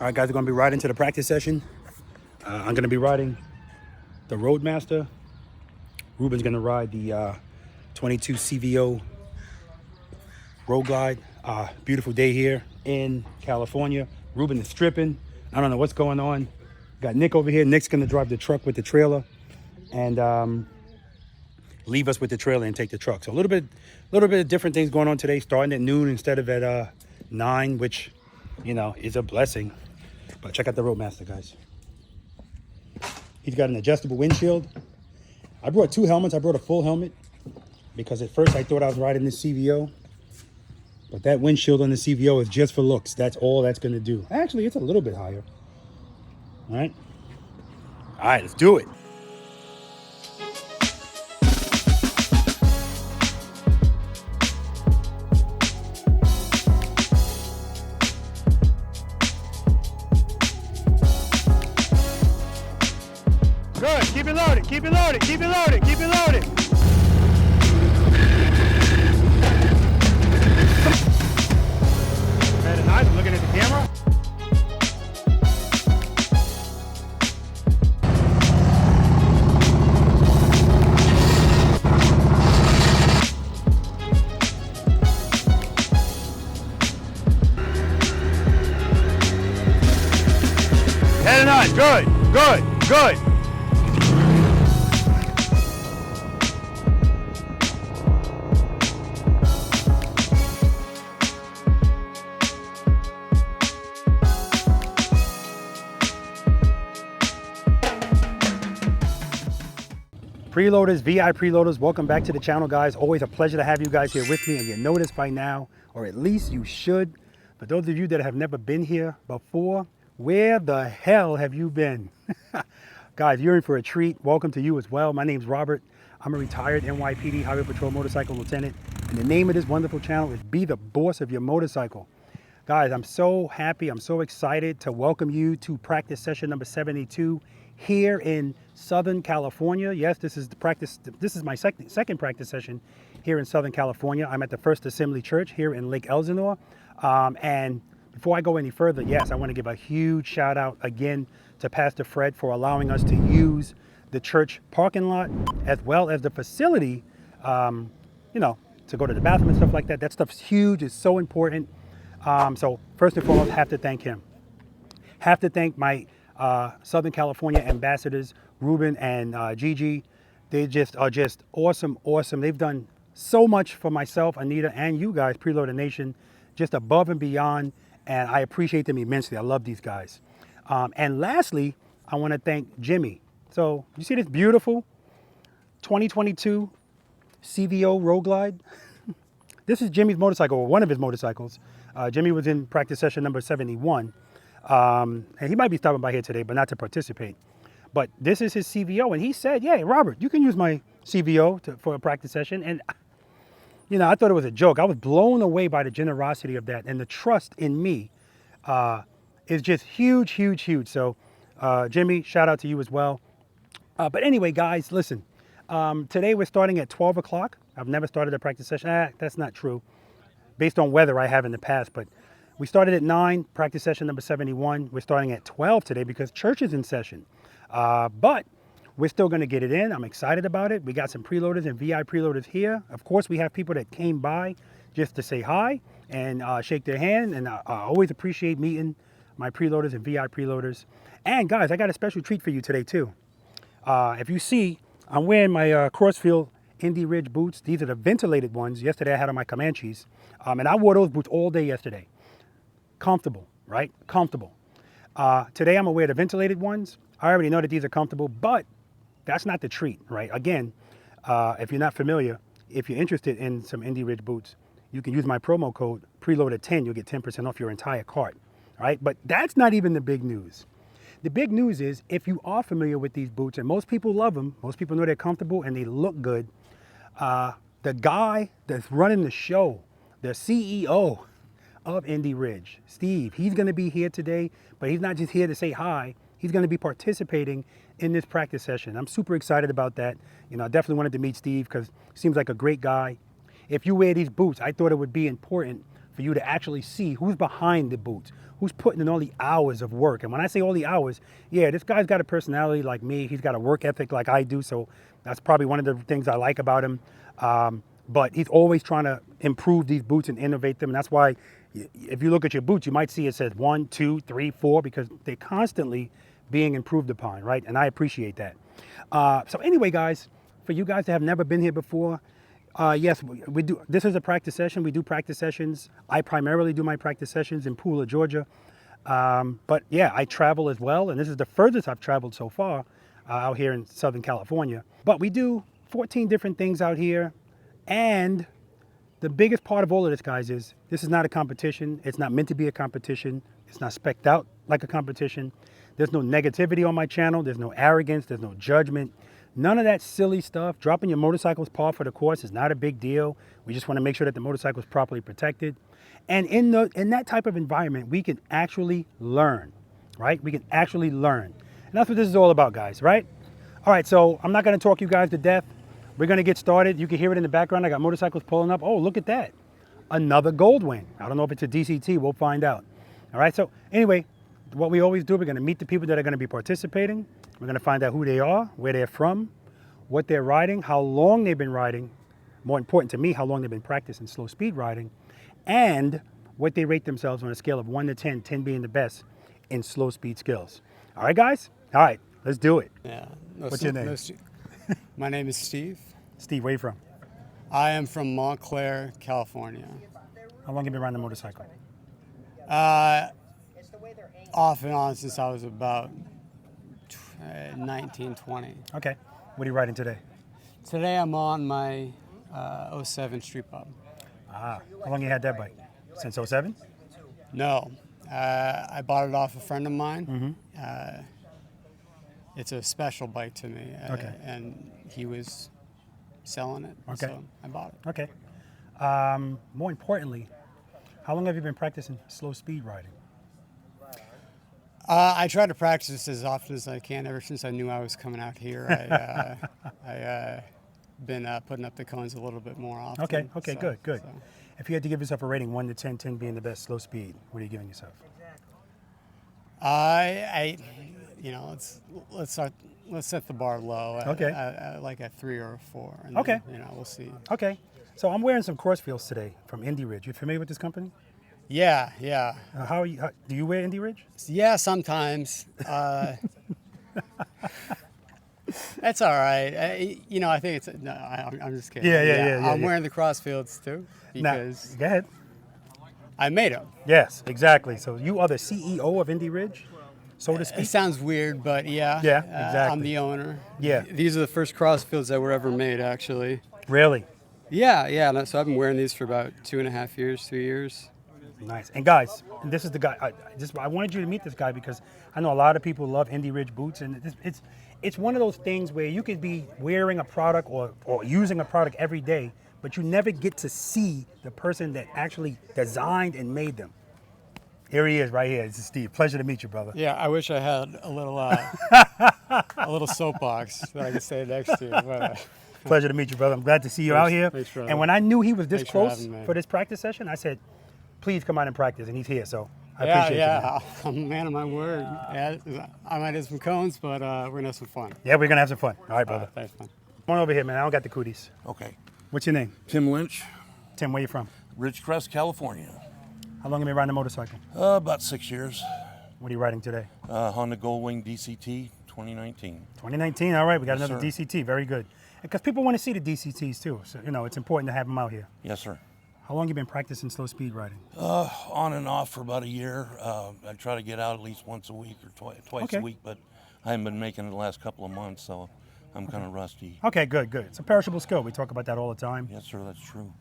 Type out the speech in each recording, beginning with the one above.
All right, guys, we're going to be riding to the practice session. I'm going to be riding the Roadmaster. Ruben's going to ride the 22 CVO Road Glide. Beautiful day here in California. Ruben is stripping. I don't know what's going on. Got Nick over here. Nick's going to drive the truck with the trailer and leave us with the trailer and take the truck. So a little bit of different things going on today, starting at noon instead of at 9, which, you know, is a blessing. But check out the Roadmaster, guys. He's got an adjustable windshield. I brought 2 helmets. I brought a full helmet because at first I thought I was riding this CVO. But that windshield on the CVO is just for looks. That's all that's going to do. Actually, it's a little bit higher. All right. All right, let's do it. Good. Keep it loaded. Keep it loaded. Keep it loaded. Keep it loaded. Very nice. I'm looking at the camera. Heading on. Good. Good. Good. Preloaders, V.I.Preloaders, welcome back to the channel, guys. Always a pleasure to have you guys here with me, and you know this by now, or at least you should. For those of you that have never been here before, where the hell have you been? Guys, you're in for a treat. Welcome to you as well. My name's Robert. I'm a retired NYPD Highway Patrol Motorcycle Lieutenant, and the name of this wonderful channel is Be the Boss of Your Motorcycle. Guys, I'm so happy, I'm so excited to welcome you to practice session number 72 here in Southern California. Yes, this is the practice. This is my second practice session here in Southern California. I'm at the First Assembly Church here in Lake Elsinore. And before I go any further, yes, I want to give a huge shout out again to Pastor Fred for allowing us to use the church parking lot as well as the facility, you know, to go to the bathroom and stuff like that. That stuff's huge. It's so important. So first and foremost, have to thank him. Have to thank my Southern California ambassadors, Ruben and Gigi. They just are just awesome. They've done so much for myself, Anita, and you guys, Preloader Nation, just above and beyond, and I appreciate them immensely. I love these guys. And lastly, I want to thank Jimmy. So you see this beautiful 2022 CVO Road Glide? This is Jimmy's motorcycle, or one of his motorcycles. Jimmy was in practice session number 71. And he might be stopping by here today, but not to participate. But this is his CVO, and he said, yeah, Robert, you can use my CVO for a practice session. And, you know, I thought it was a joke. I was blown away by the generosity of that, and the trust in me is just huge. So, Jimmy, shout out to you as well. But anyway, guys, listen, today we're starting at 12 o'clock. I've never started a practice session. That's not true. Based on weather I have in the past, but we started at 9, practice session number 71. We're starting at 12 today because church is in session. But we're still going to get it in. I'm excited about it. We got some preloaders and V.I.Preloaders here. Of course, we have people that came by just to say hi and shake their hand. And I always appreciate meeting my preloaders and V.I.Preloaders. And guys, I got a special treat for you today too. If you see, I'm wearing my Crossfield Indy Ridge boots. These are the ventilated ones. Yesterday I had on my Comanches. And I wore those boots all day yesterday. Comfortable, right? Comfortable. Today I'm gonna wear the ventilated ones. I already know that these are comfortable, but that's not the treat, right? Again, if you're not familiar, if you're interested in some Indy Ridge boots, you can use my promo code PRELOADED10. You'll get 10% off your entire cart, all right? But that's not even the big news. The big news is if you are familiar with these boots, and most people love them, most people know they're comfortable and they look good, the guy that's running the show, the CEO of Indy Ridge, Steve, he's going to be here today, but he's not just here to say hi. He's going to be participating in this practice session. I'm super excited about that. You know, I definitely wanted to meet Steve because he seems like a great guy. If you wear these boots, I thought it would be important for you to actually see who's behind the boots, who's putting in all the hours of work. And when I say all the hours, yeah, this guy's got a personality like me. He's got a work ethic like I do, so that's probably one of the things I like about him. But he's always trying to improve these boots and innovate them. And that's why if you look at your boots, you might see it says 1, 2, 3, 4, because they're constantly being improved upon, right? And I appreciate that. So anyway, guys, for you guys that have never been here before, yes, we do. This is a practice session. We do practice sessions. I primarily do my practice sessions in Pooler, Georgia. But yeah, I travel as well. And this is the furthest I've traveled so far out here in Southern California. But we do 14 different things out here. And the biggest part of all of this, guys, is this is not a competition. It's not meant to be a competition. It's not spec'd out like a competition. There's no negativity on my channel. There's no arrogance. There's no judgment. None of that silly stuff. Dropping your motorcycle's par for the course is not a big deal. We just want to make sure that the motorcycle is properly protected. And in that type of environment, we can actually learn, right? We can actually learn. And that's what this is all about, guys, right? All right, so I'm not going to talk you guys to death. We're going to get started. You can hear it in the background. I got motorcycles pulling up. Oh, look at that. Another gold win. I don't know if it's a DCT. We'll find out. All right, so anyway, what we always do, we're going to meet the people that are going to be participating. We're going to find out who they are, where they're from, what they're riding, how long they've been riding. More important to me, how long they've been practicing slow speed riding, and what they rate themselves on a scale of 1 to 10, 10 being the best in slow speed skills. All right, guys? All right, let's do it. Yeah. What's your name? My name is Steve. Steve, where are you from? I am from Montclair, California. How long have you been riding a motorcycle? Off and on since I was about 19, 20. Okay. What are you riding today? Today I'm on my 07 Street Pub. Ah, how long you had that bike? Since 07? No, I bought it off a friend of mine. It's a special bike to me, Okay. and he was selling it, Okay. so I bought it. Okay. More importantly, how long have you been practicing slow speed riding? I try to practice as often as I can. Ever since I knew I was coming out here, I been putting up the cones a little bit more often. Okay, okay, so, good. So. If you had to give yourself a rating, 1 to 10, 10 being the best slow speed, what are you giving yourself? You know, let's set the bar low. Okay. Like a 3 or a 4. And Okay. Then, you know, we'll see. Okay. So I'm wearing some Crossfields today from Indy Ridge. You familiar with this company? Yeah. How are you? Do you wear Indy Ridge? Yeah, sometimes. That's all right. You know, I think it's no. I'm just kidding. Yeah. I'm wearing the Crossfields too because Now, go ahead. I made them. Yes, exactly. So you are the CEO of Indy Ridge, so to speak? It sounds weird, but yeah. Yeah, exactly. I'm the owner. Yeah. These are the first Crossfields that were ever made, actually. Really? Yeah. So I've been wearing these for about 2.5 years, 3 years. Nice. And guys, this is the guy. I wanted you to meet this guy because I know a lot of people love Indy Ridge boots, and it's one of those things where you could be wearing a product or using a product every day, but you never get to see the person that actually designed and made them. Here he is, right here. This is Steve. Pleasure to meet you, brother. Yeah, I wish I had a little soapbox that I could stay next to. But, Pleasure to meet you, brother. I'm glad to see you out here. Thanks, brother. And when I knew he was this Thanks for close having me. for this practice session, I said, please come out and practice, and he's here, so I appreciate you. Man. I'm a man of my word. Yeah, I might have some cones, but we're going to have some fun. Yeah, we're going to have some fun. All right, brother. Thanks, man. Come on over here, man. I don't got the cooties. Okay. What's your name? Tim Lynch, Tim, where you from? Ridgecrest, California. How long have you been riding a motorcycle? About 6 years. What are you riding today? Honda Goldwing DCT 2019. 2019, all right. We got Yes, another sir. DCT. Very good. Because people want to see the DCTs too. So, you know, it's important to have them out here. Yes, sir. How long have you been practicing slow speed riding? On and off for about a year. I try to get out at least once a week or twice Okay. a week, but I haven't been making it the last couple of months, so I'm kind of rusty. Okay, good. It's a perishable skill. We talk about that all the time. Yes, sir, that's true.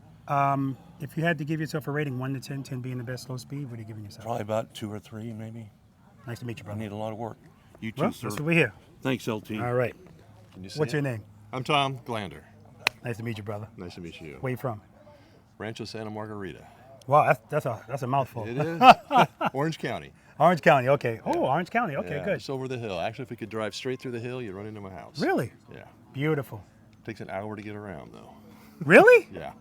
If you had to give yourself a rating, 1 to 10, 10 being the best slow speed, what are you giving yourself? Probably about 2 or 3, maybe. Nice to meet you, I brother. need a lot of work. You too, Well, sir. that's what we're here. Thanks, LT. All right. Can you see What's it? your name? I'm Tom Glander. Nice to meet you, brother. Nice to meet you. Where you from? Rancho Santa Margarita. Wow, that's a mouthful. It is. Orange County. Orange County, okay. Oh, Orange County, okay, Yeah, good. Just over the hill. Actually, if we could drive straight through the hill, you'd run into my house. Really? Yeah. Beautiful. Takes an hour to get around, though. Really? Yeah.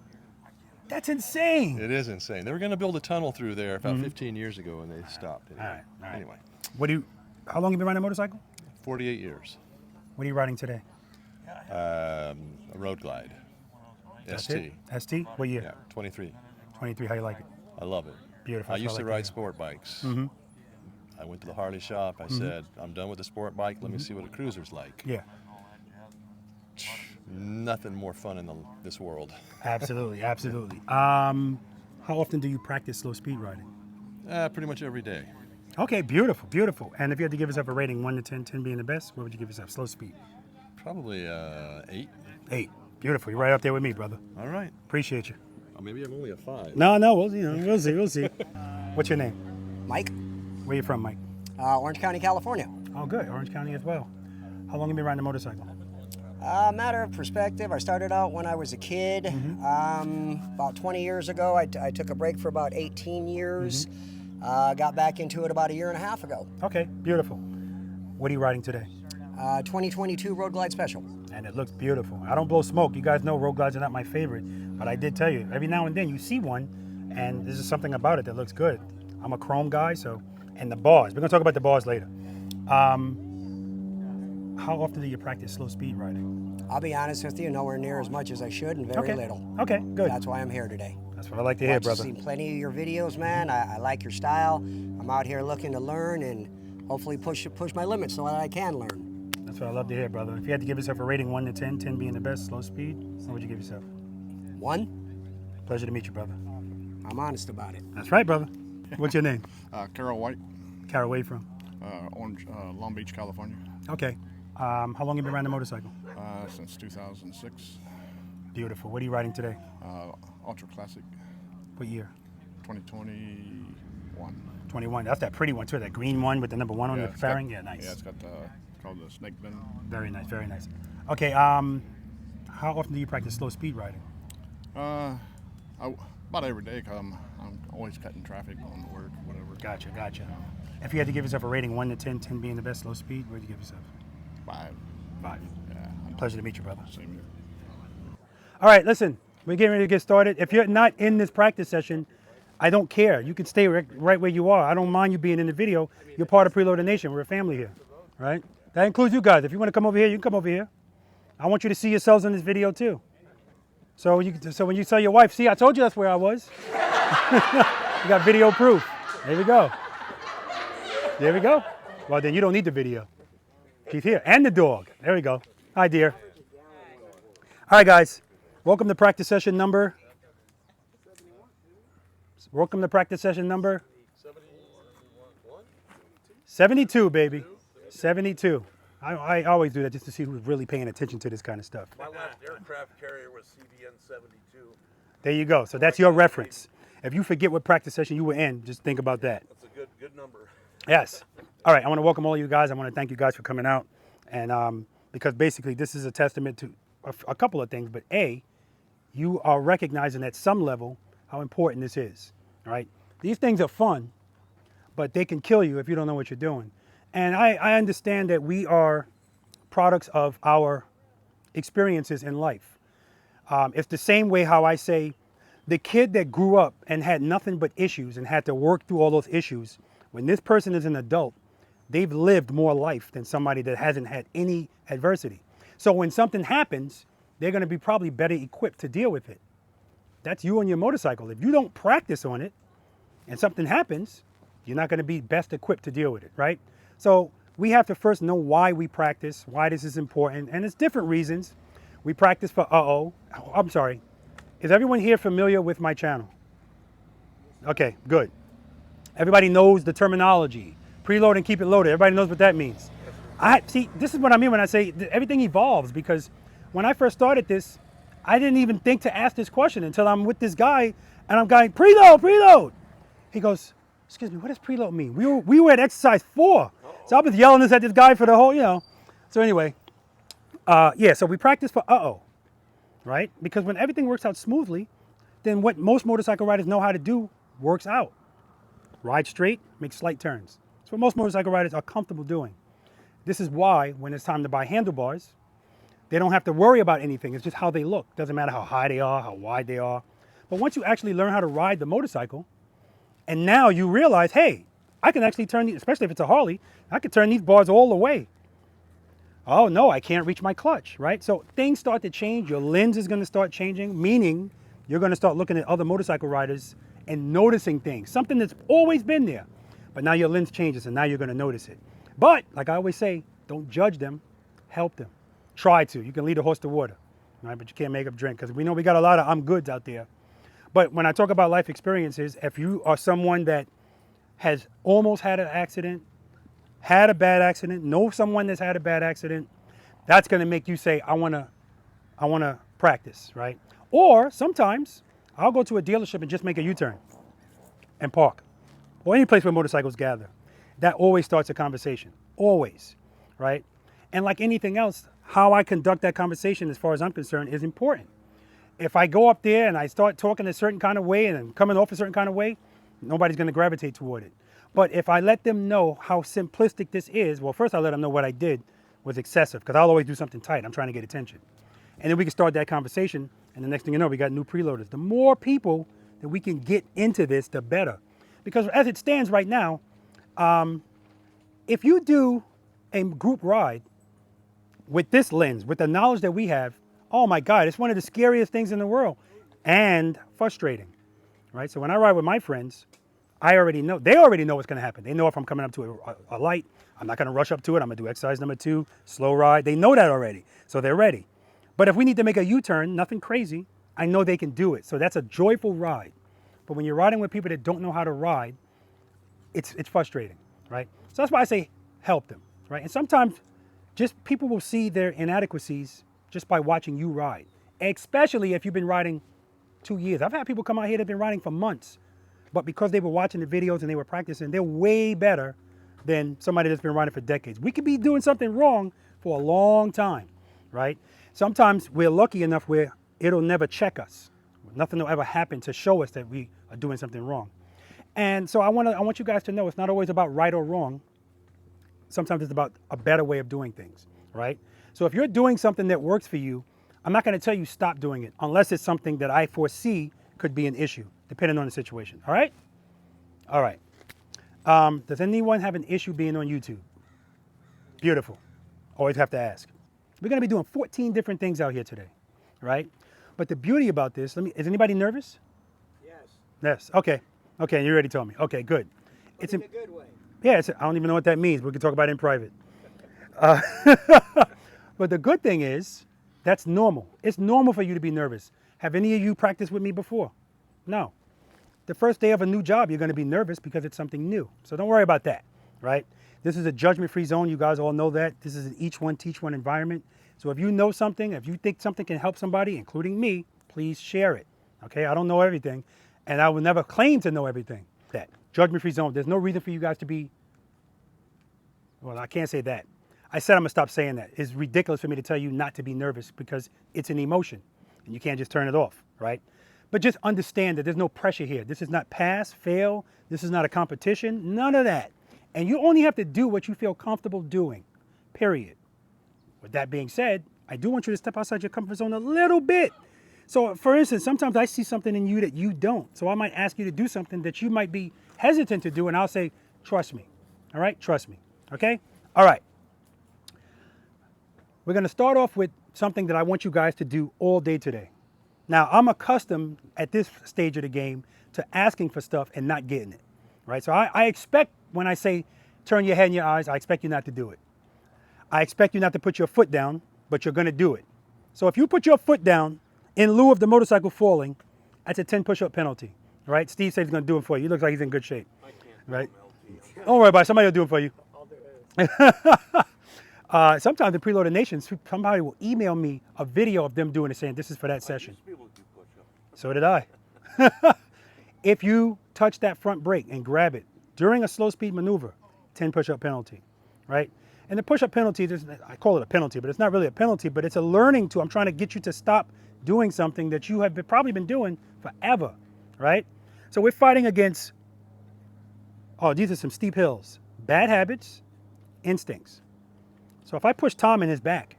That's insane. It is insane. They were going to build a tunnel through there about 15 years ago, and they stopped. Anyway. All right. Anyway, How long have you been riding a motorcycle? 48 years. What are you riding today? A Road Glide. ST. ST? What year? Yeah, 23. 23. How you like it? I love it. Beautiful. I That's used what to like ride hear. sport bikes. I went to the Harley shop. I said, I'm done with the sport bike. Let me see what a cruiser's like. Yeah. Nothing more fun in this world. Absolutely. Absolutely. How often do you practice slow speed riding? Pretty much every day. Okay. Beautiful. Beautiful. And if you had to give yourself a rating, 1 to 10, 10 being the best, what would you give yourself? Slow speed. Probably 8. 8. Beautiful. You're right up there with me, brother. All right. Appreciate you. Maybe I'm only a 5. No. We'll see. We'll see. What's your name? Mike, Where you from, Mike? Orange County, California. Oh, good. Orange County as well. How long have you been riding a motorcycle? Matter of perspective, I started out when I was a kid. About 20 years ago, I took a break for about 18 years. Got back into it about a year and a half ago. Okay. Beautiful. What are you riding today? 2022 Road Glide Special. And it looks beautiful. I don't blow smoke. You guys know road glides are not my favorite, but I did tell you, every now and then you see one, and there's just something about it that looks good. I'm a chrome guy, and the bars. We're gonna talk about the bars later. How often do you practice slow speed riding? I'll be honest with you, nowhere near as much as I should, and very little. Okay, good. That's why I'm here today. That's what I like to hear, I've brother. seen plenty of your videos, man. I like your style. I'm out here looking to learn and hopefully push my limits so that I can learn. That's what I love to hear, brother. If you had to give yourself a rating 1 to 10, 10 being the best, slow speed, what would you give yourself? 1, Pleasure to meet you, brother. I'm honest about it. That's right, brother. What's your name? Carol White, Carol, where you from? Long Beach, California, Okay. How long have you been riding a motorcycle? since 2006. Beautiful. What are you riding today? Ultra Classic, What year? 2021. 21. That's that pretty one too, that green one with the number 1 on the it's got- fairing. Yeah, nice. Yeah, it's got called the Snake Bin. Very nice, very nice. Okay, how often do you practice slow speed riding? About every day, cause I'm always cutting traffic on work, whatever. Gotcha. If you had to give yourself a rating 1 to 10, 10 being the best slow speed, what would you give yourself? 5. 5. Yeah, Pleasure to meet you, brother. same here. All right, listen, we're getting ready to get started. If you're not in this practice session, I don't care. You can stay right where you are. I don't mind you being in the video. You're part of Preloader Nation. We're a family here, right? That includes you guys. If you want to come over here, you can come over here. I want you to see yourselves in this video too. So when you tell your wife, see, I told you that's where I was. You got video proof. There we go. There we go. Well, then you don't need the video. She's here. And the dog. There we go. Hi, dear. All right, guys. Welcome to practice session number. Welcome to practice session number 72, baby. 72. I always do that just to see who's really paying attention to this kind of stuff. My last aircraft carrier was CBN 72. There you go. So that's your reference. If you forget what practice session you were in, just think about that. That's a good number. Yes. All right. I want to welcome all of you guys. I want to thank you guys for coming out. And because basically this is a testament to a couple of things. But A, you are recognizing at some level how important this is. All right. These things are fun, but they can kill you if you don't know what you're doing. And I understand that we are products of our experiences in life. It's the same way how I say the kid that grew up and had nothing but issues and had to work through all those issues, when this person is an adult, they've lived more life than somebody that hasn't had any adversity. So when something happens, they're going to be probably better equipped to deal with it. That's you on your motorcycle. If you don't practice on it and something happens, you're not going to be best equipped to deal with it, right? So we have to first know why we practice, why this is important, and it's different reasons. We practice for I'm sorry. Is everyone here familiar with my channel? Okay, good. Everybody knows the terminology. Preload and keep it loaded. Everybody knows what that means. See, this is what I mean when I say everything evolves, because when I first started this, I didn't even think to ask this question until I'm with this guy and I'm going, preload. He goes, excuse me, what does preload mean? We were at exercise 4. So I was yelling this at this guy for the whole, So anyway, so we practice for right? Because when everything works out smoothly, then what most motorcycle riders know how to do works out. Ride straight, make slight turns. That's what most motorcycle riders are comfortable doing. This is why when it's time to buy handlebars, they don't have to worry about anything. It's just how they look. Doesn't matter how high they are, how wide they are. But once you actually learn how to ride the motorcycle, and now you realize, hey, I can actually turn these, especially if it's a Harley, I can turn these bars all the way. Oh no, I can't reach my clutch, right? So things start to change. Your lens is gonna start changing, meaning you're gonna start looking at other motorcycle riders and noticing things, something that's always been there. But now your lens changes and now you're gonna notice it. But like I always say, don't judge them, help them. Try to. You can lead a horse to water, right? But you can't make them drink, because we know we got a lot of I'm goods out there. But when I talk about life experiences, if you are someone that has almost had an accident, had a bad accident, know someone that's had a bad accident, that's gonna make you say, I wanna practice, right? Or sometimes I'll go to a dealership and just make a U-turn and park, or any place where motorcycles gather. That always starts a conversation, always, right? And like anything else, how I conduct that conversation, as far as I'm concerned, is important. If I go up there and I start talking a certain kind of way and I'm coming off a certain kind of way, nobody's gonna gravitate toward it. But if I let them know how simplistic this is, well, first I let them know what I did was excessive, because I'll always do something tight. I'm trying to get attention. And then we can start that conversation, and the next thing you know, we got new preloaders. The more people that we can get into this, the better. Because as it stands right now, if you do a group ride with this lens, with the knowledge that we have, oh my God, it's one of the scariest things in the world and frustrating, right? So when I ride with my friends, I already know, they already know what's gonna happen. They know if I'm coming up to a light, I'm not gonna rush up to it. I'm gonna do exercise number 2, slow ride. They know that already, so they're ready. But if we need to make a U-turn, nothing crazy, I know they can do it. So that's a joyful ride. But when you're riding with people that don't know how to ride, it's frustrating, right? So that's why I say help them, right? And sometimes just people will see their inadequacies just by watching you ride, especially if you've been riding 2 years. I've had people come out here that have been riding for months, but because they were watching the videos and they were practicing, they're way better than somebody that's been riding for decades. We could be doing something wrong for a long time, right? Sometimes we're lucky enough where it'll never check us. Nothing will ever happen to show us that we are doing something wrong. And so I want you guys to know it's not always about right or wrong. Sometimes it's about a better way of doing things, right? So if you're doing something that works for you, I'm not gonna tell you stop doing it unless it's something that I foresee could be an issue, depending on the situation, all right? All right. Does anyone have an issue being on YouTube? Beautiful. Always have to ask. We're gonna be doing 14 different things out here today, right? But the beauty about this, is anybody nervous? Yes. Yes, okay. Okay, you already told me. Okay, good. It's in a good way. Yeah, I don't even know what that means. We can talk about it in private. But the good thing is, that's normal. It's normal for you to be nervous. Have any of you practiced with me before? No. The first day of a new job, you're gonna be nervous because it's something new. So don't worry about that, right? This is a judgment-free zone. You guys all know that. This is an each one, teach one environment. So if you know something, if you think something can help somebody, including me, please share it, okay? I don't know everything, and I will never claim to know everything. That judgment-free zone, there's no reason for you guys to be, well, I can't say that. I said I'm gonna stop saying that. It's ridiculous for me to tell you not to be nervous because it's an emotion and you can't just turn it off, right? But just understand that there's no pressure here. This is not pass, fail. This is not a competition, none of that. And you only have to do what you feel comfortable doing, period. With that being said, I do want you to step outside your comfort zone a little bit. So for instance, sometimes I see something in you that you don't. So I might ask you to do something that you might be hesitant to do, and I'll say, trust me, all right? Trust me, okay? All right. We're gonna start off with something that I want you guys to do all day today. Now, I'm accustomed at this stage of the game to asking for stuff and not getting it, right? So I expect when I say turn your head and your eyes, I expect you not to do it. I expect you not to put your foot down, but you're gonna do it. So if you put your foot down in lieu of the motorcycle falling, that's a 10 push-up penalty, right? Steve said he's gonna do it for you. He looks like he's in good shape, right? Don't worry about it, somebody will do it for you. I'll do it. Sometimes the Preloader Nation, somebody will email me a video of them doing it, saying this is for that session. So did I. If you touch that front brake and grab it during a slow speed maneuver, 10 push-up penalty, right? And the push-up penalty, I call it a penalty, but it's not really a penalty, but it's a learning tool. I'm trying to get you to stop doing something that you have probably been doing forever, right? So we're fighting against, oh, these are some steep hills. Bad habits, instincts. So if I push Tom in his back,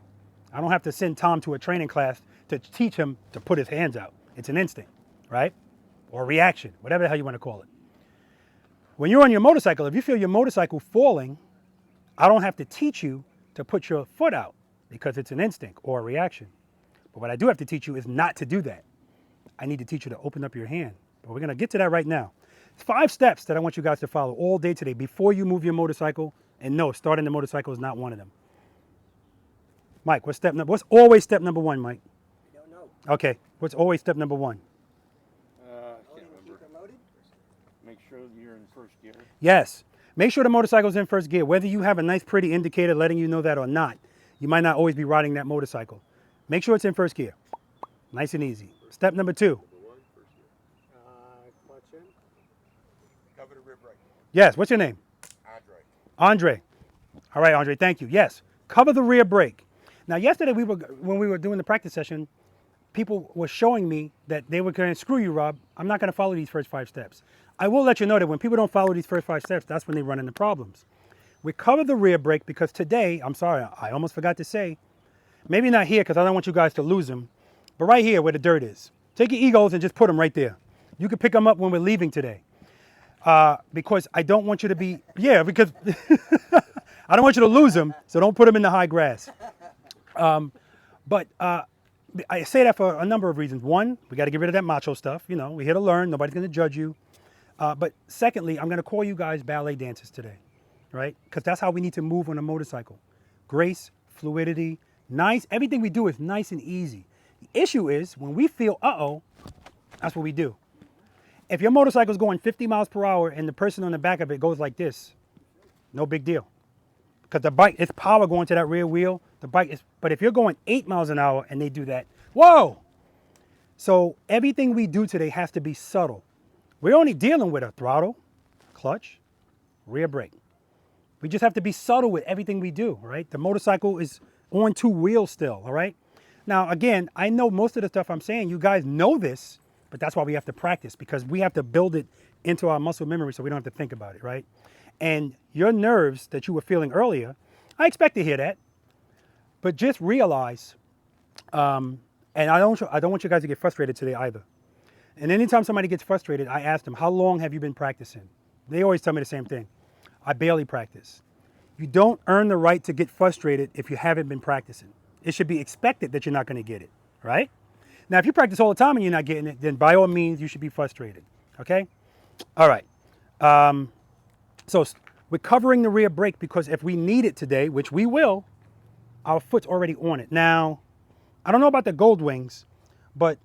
I don't have to send Tom to a training class to teach him to put his hands out. It's an instinct, right? or reaction, whatever the hell you want to call it. When you're on your motorcycle, if you feel your motorcycle falling, I don't have to teach you to put your foot out because it's an instinct or a reaction. But what I do have to teach you is not to do that. I need to teach you to open up your hand. But we're going to get to that right now. It's 5 steps that I want you guys to follow all day today before you move your motorcycle. And no, starting the motorcycle is not one of them. Mike, what's always step number 1, Mike? I don't know. Okay, what's always step number 1? Loaded and keep it loaded? Make sure you're in first gear. Yes. Make sure the motorcycle's in first gear. Whether you have a nice pretty indicator letting you know that or not, you might not always be riding that motorcycle. Make sure it's in first gear. Nice and easy. Step number 2. Clutch in. Cover the rear brake. Yes, what's your name? Andre. All right, Andre, thank you. Yes, cover the rear brake. Now, yesterday when we were doing the practice session, people were showing me that they were going to screw you, Rob. I'm not going to follow these first 5 steps. I will let you know that when people don't follow these first 5 steps, that's when they run into problems. We cover the rear brake because today, I'm sorry, I almost forgot to say, maybe not here because I don't want you guys to lose them, but right here where the dirt is. Take your egos and just put them right there. You can pick them up when we're leaving today. Because I don't want you to be, because I don't want you to lose them, so don't put them in the high grass. But I say that for a number of reasons. One, we got to get rid of that macho stuff. You know, we're here to learn. Nobody's going to judge you. But secondly, I'm going to call you guys ballet dancers today, right? Because that's how we need to move on a motorcycle. Grace, fluidity, nice. Everything we do is nice and easy. The issue is when we feel, that's what we do. If your motorcycle's going 50 miles per hour and the person on the back of it goes like this, no big deal. Because the bike, it's power going to that rear wheel. The bike is, but if you're going 8 miles an hour and they do that, whoa! So everything we do today has to be subtle. We're only dealing with a throttle, clutch, rear brake. We just have to be subtle with everything we do, right? The motorcycle is on 2 wheels still, all right? Now, again, I know most of the stuff I'm saying, you guys know this, but that's why we have to practice because we have to build it into our muscle memory so we don't have to think about it, right? And your nerves that you were feeling earlier, I expect to hear that, but just realize, and I don't want you guys to get frustrated today either. And anytime somebody gets frustrated, I ask them, how long have you been practicing? They always tell me the same thing. I barely practice. You don't earn the right to get frustrated if you haven't been practicing. It should be expected that you're not going to get it, right? Now, if you practice all the time and you're not getting it, then by all means, you should be frustrated, okay? All right. So we're covering the rear brake because if we need it today, which we will, our foot's already on it. Now, I don't know about the gold wings, but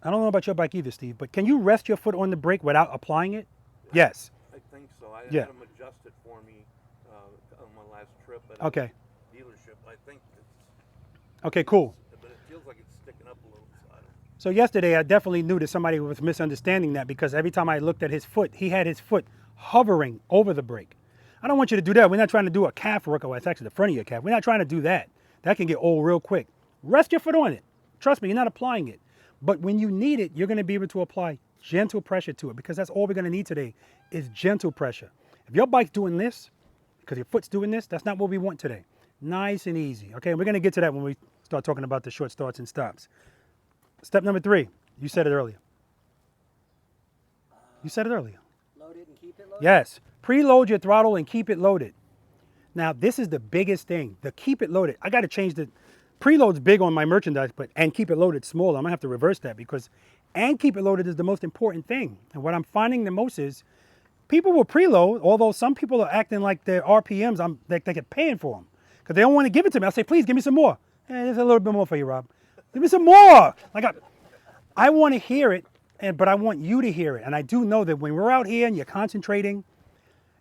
I don't know about your bike either, Steve, but can you rest your foot on the brake without applying it? Yes. I think so. I Yeah. had them adjust it for me on my last trip at Okay. a dealership. I think it's, Okay, cool. but it feels like it's sticking up a little. So I don't. So yesterday, I definitely knew that somebody was misunderstanding that because every time I looked at his foot, he had his foot hovering over the brake. I don't want you to do that. We're not trying to do a calf workout. Well, it's actually the front of your calf. We're not trying to do that. That can get old real quick. Rest your foot on it. Trust me, you're not applying it. But when you need it, you're going to be able to apply gentle pressure to it because that's all we're going to need today is gentle pressure. If your bike's doing this, because your foot's doing this, that's not what we want today. Nice and easy. Okay, we're going to get to that when we start talking about the short starts and stops. Step number 3, you said it earlier. You said it earlier. Load it and keep it loaded? Yes, preload your throttle and keep it loaded. Now, this is the biggest thing, the keep it loaded. I got to change the, preload's big on my merchandise, but and keep it loaded smaller. I'm gonna have to reverse that because and keep it loaded is the most important thing. And what I'm finding the most is people will preload, although some people are acting like their RPMs, they get paying for them because they don't want to give it to me. I'll say, please give me some more. There's a little bit more for you, Rob. Give me some more. Like I want to hear it, but I want you to hear it. And I do know that when we're out here and you're concentrating,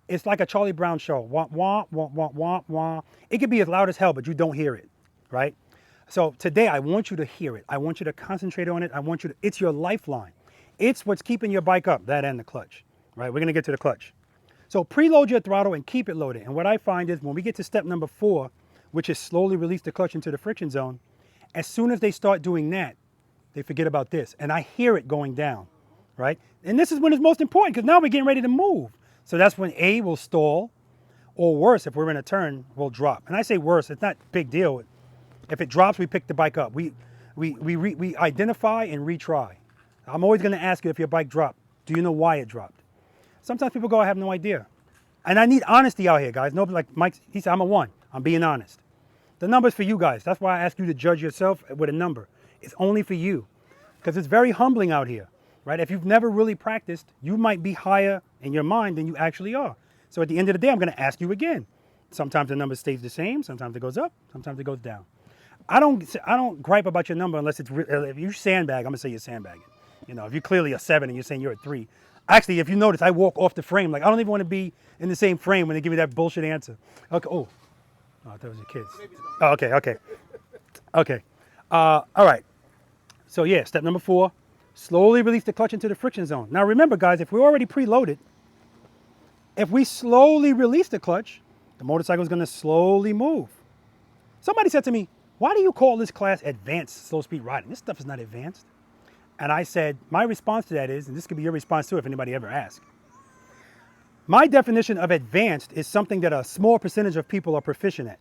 it's like a Charlie Brown show. Wah, wah, wah, wah, wah, wah. It could be as loud as hell, but you don't hear it, right? So today, I want you to hear it. I want you to concentrate on it. I want you to, it's your lifeline. It's what's keeping your bike up, that and the clutch, right? We're gonna get to the clutch. So preload your throttle and keep it loaded. And what I find is when we get to step number 4, which is slowly release the clutch into the friction zone, as soon as they start doing that, they forget about this. And I hear it going down, right? And this is when it's most important because now we're getting ready to move. So that's when A will stall, or worse, if we're in a turn, we'll drop. And I say worse, it's not a big deal. If it drops, we pick the bike up. We identify and retry. I'm always going to ask you if your bike dropped. Do you know why it dropped? Sometimes people go, I have no idea. And I need honesty out here, guys. Nobody like Mike, he said, I'm a 1. I'm being honest. The number's for you guys. That's why I ask you to judge yourself with a number. It's only for you. Because it's very humbling out here, right? If you've never really practiced, you might be higher in your mind than you actually are. So at the end of the day, I'm going to ask you again. Sometimes the number stays the same. Sometimes it goes up. Sometimes it goes down. I don't gripe about your number unless it's if you sandbag. I'm gonna say you're sandbagging. You know, if you're clearly a 7 and you're saying you're a 3. Actually, if you notice, I walk off the frame. Like I don't even want to be in the same frame when they give me that bullshit answer. Okay. Oh, I thought it was your kids. Oh, okay. All right. So yeah, step number 4, slowly release the clutch into the friction zone. Now remember, guys, if we're already preloaded, if we slowly release the clutch, the motorcycle is gonna slowly move. Somebody said to me, why do you call this class advanced slow speed riding? This stuff is not advanced. And I said, my response to that is, and this could be your response too if anybody ever asks. My definition of advanced is something that a small percentage of people are proficient at.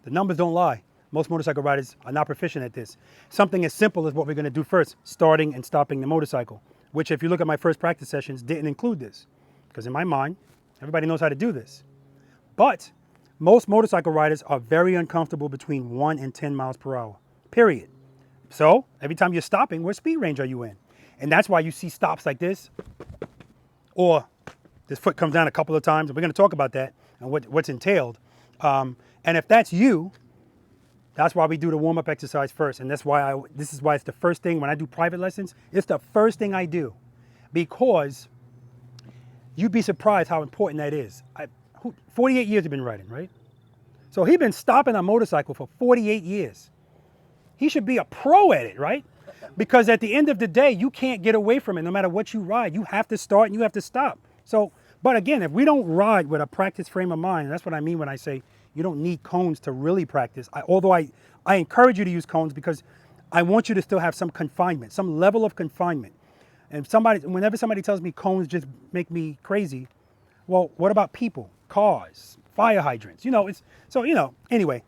The numbers don't lie. Most motorcycle riders are not proficient at this. Something as simple as what we're gonna do first, starting and stopping the motorcycle, which if you look at my first practice sessions, didn't include this. Because in my mind, everybody knows how to do this. But most motorcycle riders are very uncomfortable between 1 and 10 miles per hour, period. So every time you're stopping, what speed range are you in? And that's why you see stops like this, or this foot comes down a couple of times. We're going to talk about that and what's entailed. And if that's you, that's why we do the warm-up exercise first. And that's why this is why it's the first thing when I do private lessons. It's the first thing I do because you'd be surprised how important that is. 48 years you've been riding, right? So he's been stopping a motorcycle for 48 years. He should be a pro at it, right? Because at the end of the day, you can't get away from it no matter what you ride. You have to start and you have to stop. So, but again, if we don't ride with a practice frame of mind, that's what I mean when I say you don't need cones to really practice. Although I encourage you to use cones because I want you to still have some confinement, some level of confinement. And whenever somebody tells me cones just make me crazy, well, what about people? Cars, fire hydrants, anyway,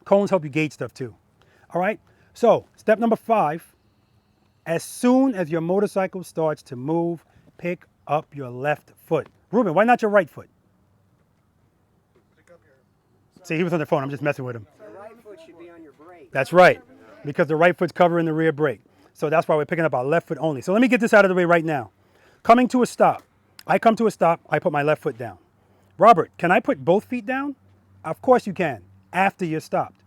cones help you gauge stuff too. All right. So step number 5, as soon as your motorcycle starts to move, pick up your left foot. Ruben, why not your right foot? See, he was on the phone. I'm just messing with him. The right foot should be on your brake. That's right, because the right foot's covering the rear brake. So that's why we're picking up our left foot only. So let me get this out of the way right now. Coming to a stop. I come to a stop. I put my left foot down. Robert, can I put both feet down? Of course you can, after you're stopped,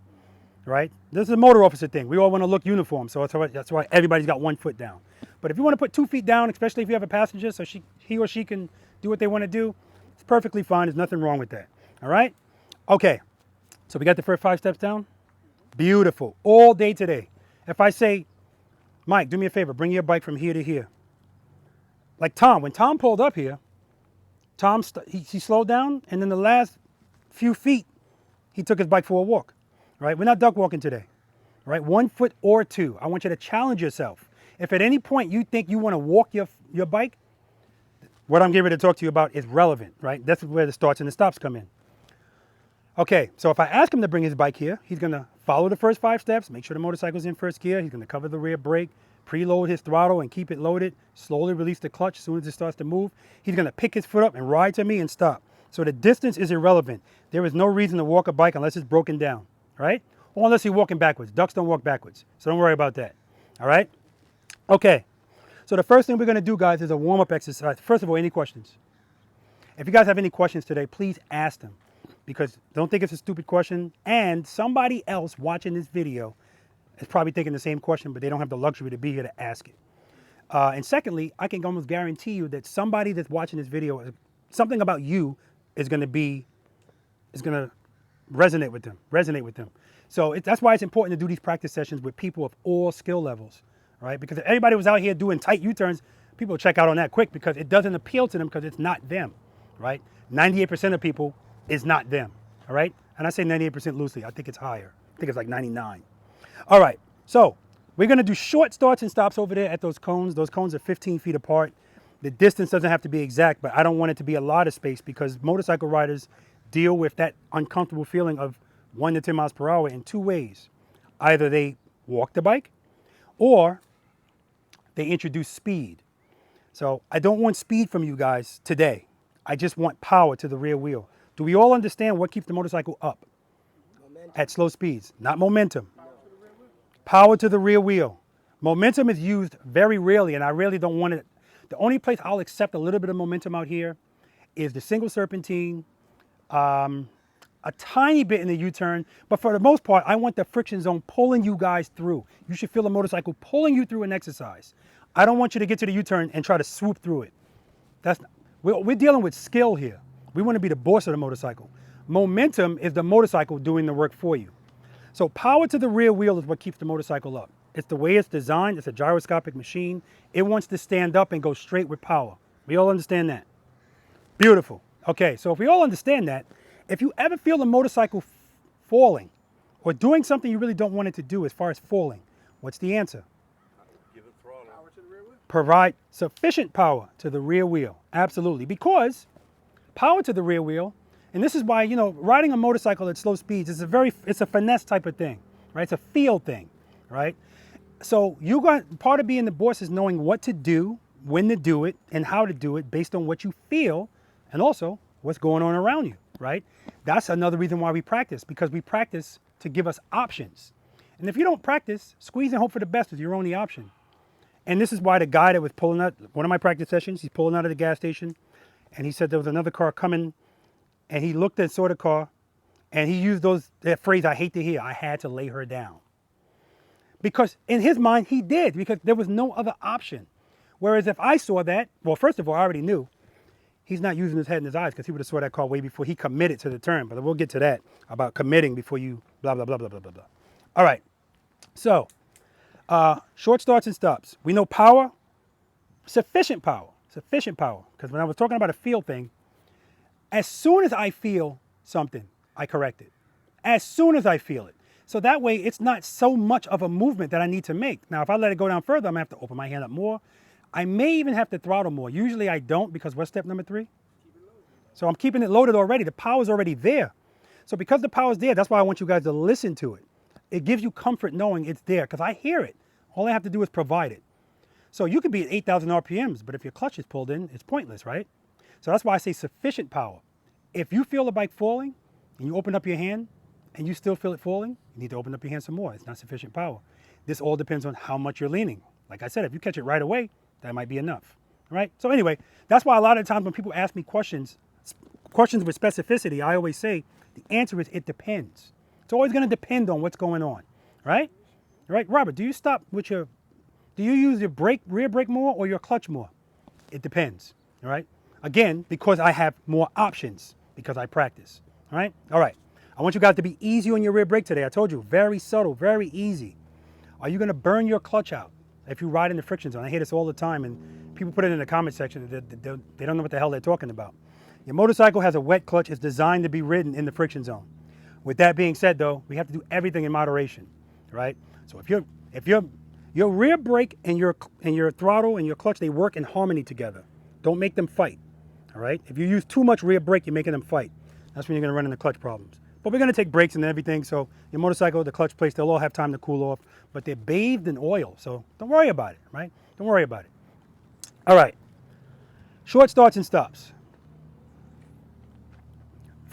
right? This is a motor officer thing. We all want to look uniform, so that's why everybody's got 1 foot down. But if you want to put 2 feet down, especially if you have a passenger, so he or she can do what they want to do, it's perfectly fine. There's nothing wrong with that, all right? Okay, so we got the first 5 steps down? Beautiful, all day today. If I say, Mike, do me a favor, bring your bike from here to here. Like Tom, when Tom pulled up here, he slowed down, and then the last few feet, he took his bike for a walk, right? We're not duck walking today, right? 1 foot or 2. I want you to challenge yourself. If at any point you think you want to walk your bike, what I'm getting ready to talk to you about is relevant, right? That's where the starts and the stops come in. Okay, so if I ask him to bring his bike here, he's going to follow the first 5 steps, make sure the motorcycle's in first gear. He's going to cover the rear brake, preload his throttle and keep it loaded, slowly release the clutch as soon as it starts to move. He's going to pick his foot up and ride to me and stop. So the distance is irrelevant. There is no reason to walk a bike unless it's broken down, right? Or unless you're walking backwards. Ducks don't walk backwards, so don't worry about that, all right? Okay, so the first thing we're going to do, guys, is a warm-up exercise. First of all, any questions? If you guys have any questions today, please ask them, because don't think it's a stupid question, and somebody else watching this video is probably thinking the same question, but they don't have the luxury to be here to ask it. And secondly, I can almost guarantee you that somebody that's watching this video, something about you is going to resonate with them. So that's why it's important to do these practice sessions with people of all skill levels, right? Because if everybody was out here doing tight U-turns, people will check out on that quick because it doesn't appeal to them because it's not them, right? 98% of people is not them, all right? And I say 98% loosely. I think it's higher. I think it's like 99. All right, so we're going to do short starts and stops over there at those cones. Those cones are 15 feet apart. The distance doesn't have to be exact, but I don't want it to be a lot of space because motorcycle riders deal with that uncomfortable feeling of 1 to 10 miles per hour in 2 ways. Either they walk the bike or they introduced speed. So I don't want speed from you guys today. I just want power to the rear wheel. Do we all understand what keeps the motorcycle up at slow speeds? Not momentum. Power to the rear wheel. Momentum is used very rarely, and I really don't want it. The only place I'll accept a little bit of momentum out here is the single serpentine, a tiny bit in the U-turn, but for the most part, I want the friction zone pulling you guys through. You should feel a motorcycle pulling you through an exercise. I don't want you to get to the U-turn and try to swoop through it. We're dealing with skill here. We want to be the boss of the motorcycle. Momentum is the motorcycle doing the work for you. So power to the rear wheel is what keeps the motorcycle up. It's the way it's designed. It's a gyroscopic machine. It wants to stand up and go straight with power. We all understand that. Beautiful. Okay, so if we all understand that, if you ever feel the motorcycle falling or doing something you really don't want it to do as far as falling, what's the answer? Give it throttle. Power to the rear wheel? Provide sufficient power to the rear wheel. Absolutely. Because power to the rear wheel, and this is why, you know, riding a motorcycle at slow speeds is it's a finesse type of thing, right? It's a feel thing, right? So part of being the boss is knowing what to do, when to do it, and how to do it based on what you feel, and also what's going on around you, right? That's another reason why we practice, because we practice to give us options. And if you don't practice, squeeze and hope for the best is your only option. And this is why the guy that was pulling out, one of my practice sessions, he's pulling out of the gas station, and he said there was another car coming, and he looked and saw the car, and he used that phrase I hate to hear, I had to lay her down. Because in his mind, he did, because there was no other option. Whereas if I saw that, well, first of all, I already knew he's not using his head and his eyes, because he would have saw that car way before he committed to the turn. But we'll get to that, about committing before you blah, blah, blah, blah, blah, blah, blah. All right. So short starts and stops. We know power, sufficient power. Because when I was talking about a feel thing, as soon as I feel something, I correct it. As soon as I feel it. So that way, it's not so much of a movement that I need to make. Now, if I let it go down further, I'm going to have to open my hand up more. I may even have to throttle more. Usually I don't, because what's step number 3? So I'm keeping it loaded already. The power's already there. So because the power's there, that's why I want you guys to listen to it. It gives you comfort knowing it's there, because I hear it. All I have to do is provide it. So you could be at 8,000 RPMs, but if your clutch is pulled in, it's pointless, right? So that's why I say sufficient power. If you feel the bike falling, and you open up your hand, and you still feel it falling, you need to open up your hand some more. It's not sufficient power. This all depends on how much you're leaning. Like I said, if you catch it right away, that might be enough, right? So anyway, that's why a lot of times when people ask me questions with specificity, I always say the answer is it depends. It's always going to depend on what's going on, right? Right, Robert, do you use your rear brake more or your clutch more? It depends, all right? Again, because I have more options, because I practice, all right? All right. I want you guys to be easy on your rear brake today. I told you, very subtle, very easy. Are you going to burn your clutch out if you ride in the friction zone? I hear this all the time, and people put it in the comment section. They don't know what the hell they're talking about. Your motorcycle has a wet clutch. It's designed to be ridden in the friction zone. With that being said, though, we have to do everything in moderation, right? So if your rear brake and your throttle and your clutch, they work in harmony together. Don't make them fight, all right? If you use too much rear brake, you're making them fight. That's when you're going to run into clutch problems. But we're going to take breaks and everything, so your motorcycle, the clutch plates, they'll all have time to cool off, but they're bathed in oil, so don't worry about it, right? Don't worry about it. All right, short starts and stops.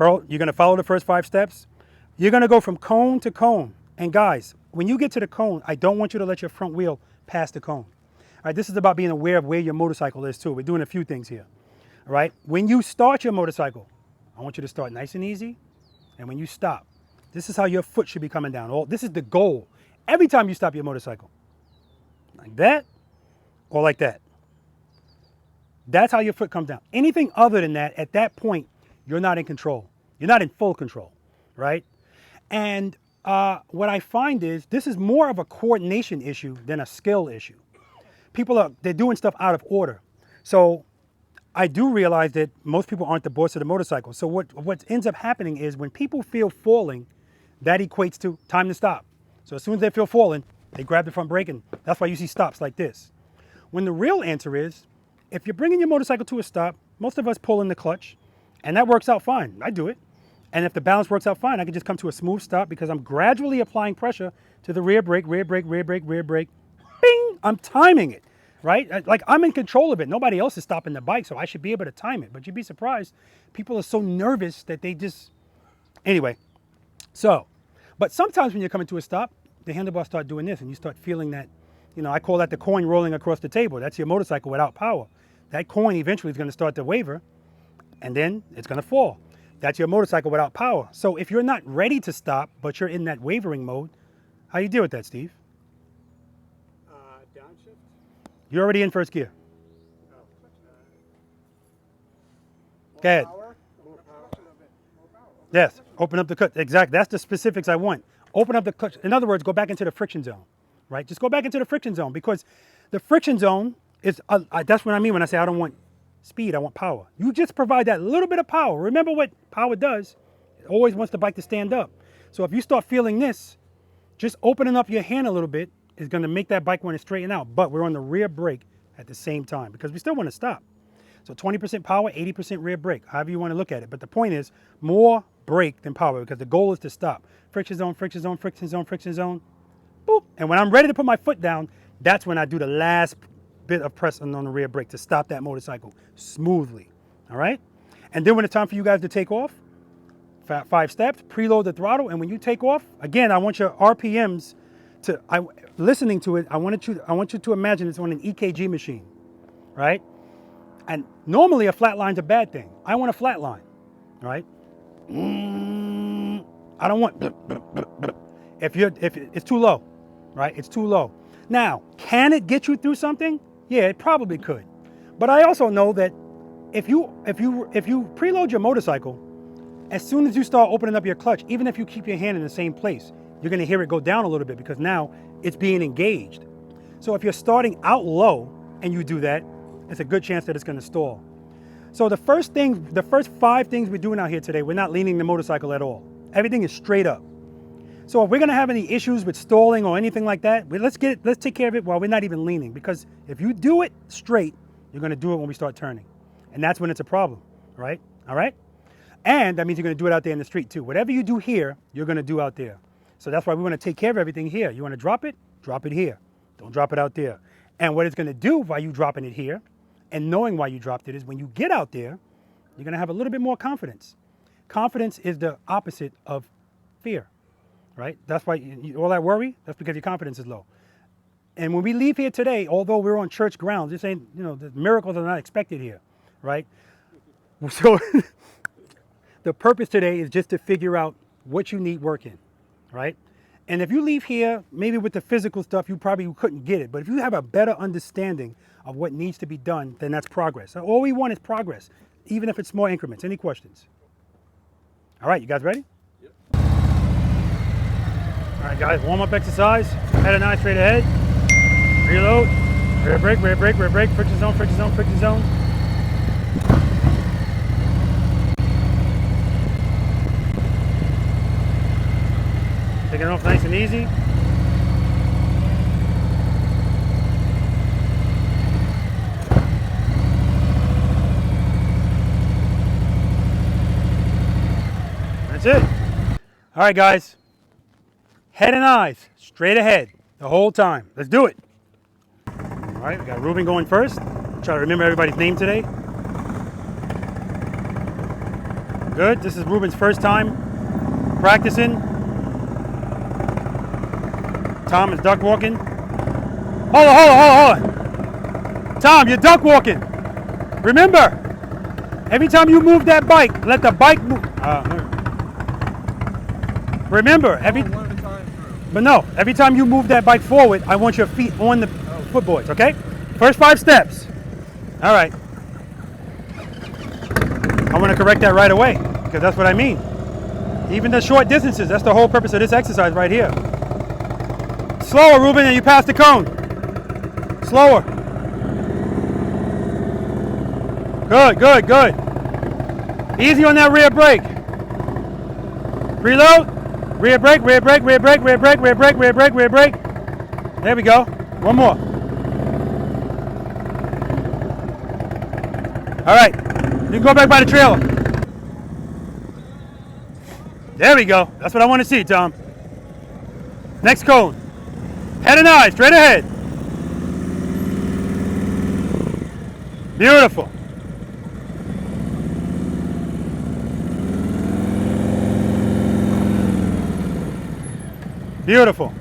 You're going to follow the first 5 steps. You're going to go from cone to cone, and guys, when you get to the cone, I don't want you to let your front wheel pass the cone. All right, this is about being aware of where your motorcycle is too. We're doing a few things here, all right? When you start your motorcycle, I want you to start nice and easy. And when you stop, this is how your foot should be coming down. This is the goal. Every time you stop your motorcycle, like that or like that. That's how your foot comes down. Anything other than that, at that point, you're not in control. You're not in full control, right? And what I find is this is more of a coordination issue than a skill issue. They're doing stuff out of order. So I do realize that most people aren't the boss of the motorcycle. So what ends up happening is when people feel falling, that equates to time to stop. So as soon as they feel falling, they grab the front brake, and that's why you see stops like this. When the real answer is, if you're bringing your motorcycle to a stop, most of us pull in the clutch, and that works out fine. I do it. And if the balance works out fine, I can just come to a smooth stop because I'm gradually applying pressure to the rear brake, rear brake, rear brake, rear brake. Bing! I'm timing it. right? Like I'm in control of it. Nobody else is stopping the bike, so I should be able to time it. But you'd be surprised. People are so nervous that they just, anyway. So, but sometimes when you're coming to a stop, the handlebars start doing this and you start feeling that, you know, I call that the coin rolling across the table. That's your motorcycle without power. That coin eventually is going to start to waver and then it's going to fall. That's your motorcycle without power. So if you're not ready to stop, but you're in that wavering mode, how you deal with that, Steve? Downshift. You're already in first gear. Go ahead. Yes, open up the clutch. Exactly. That's the specifics I want. Open up the clutch. In other words, go back into the friction zone, right? Just go back into the friction zone because the friction zone is, that's what I mean when I say I don't want speed, I want power. You just provide that little bit of power. Remember what power does? It always wants the bike to stand up. So if you start feeling this, just opening up your hand a little bit is going to make that bike want to straighten out. But we're on the rear brake at the same time because we still want to stop. So 20% power, 80% rear brake, however you want to look at it. But the point is more brake than power because the goal is to stop. Friction zone, friction zone, friction zone, friction zone. Boop. And when I'm ready to put my foot down, that's when I do the last bit of press on the rear brake to stop that motorcycle smoothly. All right? And then when it's time for you guys to take off, 5 steps, preload the throttle. And when you take off, again, I want your RPMs to, listening to it, I want you to imagine it's on an EKG machine, right? And normally a flat line's a bad thing. I want a flat line, right? I don't want, if it's too low, right? It's too low. Now, can it get you through something? Yeah, it probably could. But I also know that if you preload your motorcycle, as soon as you start opening up your clutch, even if you keep your hand in the same place, you're gonna hear it go down a little bit because now it's being engaged. So if you're starting out low and you do that, it's a good chance that it's gonna stall. So the first 5 things we're doing out here today, we're not leaning the motorcycle at all. Everything is straight up. So if we're gonna have any issues with stalling or anything like that, let's take care of it while we're not even leaning, because if you do it straight, you're gonna do it when we start turning. And that's when it's a problem, right? All right? And that means you're gonna do it out there in the street too. Whatever you do here, you're gonna do out there. So that's why we wanna take care of everything here. You wanna drop it here. Don't drop it out there. And what it's gonna do by you dropping it here and knowing why you dropped it is when you get out there, you're gonna have a little bit more confidence. Confidence is the opposite of fear, right? That's why all that worry, that's because your confidence is low. And when we leave here today, although we're on church grounds, this ain't, you know, the miracles are not expected here, right? So the purpose today is just to figure out what you need working, right? And if you leave here, maybe with the physical stuff, you probably couldn't get it. But if you have a better understanding of what needs to be done, then that's progress. So all we want is progress, even if it's small increments. Any questions? All right, you guys ready? Yep. All right, guys, warm-up exercise. Head and eye straight ahead. Reload. Rear brake, rear brake, rear brake. Friction zone, friction zone, friction zone. Taking it off nice and easy. That's it. All right, guys. Head and eyes straight ahead the whole time. Let's do it. All right, we got Ruben going first. Try to remember everybody's name today. Good. This is Ruben's first time practicing. Tom is duck walking. Hold on. Tom, you're duck walking. Remember, every time you move that bike, let the bike move. Remember, every time you move that bike forward, I want your feet on the footboards, okay? First 5 steps. All right. I want to correct that right away because that's what I mean. Even the short distances, that's the whole purpose of this exercise right here. Slower, Ruben, and you pass the cone. Slower. Good. Easy on that rear brake. Reload. Rear brake, rear brake, rear brake, rear brake, rear brake, rear brake, rear brake. There we go. One more. All right. You can go back by the trailer. There we go. That's what I want to see, Tom. Next cone. Head and eye, straight ahead. Beautiful. Beautiful.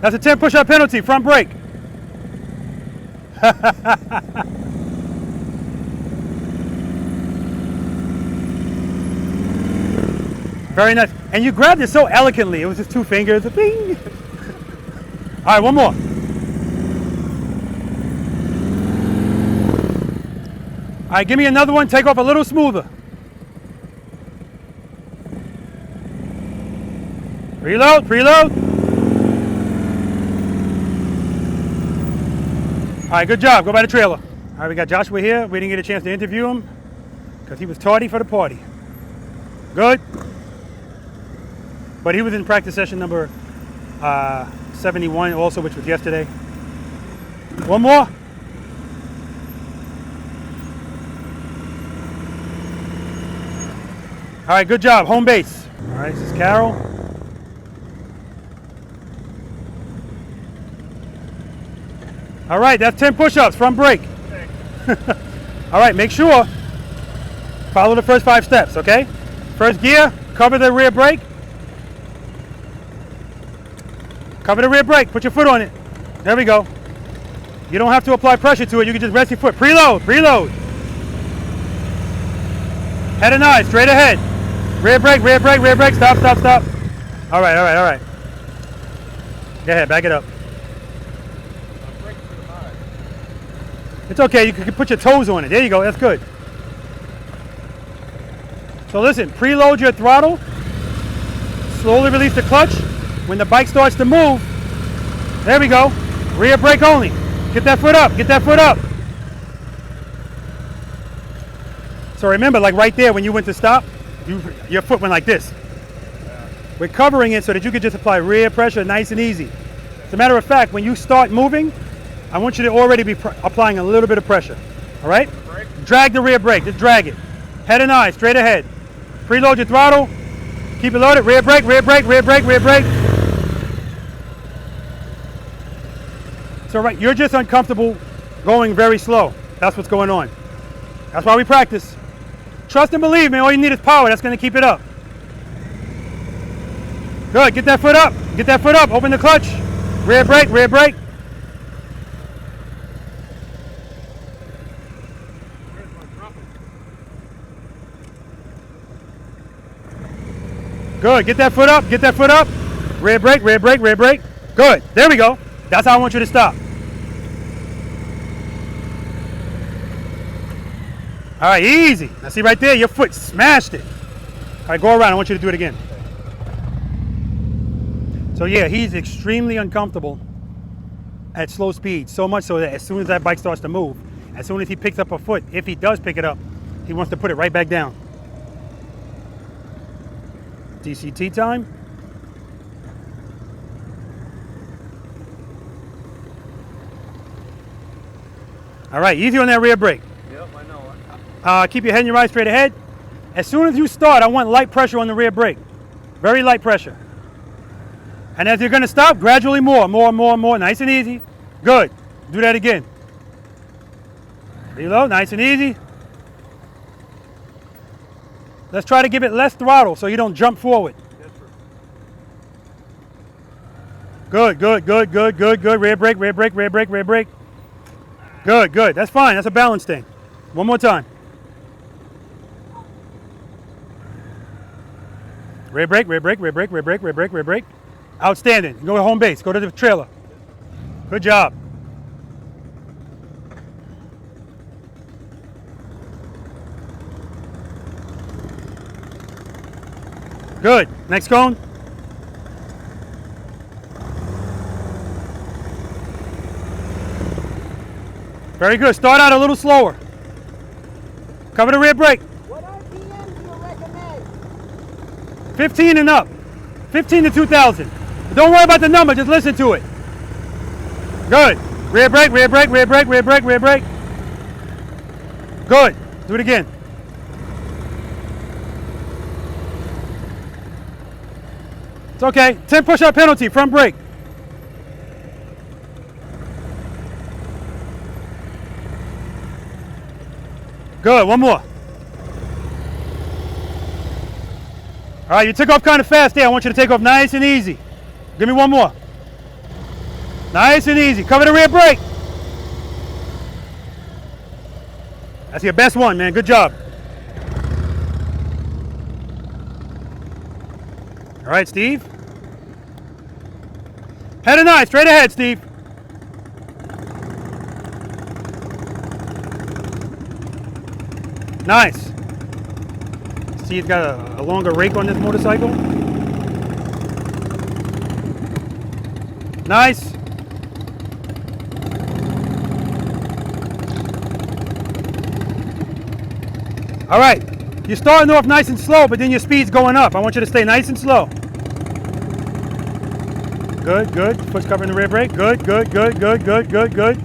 That's a 10 push-up penalty, front brake. Very nice. And you grabbed it so elegantly. It was just 2 fingers. Bing. All right, one more. All right, give me another one. Take off a little smoother. Preload, preload. All right, good job. Go by the trailer. All right, we got Joshua here. We didn't get a chance to interview him because he was tardy for the party. Good. But he was in practice session number 71 also, which was yesterday. One more. All right, good job. Home base. All right, this is Carol. All right, that's 10 push-ups, front brake. All right, make sure, follow the first 5 steps, okay? First gear, cover the rear brake. Cover the rear brake, put your foot on it. There we go. You don't have to apply pressure to it, you can just rest your foot. Preload, preload. Head and eyes, straight ahead. Rear brake, rear brake, rear brake, stop, stop, stop. All right, all right, all right. Go ahead, back it up. It's okay, you can put your toes on it. There you go, that's good. So listen, preload your throttle, slowly release the clutch. When the bike starts to move, there we go, rear brake only. Get that foot up, get that foot up. So remember, like right there when you went to stop, your foot went like this. We're covering it so that you can just apply rear pressure nice and easy. As a matter of fact, when you start moving, I want you to already be applying a little bit of pressure, all right? Drag the rear brake, just drag it. Head and eyes, straight ahead. Preload your throttle, keep it loaded, rear brake, rear brake, rear brake, rear brake. So right, you're just uncomfortable going very slow. That's what's going on. That's why we practice. Trust and believe, man, all you need is power, that's gonna keep it up. Good, get that foot up, get that foot up, open the clutch. Rear brake, rear brake. Good, get that foot up, get that foot up. Rear brake, rear brake, rear brake. Good, there we go. That's how I want you to stop. All right, easy. Now see right there, your foot smashed it. All right, go around, I want you to do it again. So yeah, he's extremely uncomfortable at slow speed, so much so that as soon as that bike starts to move, as soon as he picks up a foot, if he does pick it up, he wants to put it right back down. DCT time. All right, easy on that rear brake. Yep, I know. Keep your head and your eyes straight ahead. As soon as you start, I want light pressure on the rear brake. Very light pressure. And as you're gonna stop, gradually more, nice and easy. Good, do that again. Reload, nice and easy. Let's try to give it less throttle so you don't jump forward. Good, good, good, good, good, good. Rear brake, rear brake, rear brake, rear brake. Good, good, that's fine, that's a balance thing. One more time. Rear brake, rear brake, rear brake, rear brake, rear brake, rear brake. Outstanding. Go to home base. Go to the trailer. Good job. Good. Next cone. Very good. Start out a little slower. Cover the rear brake. What RPM do you recommend? 15 and up. 15 to 2,000. Don't worry about the number, just listen to it. Good. Rear brake, rear brake, rear brake, rear brake, rear brake. Good. Do it again. It's okay. 10 push-up penalty, front brake. Good, one more. All right, you took off kind of fast there. I want you to take off nice and easy. Give me one more. Nice and easy. Cover the rear brake. That's your best one, man. Good job. All right, Steve. Head and eye, straight ahead, Steve. Nice. See, he's got a longer rake on this motorcycle. Nice. All right, you're starting off nice and slow, but then your speed's going up. I want you to stay nice and slow. Good, good. Foot's covering the rear brake. Good, good, good, good, good, good, good.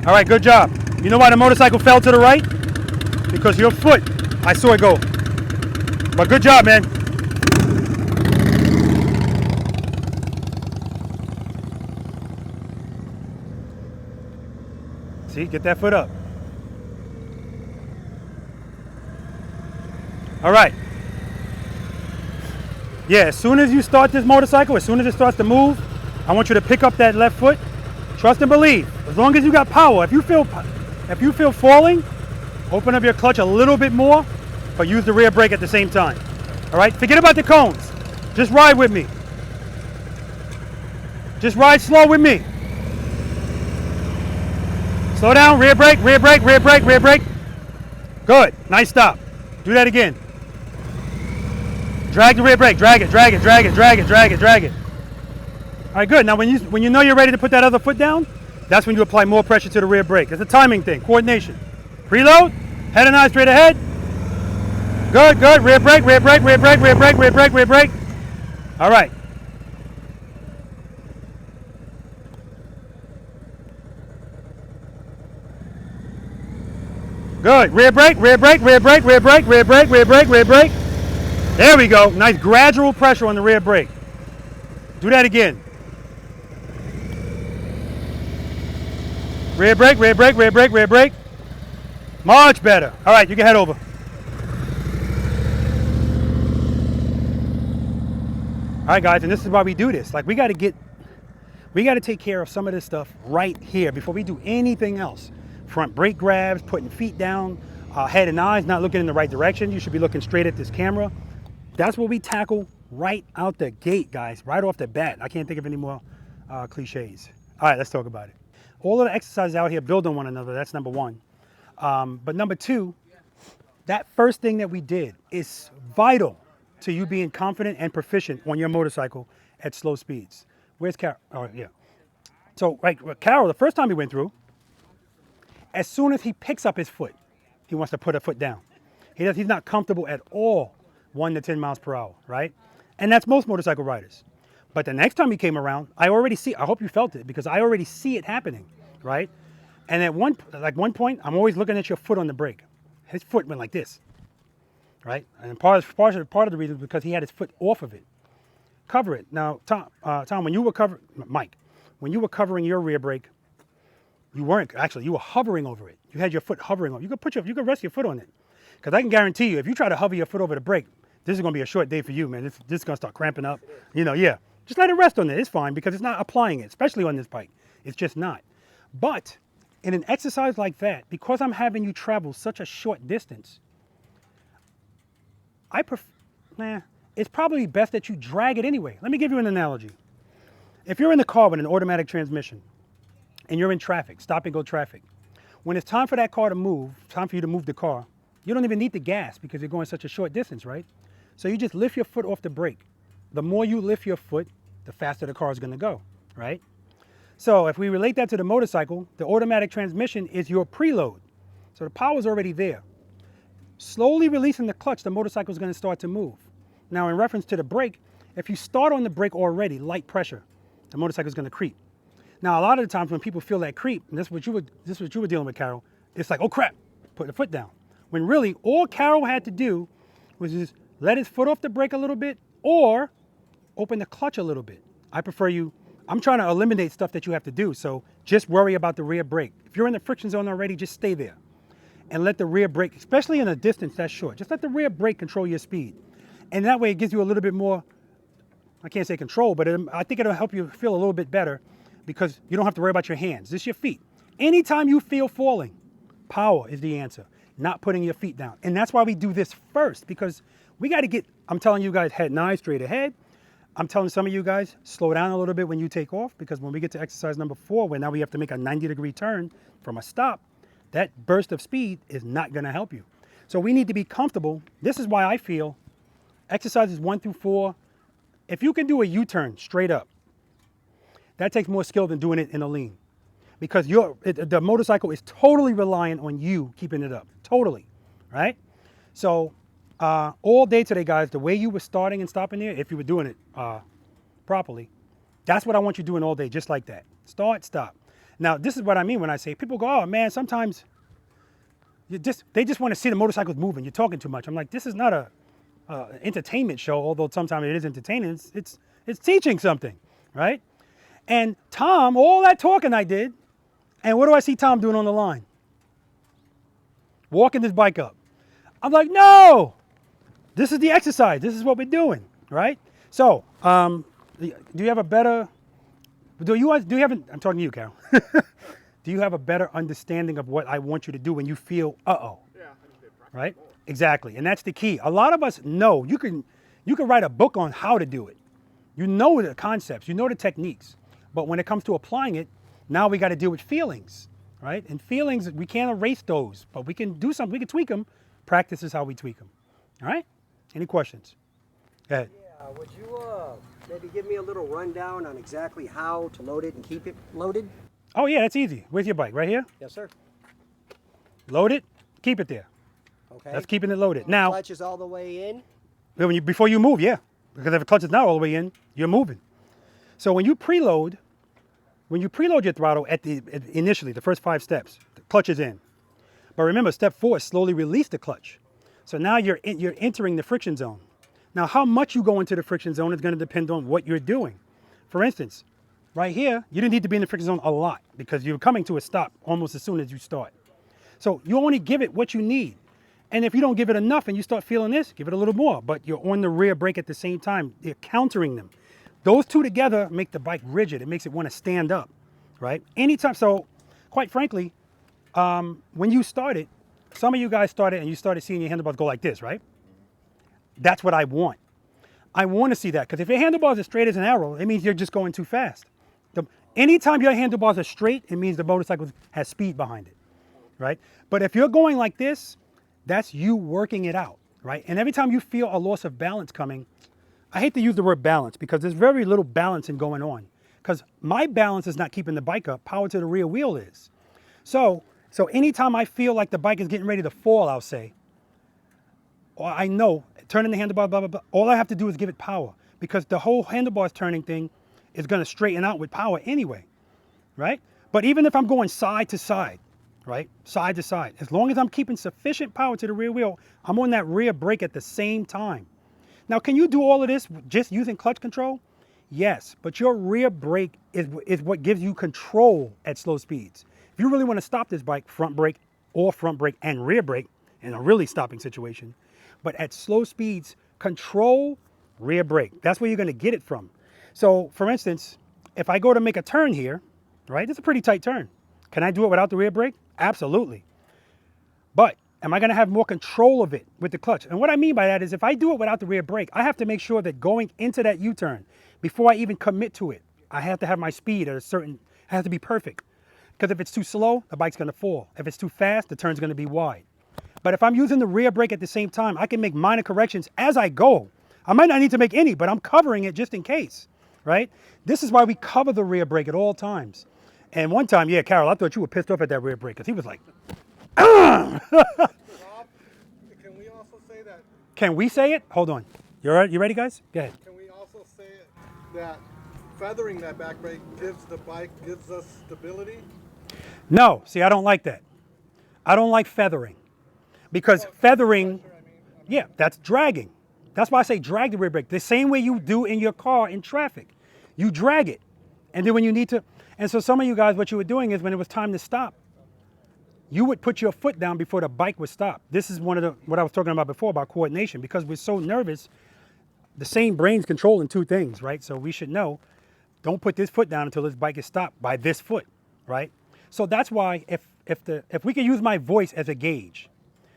All right, good job. You know why the motorcycle fell to the right? Because your foot, I saw it go. But good job, man. See, get that foot up. All right. Yeah, as soon as you start this motorcycle, as soon as it starts to move, I want you to pick up that left foot. Trust and believe. As long as you got power, if you feel falling, open up your clutch a little bit more, but use the rear brake at the same time. All right, forget about the cones. Just ride with me. Just ride slow with me. Slow down, rear brake, rear brake, rear brake, rear brake. Good, nice stop. Do that again. Drag the rear brake, drag it, drag it, drag it, drag it, drag it, drag it. All right, good. Now when you know you're ready to put that other foot down, that's when you apply more pressure to the rear brake. It's a timing thing, coordination. Preload, head and eye straight ahead. Good, good. Rear brake, rear brake, rear brake, rear brake, rear brake, rear brake. All right. Good. Rear brake, rear brake, rear brake, rear brake, rear brake, rear brake, rear brake. There we go. Nice gradual pressure on the rear brake. Do that again. Rear brake, rear brake, rear brake, rear brake. Much better. All right, you can head over. All right, guys, and this is why we do this. Like, we got to take care of some of this stuff right here before we do anything else. Front brake grabs, putting feet down, head and eyes not looking in the right direction. You should be looking straight at this camera. That's what we tackle right out the gate, guys, right off the bat. I can't think of any more cliches. All right, let's talk about it. All of the exercises out here build on one another. That's number one. But number two, that first thing that we did is vital to you being confident and proficient on your motorcycle at slow speeds. Where's Carol? Oh, yeah. So, right, Carol, the first time he went through, as soon as he picks up his foot, he wants to put a foot down. He's not comfortable at all 1 to 10 miles per hour, right? And that's most motorcycle riders. But the next time he came around, I hope you felt it, because I already see it happening, right? And at one point, I'm always looking at your foot on the brake. His foot went like this, right? And part of the reason is because he had his foot off of it. Cover it. Now, Tom, when you were when you were covering your rear brake, you weren't, actually, you were hovering over it. You had your foot hovering over it. You could rest your foot on it. Because I can guarantee you, if you try to hover your foot over the brake, this is going to be a short day for you, man. This is going to start cramping up. Yeah. Just let it rest on it. It's fine, because it's not applying it, especially on this bike. It's just not. But in an exercise like that, because I'm having you travel such a short distance, it's probably best that you drag it anyway. Let me give you an analogy. If you're in the car with an automatic transmission and you're in traffic, stop and go traffic, when it's time for that car to move, time for you to move the car, you don't even need the gas because you're going such a short distance, right? So you just lift your foot off the brake. The more you lift your foot, the faster the car is going to go, right? So if we relate that to the motorcycle, the automatic transmission is your preload. So the power is already there. Slowly releasing the clutch, the motorcycle is going to start to move. Now, in reference to the brake, if you start on the brake already, light pressure, the motorcycle is going to creep. Now, a lot of the times when people feel that creep, and this is what you were dealing with, Carol, it's like, oh crap, put the foot down. When really all Carol had to do was just let his foot off the brake a little bit or open the clutch a little bit. I'm trying to eliminate stuff that you have to do, so just worry about the rear brake. If you're in the friction zone already, just stay there. and let the rear brake, especially in a distance that's short, just let the rear brake control your speed. And that way it gives you a little bit more, I can't say control, but I think it'll help you feel a little bit better because you don't have to worry about your hands, just your feet. Anytime you feel falling, power is the answer, not putting your feet down. And that's why we do this first, because we got to get, I'm telling you guys, head 9 straight ahead. I'm telling some of you guys, slow down a little bit when you take off, because when we get to exercise number 4, where now we have to make a 90-degree turn from a stop, that burst of speed is not going to help you. So we need to be comfortable. This is why I feel exercises 1 through 4, if you can do a U-turn straight up, that takes more skill than doing it in a lean, because the motorcycle is totally reliant on you keeping it up, totally, right? So all day today, guys, the way you were starting and stopping there, if you were doing it properly, that's what I want you doing all day, just like that. Start, stop. Now, this is what I mean when I say, people go, oh man, sometimes they just want to see the motorcycles moving. You're talking too much. I'm like, this is not a entertainment show, although sometimes it is entertaining. It's teaching something, right? And Tom, all that talking I did, and what do I see Tom doing on the line? Walking this bike up. I'm like, no, this is the exercise. This is what we're doing, right? So, do you have a better, I'm talking to you, Carol. Do you have a better understanding of what I want you to do when you feel, uh-oh? Yeah, right? Exactly, and that's the key. A lot of us know, you can write a book on how to do it. You know the concepts, you know the techniques, but when it comes to applying it, now we got to deal with feelings, right? And feelings, we can't erase those, but we can do something, we can tweak them. Practice is how we tweak them, all right? Any questions? Go ahead. Yeah, would you maybe give me a little rundown on exactly how to load it and keep it loaded? Oh yeah, that's easy. With your bike, right here. Yes, sir. Load it, keep it there. Okay. That's keeping it loaded. Now, clutch is all the way in? before you move, yeah. Because if the clutch is not all the way in, you're moving. So when you preload your throttle initially, the first 5 steps, the clutch is in. But remember, step 4 is slowly release the clutch. So now you're entering the friction zone. Now, how much you go into the friction zone is going to depend on what you're doing. For instance, right here, you didn't need to be in the friction zone a lot because you're coming to a stop almost as soon as you start. So you only give it what you need. And if you don't give it enough and you start feeling this, give it a little more. But you're on the rear brake at the same time. You're countering them. Those two together make the bike rigid. It makes it want to stand up, right? Anytime. So quite frankly, when you started, some of you guys started and you started seeing your handlebars go like this, right? That's what I want. I want to see that, because if your handlebars are straight as an arrow, it means you're just going too fast. Anytime your handlebars are straight, it means the motorcycle has speed behind it, right? But if you're going like this, that's you working it out, right? And every time you feel a loss of balance coming, I hate to use the word balance because there's very little balancing going on, because my balance is not keeping the bike up, power to the rear wheel is. So anytime I feel like the bike is getting ready to fall, I'll say, or I know, turning the handlebar, blah, blah, blah, all I have to do is give it power, because the whole handlebars turning thing is going to straighten out with power anyway, right? But even if I'm going side to side, right, side to side, as long as I'm keeping sufficient power to the rear wheel, I'm on that rear brake at the same time. Now, can you do all of this just using clutch control? Yes, but your rear brake is what gives you control at slow speeds. If you really want to stop this bike, front brake and rear brake in a really stopping situation, but at slow speeds, control, rear brake. That's where you're going to get it from. So, for instance, if I go to make a turn here, right, it's a pretty tight turn. Can I do it without the rear brake? Absolutely. But am I going to have more control of it with the clutch? And what I mean by that is if I do it without the rear brake, I have to make sure that going into that U-turn, before I even commit to it, I have to have my speed at it has to be perfect. Because if it's too slow, the bike's going to fall. If it's too fast, the turn's going to be wide. But if I'm using the rear brake at the same time, I can make minor corrections as I go. I might not need to make any, but I'm covering it just in case, right? This is why we cover the rear brake at all times. And one time, yeah, Carol, I thought you were pissed off at that rear brake because he was like, Rob, can we also say that? Can we say it? Hold on. You ready, guys? Go ahead. Can we also say it that feathering that back brake gives us stability? No, see, I don't like that. I don't like feathering. Because feathering, yeah, that's dragging. That's why I say drag the rear brake. The same way you do in your car in traffic. You drag it. And then when you need to, and so some of you guys, what you were doing is when it was time to stop, you would put your foot down before the bike would stop. This is what I was talking about before about coordination, because we're so nervous. The same brain's controlling two things, right? So we should know, don't put this foot down until this bike is stopped by this foot, right? So that's why if we could use my voice as a gauge,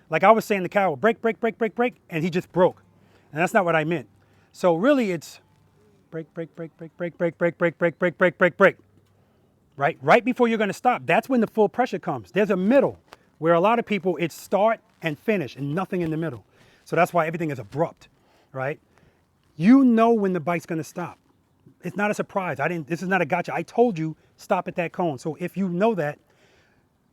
like I was saying to Carol, brake, brake, brake, brake, brake, and he just broke. And that's not what I meant. So really it's brake, brake, brake, brake, brake, brake, brake, brake, brake, brake, brake, brake, brake. Right? Right before you're going to stop. That's when the full pressure comes. There's a middle where a lot of people, it's start and finish and nothing in the middle. So that's why everything is abrupt, right? You know when the bike's going to stop. It's not a surprise. This is not a gotcha. I told you, stop at that cone. So if you know that,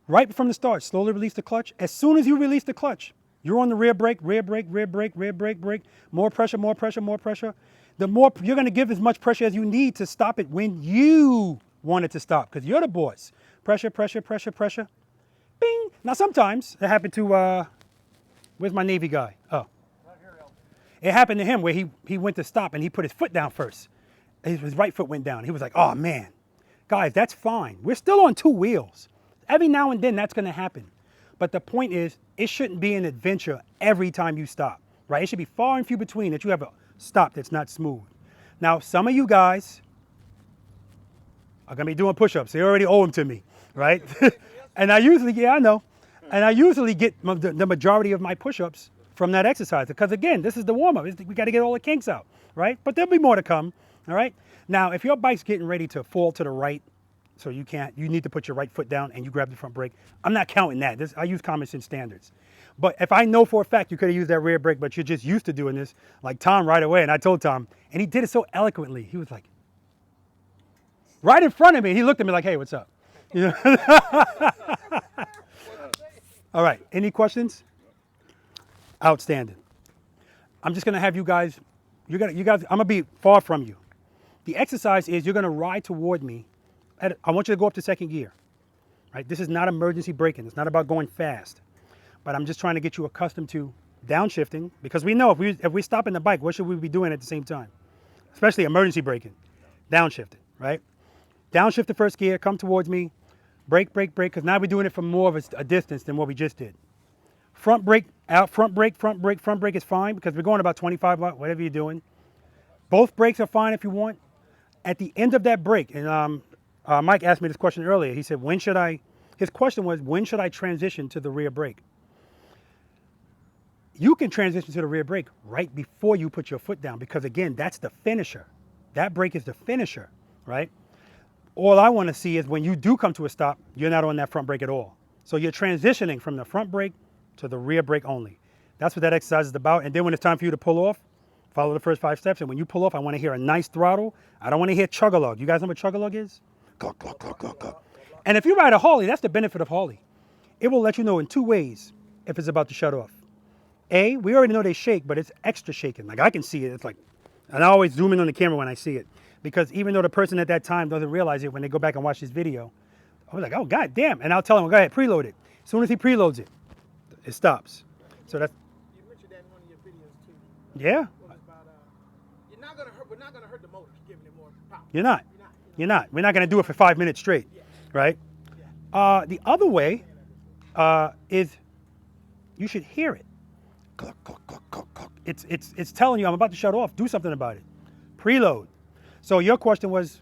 right from the start, slowly release the clutch. As soon as you release the clutch, you're on the rear brake, rear brake, rear brake, rear brake, brake. More pressure, more pressure, more pressure. The more you're going to give as much pressure as you need to stop it when you want it to stop, because you're the boss. Pressure, pressure, pressure, pressure. Bing. Now sometimes it happened to, where's my Navy guy? Oh. It happened to him where he went to stop and he put his foot down first. His right foot went down. He was like, oh man. Guys, that's fine. We're still on two wheels. Every now and then that's going to happen. But the point is, it shouldn't be an adventure every time you stop, right? It should be far and few between that you have a stop that's not smooth. Now, some of you guys are going to be doing push-ups. They already owe them to me, right? And I usually, yeah, I know. And I usually get the majority of my push-ups from that exercise. Because again, this is the warm-up. We got to get all the kinks out, right? But there'll be more to come, all right? Now, if your bike's getting ready to fall to the right, so you need to put your right foot down and you grab the front brake, I'm not counting that. I use common sense standards. But if I know for a fact you could have used that rear brake, but you're just used to doing this, like Tom right away, and I told Tom, and he did it so eloquently. He was like, right in front of me, he looked at me like, hey, what's up? You know? All right, any questions? Outstanding. I'm just gonna have you guys, I'm gonna be far from you. The exercise is you're gonna ride toward me. I want you to go up to second gear, right? This is not emergency braking. It's not about going fast, but I'm just trying to get you accustomed to downshifting, because we know if we're stopping the bike, what should we be doing at the same time? Especially emergency braking, downshifting, right? Downshift the first gear, come towards me, brake, brake, brake, because now we're doing it from more of a distance than what we just did. Front brake, out, front brake, front brake, front brake is fine because we're going about 25, whatever you're doing. Both brakes are fine if you want. At the end of that brake, and Mike asked me this question earlier. He said, his question was, when should I transition to the rear brake? You can transition to the rear brake right before you put your foot down, because again, that's the finisher. That brake is the finisher, right? All I want to see is when you do come to a stop, you're not on that front brake at all. So you're transitioning from the front brake to the rear brake only. That's what that exercise is about. And then when it's time for you to pull off, follow the first 5 steps. And when you pull off, I want to hear a nice throttle. I don't want to hear chug-a-lug. You guys know what chug-a-lug is? Cluck, cluck, cluck, cluck, cluck. And if you ride a Harley, that's the benefit of Harley. It will let you know in 2 ways if it's about to shut off. A, we already know they shake, but it's extra shaking. Like I can see it. It's like, and I always zoom in on the camera when I see it. Because even though the person at that time doesn't realize it, when they go back and watch this video, I was like, oh, God damn. And I'll tell him, go ahead, preload it. As soon as he preloads it, it stops. So that's. You mentioned that in one of your videos too. Yeah. About, we're not gonna hurt the motors, giving it more power. You're not. You're not. We're not going to do it for 5 minutes straight, right? The other way is you should hear it. Cluck, cluck, cluck, cluck, cluck. It's telling you I'm about to shut off. Do something about it. Preload. So your question was,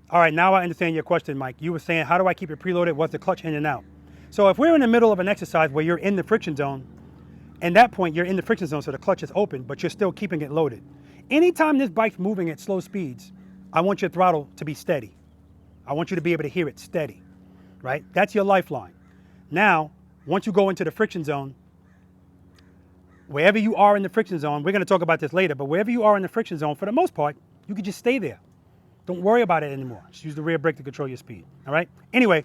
all right, now I understand your question, Mike. You were saying, how do I keep it preloaded? What's the clutch in and out? So if we're in the middle of an exercise where you're in the friction zone, at that point you're in the friction zone, so the clutch is open, but you're still keeping it loaded. Anytime this bike's moving at slow speeds, I want your throttle to be steady. I want you to be able to hear it steady, right? That's your lifeline. Now, once you go into the friction zone, wherever you are in the friction zone, we're going to talk about this later, but wherever you are in the friction zone, for the most part, you can just stay there. Don't worry about it anymore. Just use the rear brake to control your speed, all right? Anyway,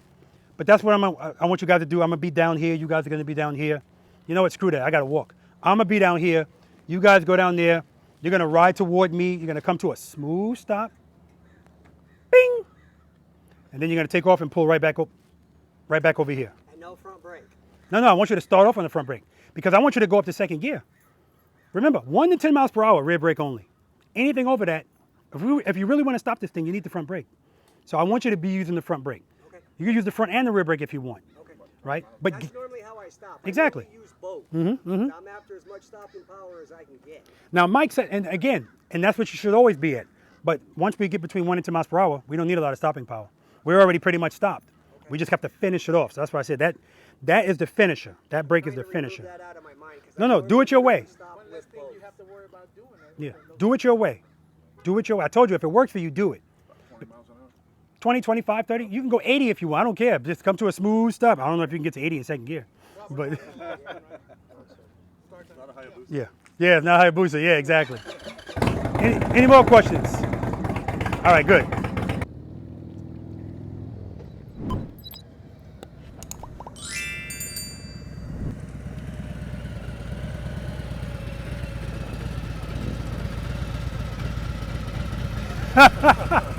but that's what I want you guys to do. I'm going to be down here. You guys are going to be down here. You know what? Screw that. I got to walk. I'm going to be down here. You guys go down there. You're going to ride toward me. You're going to come to a smooth stop. Bing! And then you're going to take off and pull right back over here. And no front brake. No, I want you to start off on the front brake because I want you to go up to second gear. Remember, 1 to 10 miles per hour, rear brake only. Anything over that, if you really want to stop this thing, you need the front brake. So I want you to be using the front brake. Okay. You can use the front and the rear brake if you want. Okay. right? But That's normally how I stop. Exactly. I use both. I'm after as much stopping power as I can get. now Mike said, and again, and that's what you should always be at. But once we get between 1 and 2 miles per hour, we don't need a lot of stopping power. We're already pretty much stopped. We just have to finish it off. So that's why I said that is the finisher. That brake is the finisher. That out of my mind, 'cause No, I no, know do it your way. stop One with less thing both. you have to worry about doing it. Yeah, do it your way. Do it your way. I told you, if it works for you, do it. 20 miles an hour. 20, 25, 30. You can go 80 if you want. I don't care. Just come to a smooth stop. I don't know if you can get to 80 in second gear. But Not a Hayabusa. yeah. Yeah, it's not Hayabusa. Yeah, exactly. Any more questions? All right, good.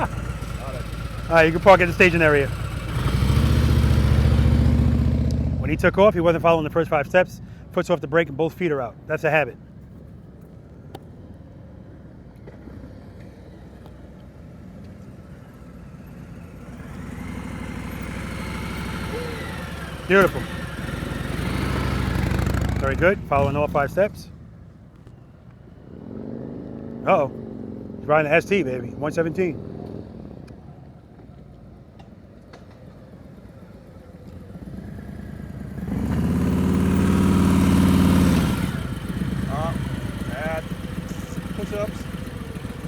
All right, you can park at the staging area. When he took off, he wasn't following the first 5 steps. Foot's off the brake and both feet are out. That's a habit. Beautiful. Very good. Following all 5 steps. Uh-oh. He's riding the ST, baby. 117. Add push-ups.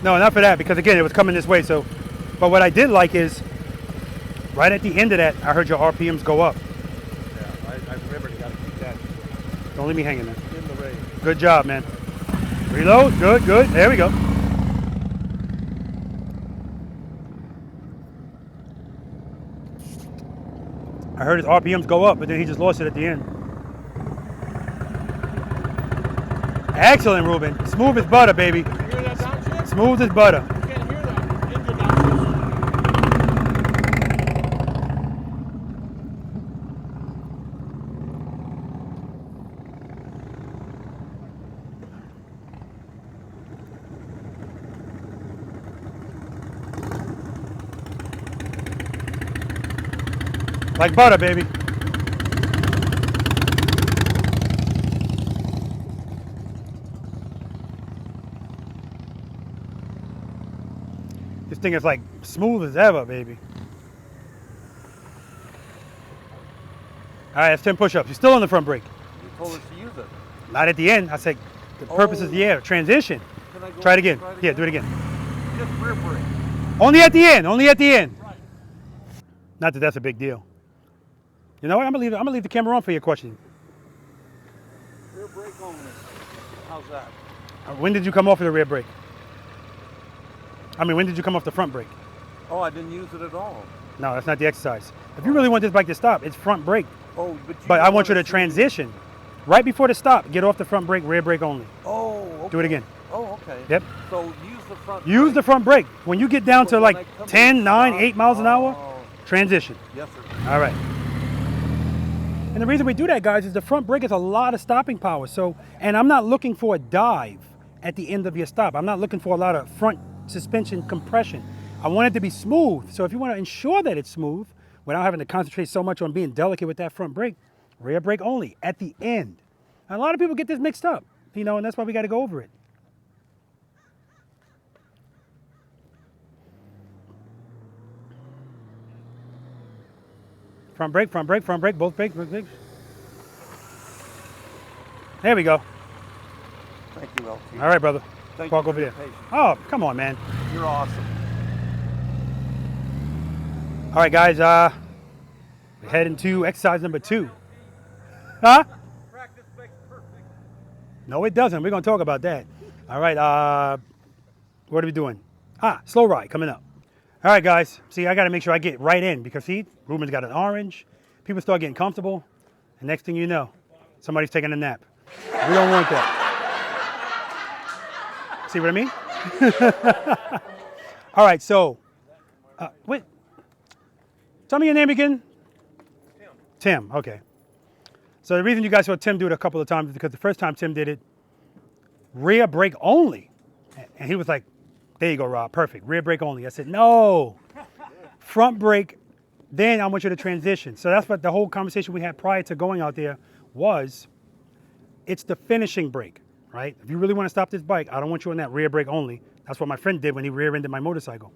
No, not for that, because again, it was coming this way. So, but what I did like is, right at the end of that, I heard your RPMs go up. Yeah, I remembered you got to keep that Don't leave me hanging there. in the range. Good job, man. Reload. Good, good. There we go. I heard his RPMs go up, but then he just lost it at the end. Excellent, Ruben. Smooth as butter, baby. You hear that downshift? Smooth as butter. You can't hear that engine downshift. Like butter, baby. This thing is like smooth as ever, baby. All right, that's 10 push-ups. You're still on the front brake. You told us to use it. Not at the end. I said the purpose is the air. Transition. Can I go Try it again. try it Yeah, do it again. Just rear brake. Only at the end. Only at the end. Not that that's a big deal. You know what? I'm gonna leave the camera on for your question. Rear brake only. How's that? When did you come off of the rear brake? I mean, when did you come off the front brake? Oh, I didn't use it at all. No, that's not the exercise. If you really want this bike to stop, it's front brake. Oh, But I want you to transition. Right before the stop, get off the front brake, rear brake only. Oh, okay. Do it again. Oh, okay. Yep. So use the front. Use brake. the front brake. When you get down to When I like come to 10, 9, stop- 8 miles an hour, Oh, transition. yes, sir. All right. And the reason we do that, guys, is the front brake is a lot of stopping power. So, and I'm not looking for a dive at the end of your stop. I'm not looking for a lot of front suspension compression. I want it to be smooth. So if you want to ensure that it's smooth without having to concentrate so much on being delicate with that front brake, rear brake only at the end. And a lot of people get this mixed up, you know, and that's why we got to go over it. Front brake, front brake, front brake, both brakes, both brakes. There we go. Thank you, LT. All right, brother. Thank Park you over for your there. patience. Oh, come on, man. You're awesome. All right, guys. We're heading to exercise number 2. Huh? Practice makes perfect. No, it doesn't. We're going to talk about that. All right. What are we doing? Slow ride coming up. All right, guys. See, I got to make sure I get right in because, see, Ruben's got an orange. People start getting comfortable. And next thing you know, somebody's taking a nap. We don't want that. See what I mean? All right, so, wait. Tell me your name again. Tim, okay. So the reason you guys saw Tim do it a couple of times is because the first time Tim did it, rear brake only. And he was like, there you go, Rob, perfect, rear brake only. I said, no, front brake then I want you to transition. So that's what the whole conversation we had prior to going out there was. It's the finishing brake, right? If you really want to stop this bike, I don't want you on that rear brake only. That's what my friend did when he rear-ended my motorcycle.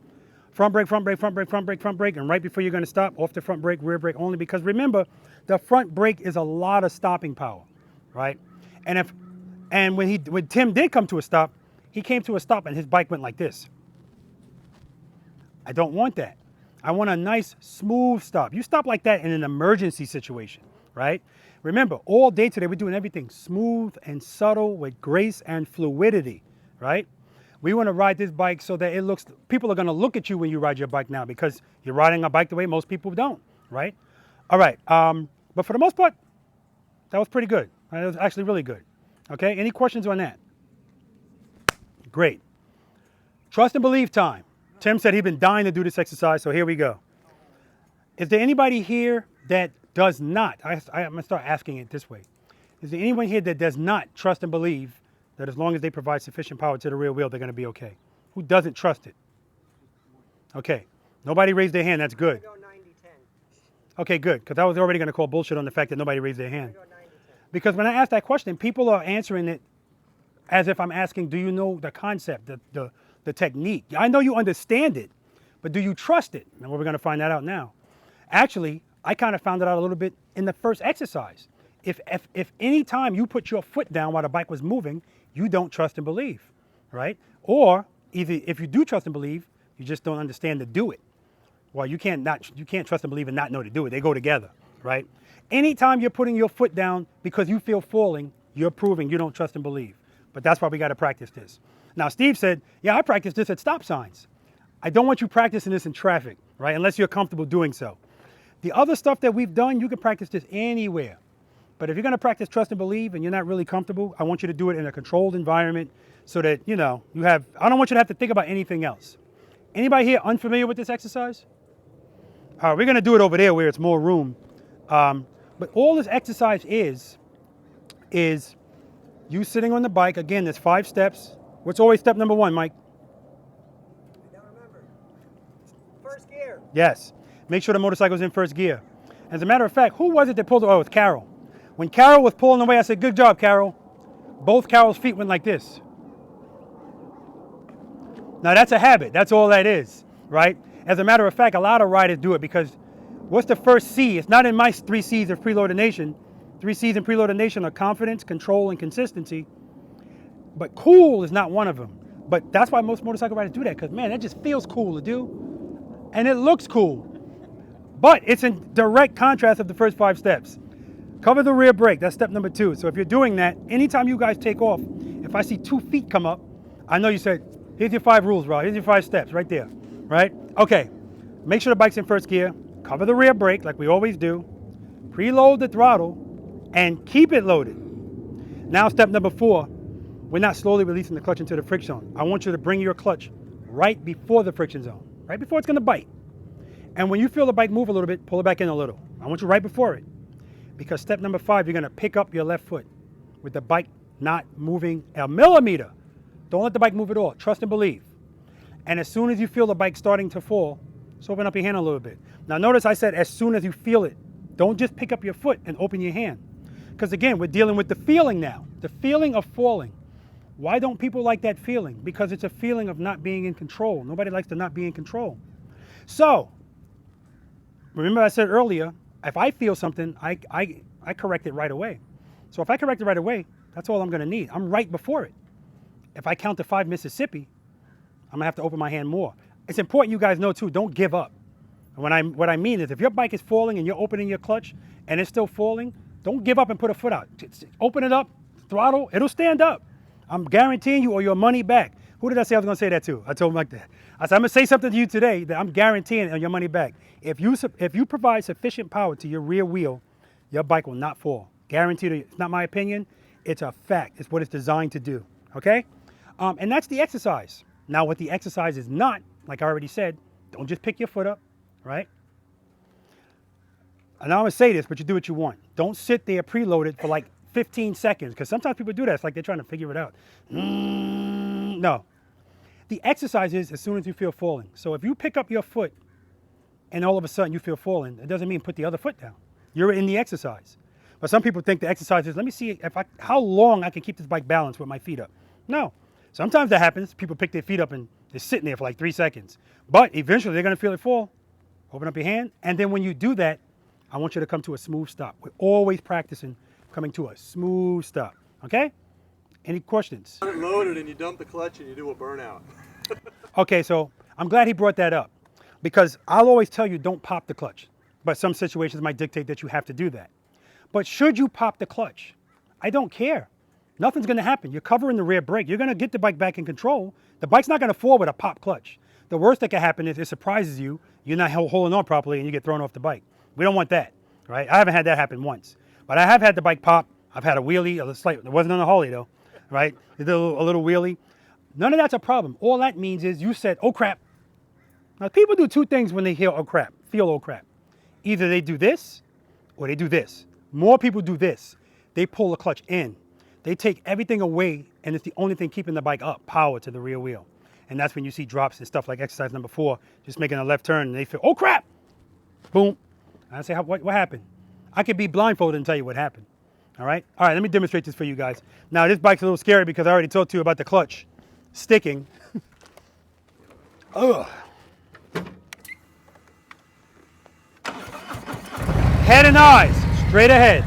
Front brake, front brake, front brake, front brake, front brake, and right before you're going to stop, off the front brake, rear brake only, because remember, the front brake is a lot of stopping power, right? And when Tim did come to a stop, he came to a stop and his bike went like this. I don't want that. I want a nice, smooth stop. You stop like that in an emergency situation, right? Remember, all day today, we're doing everything smooth and subtle with grace and fluidity, right? We want to ride this bike so that it looks, people are going to look at you when you ride your bike now because you're riding a bike the way most people don't, right? All right, but for the most part, that was pretty good. It was actually really good. Okay, any questions on that? Great. Trust and believe time. Tim said he'd been dying to do this exercise, so here we go. Is there anybody here that does not, I'm going to start asking it this way. Is there anyone here that does not trust and believe that as long as they provide sufficient power to the rear wheel, they're going to be okay? Who doesn't trust it? Okay, nobody raised their hand, that's good. Go 90-10. Okay, good, because I was already going to call bullshit on the fact that nobody raised their hand. Because when I ask that question, people are answering it as if I'm asking, do you know the concept, the technique? I know you understand it, but do you trust it? And we're going to find that out now. Actually, I kind of found it out a little bit in the first exercise. If any time you put your foot down while the bike was moving, you don't trust and believe, right? Or if you do trust and believe, you just don't understand to do it. Well, you can't trust and believe and not know to do it. They go together, right? Anytime you're putting your foot down because you feel falling, you're proving you don't trust and believe. But that's why we got to practice this. Now, Steve said, yeah, I practice this at stop signs. I don't want you practicing this in traffic, right? Unless you're comfortable doing so. The other stuff that we've done, you can practice this anywhere. But if you're going to practice trust and believe and you're not really comfortable, I want you to do it in a controlled environment so that, you know, I don't want you to have to think about anything else. Anybody here unfamiliar with this exercise? All right, we're going to do it over there where it's more room. But all this exercise is you sitting on the bike. Again, there's 5 steps. What's always step number 1, Mike? I don't remember. First gear. Yes. Make sure the motorcycle's in first gear. As a matter of fact, who was it that pulled it? Oh, it was Carol. When Carol was pulling away, I said, good job, Carol. Both Carol's feet went like this. Now, that's a habit. That's all that is, right? As a matter of fact, a lot of riders do it because what's the first C? It's not in my 3 C's of Preloader Nation. 3 C's in Preloader Nation are confidence, control, and consistency. But cool is not one of them. But that's why most motorcycle riders do that because, man, that just feels cool to do. And it looks cool. But it's in direct contrast of the first 5 steps. Cover the rear brake. That's step number 2. So if you're doing that, anytime you guys take off, if I see 2 feet come up, I know you said, here's your 5 rules, Rob. Here's your 5 steps right there, right? Okay, make sure the bike's in first gear. Cover the rear brake like we always do. Preload the throttle and keep it loaded. Now step number 4, we're not slowly releasing the clutch into the friction zone. I want you to bring your clutch right before the friction zone, right before it's going to bite. And when you feel the bike move a little bit, pull it back in a little. I want you right before it. Because step number 5, you're going to pick up your left foot with the bike not moving a millimeter. Don't let the bike move at all. Trust and believe. And as soon as you feel the bike starting to fall, just open up your hand a little bit. Now notice I said as soon as you feel it. Don't just pick up your foot and open your hand. Because again, we're dealing with the feeling now. The feeling of falling. Why don't people like that feeling? Because it's a feeling of not being in control. Nobody likes to not be in control. So, remember I said earlier, if I feel something, I correct it right away. So if I correct it right away, that's all I'm going to need. I'm right before it. If I count to 5 Mississippi, I'm going to have to open my hand more. It's important you guys know too, don't give up. And what I mean is if your bike is falling and you're opening your clutch and it's still falling, don't give up and put a foot out. Just open it up, throttle, it'll stand up. I'm guaranteeing you or your money back. Who did I say I was going to say that to? I told him like that. I said, I'm going to say something to you today that I'm guaranteeing on your money back. If you provide sufficient power to your rear wheel, your bike will not fall. Guaranteed. It's not my opinion. It's a fact. It's what it's designed to do. Okay? And that's the exercise. Now, what the exercise is not, like I already said, don't just pick your foot up, right? And I'm going to say this, but you do what you want. Don't sit there preloaded for like 15 seconds, because sometimes people do that. It's like they're trying to figure it out. No. The exercise is as soon as you feel falling. So if you pick up your foot and all of a sudden you feel falling, it doesn't mean put the other foot down. You're in the exercise. But some people think the exercise is, let me see how long I can keep this bike balanced with my feet up. No. Sometimes that happens. People pick their feet up and they're sitting there for like 3 seconds. But eventually they're going to feel it fall. Open up your hand. And then when you do that, I want you to come to a smooth stop. We're always practicing coming to a smooth stop. Okay? Any questions? Loaded and you dump the clutch and you do a burnout. Okay, so I'm glad he brought that up because I'll always tell you don't pop the clutch. But some situations might dictate that you have to do that. But should you pop the clutch? I don't care. Nothing's going to happen. You're covering the rear brake. You're going to get the bike back in control. The bike's not going to fall with a pop clutch. The worst that can happen is it surprises you. You're not holding on properly and you get thrown off the bike. We don't want that, right? I haven't had that happen once. But I have had the bike pop. I've had a wheelie, it wasn't on a Harley though, right? It did a little wheelie. None of that's a problem. All that means is you said, oh crap. Now people do two things when they hear oh crap, feel oh crap. Either they do this or they do this. More people do this. They pull the clutch in. They take everything away and it's the only thing keeping the bike up, power to the rear wheel. And that's when you see drops and stuff like exercise number 4, just making a left turn and they feel, oh crap, boom. And I say, what happened? I could be blindfolded and tell you what happened. All right, let me demonstrate this for you guys. Now this bike's a little scary because I already talked to you about the clutch sticking. Ugh. Head and eyes, straight ahead.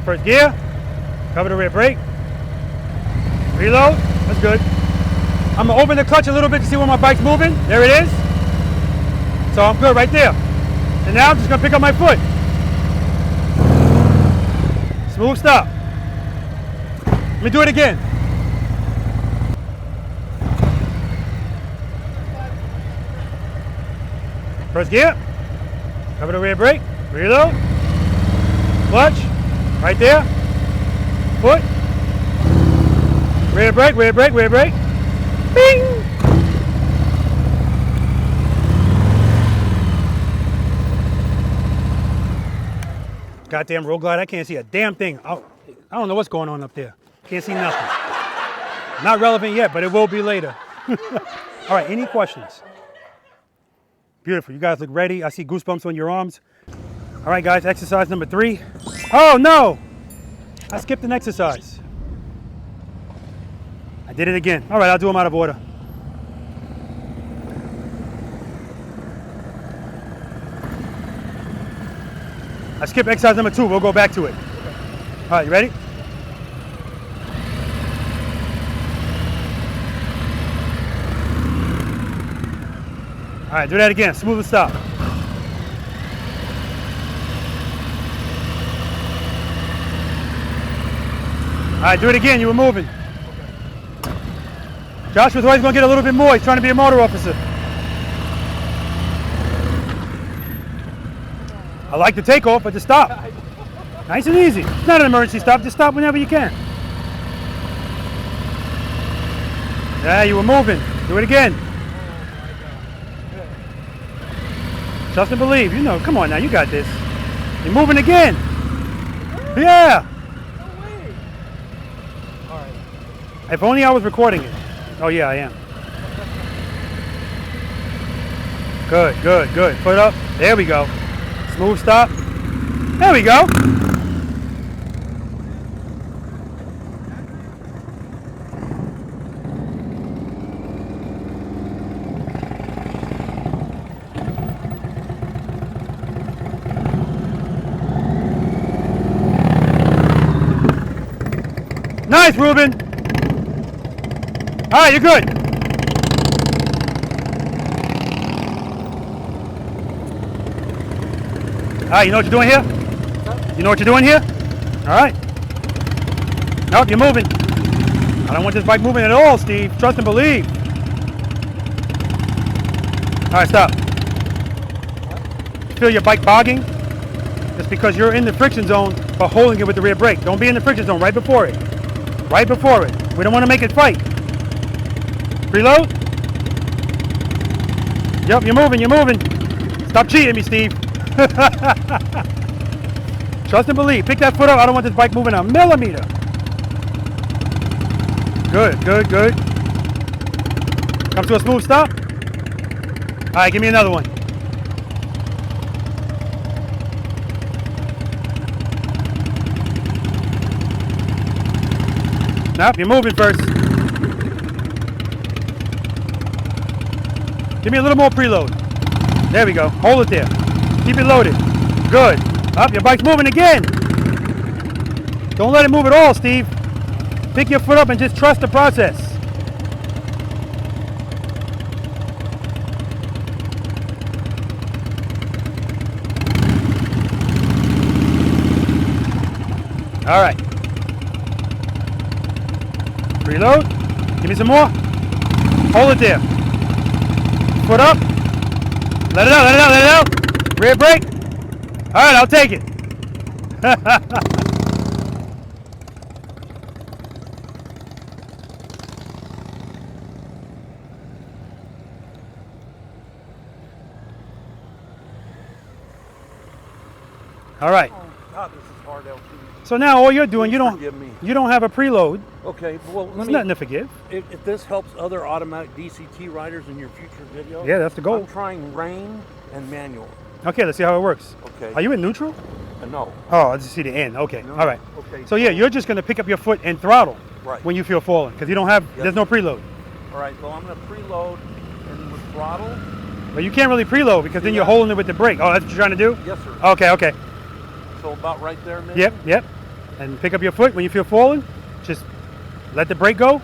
First gear, cover the rear brake. Reload, that's good. I'm gonna open the clutch a little bit to see where my bike's moving. There it is. So I'm good right there. And now I'm just gonna pick up my foot. Smooth stop. Let me do it again. First gear, cover the rear brake, reload, clutch, right there, foot, rear brake, bing! Goddamn road glide, I can't see a damn thing. I don't know what's going on up there. Can't see nothing. Not relevant yet, but it will be later. All right, any questions? Beautiful, you guys look ready. I see goosebumps on your arms. All right, guys, exercise number 3. Oh, no! I skipped an exercise. I did it again. All right, I'll do them out of order. I skipped exercise number 2. We'll go back to it. All right, you ready? All right, do that again. Smooth and stop. All right, do it again. You were moving. Joshua's always going to get a little bit more. He's trying to be a motor officer. I like the takeoff, but the stop. Nice and easy. It's not an emergency stop. Just stop whenever you can. Yeah, you were moving. Do it again. Trust and believe. You know, come on now. You got this. You're moving again. Yeah. If only I was recording it. Oh yeah, I am. Good, good, good. Foot up. There we go. Smooth stop. There we go. Nice, Ruben. All right, you're good. All right, you know what you're doing here? You know what you're doing here? All right. Nope, you're moving. I don't want this bike moving at all, Steve. Trust and believe. All right, stop. Feel your bike bogging? It's because you're in the friction zone by holding it with the rear brake. Don't be in the friction zone right before it. Right before it. We don't want to make it fight. Preload. Yep, you're moving, you're moving. Stop cheating me, Steve. Trust and believe. Pick that foot up. I don't want this bike moving a millimeter. Good, good, good. Come to a smooth stop. All right, give me another one. Nope, you're moving first. Give me a little more preload. There we go. Hold it there. Keep it loaded. Good. Up, your bike's moving again. Don't let it move at all, Steve. Pick your foot up and just trust the process. All right. Preload. Give me some more. Hold it there. Foot up. Let it out, let it out, let it out. Rear brake. All right, I'll take it. All right. Oh, God, this is hard, LT. So now all you're doing, you Forgive me. don't have a preload. Okay, well, let There's me. nothing to forgive. If this helps other automatic DCT riders in your future videos, Yeah, that's the goal. I'm trying rain and manual. Okay, let's see how it works. Okay. Are you in neutral? No. Oh, I just see the end. Okay. No. All right. Okay. So yeah, you're just gonna pick up your foot and throttle Right. when you feel falling because you don't have. Yep. There's no preload. All right. So I'm going to preload and with throttle. But you can't really preload because then See you're that? holding it with the brake. Oh, that's what you're trying to do? Yes, sir. Okay, okay. So about right there, maybe. Yep, yep. And pick up your foot when you feel falling. Just let the brake go.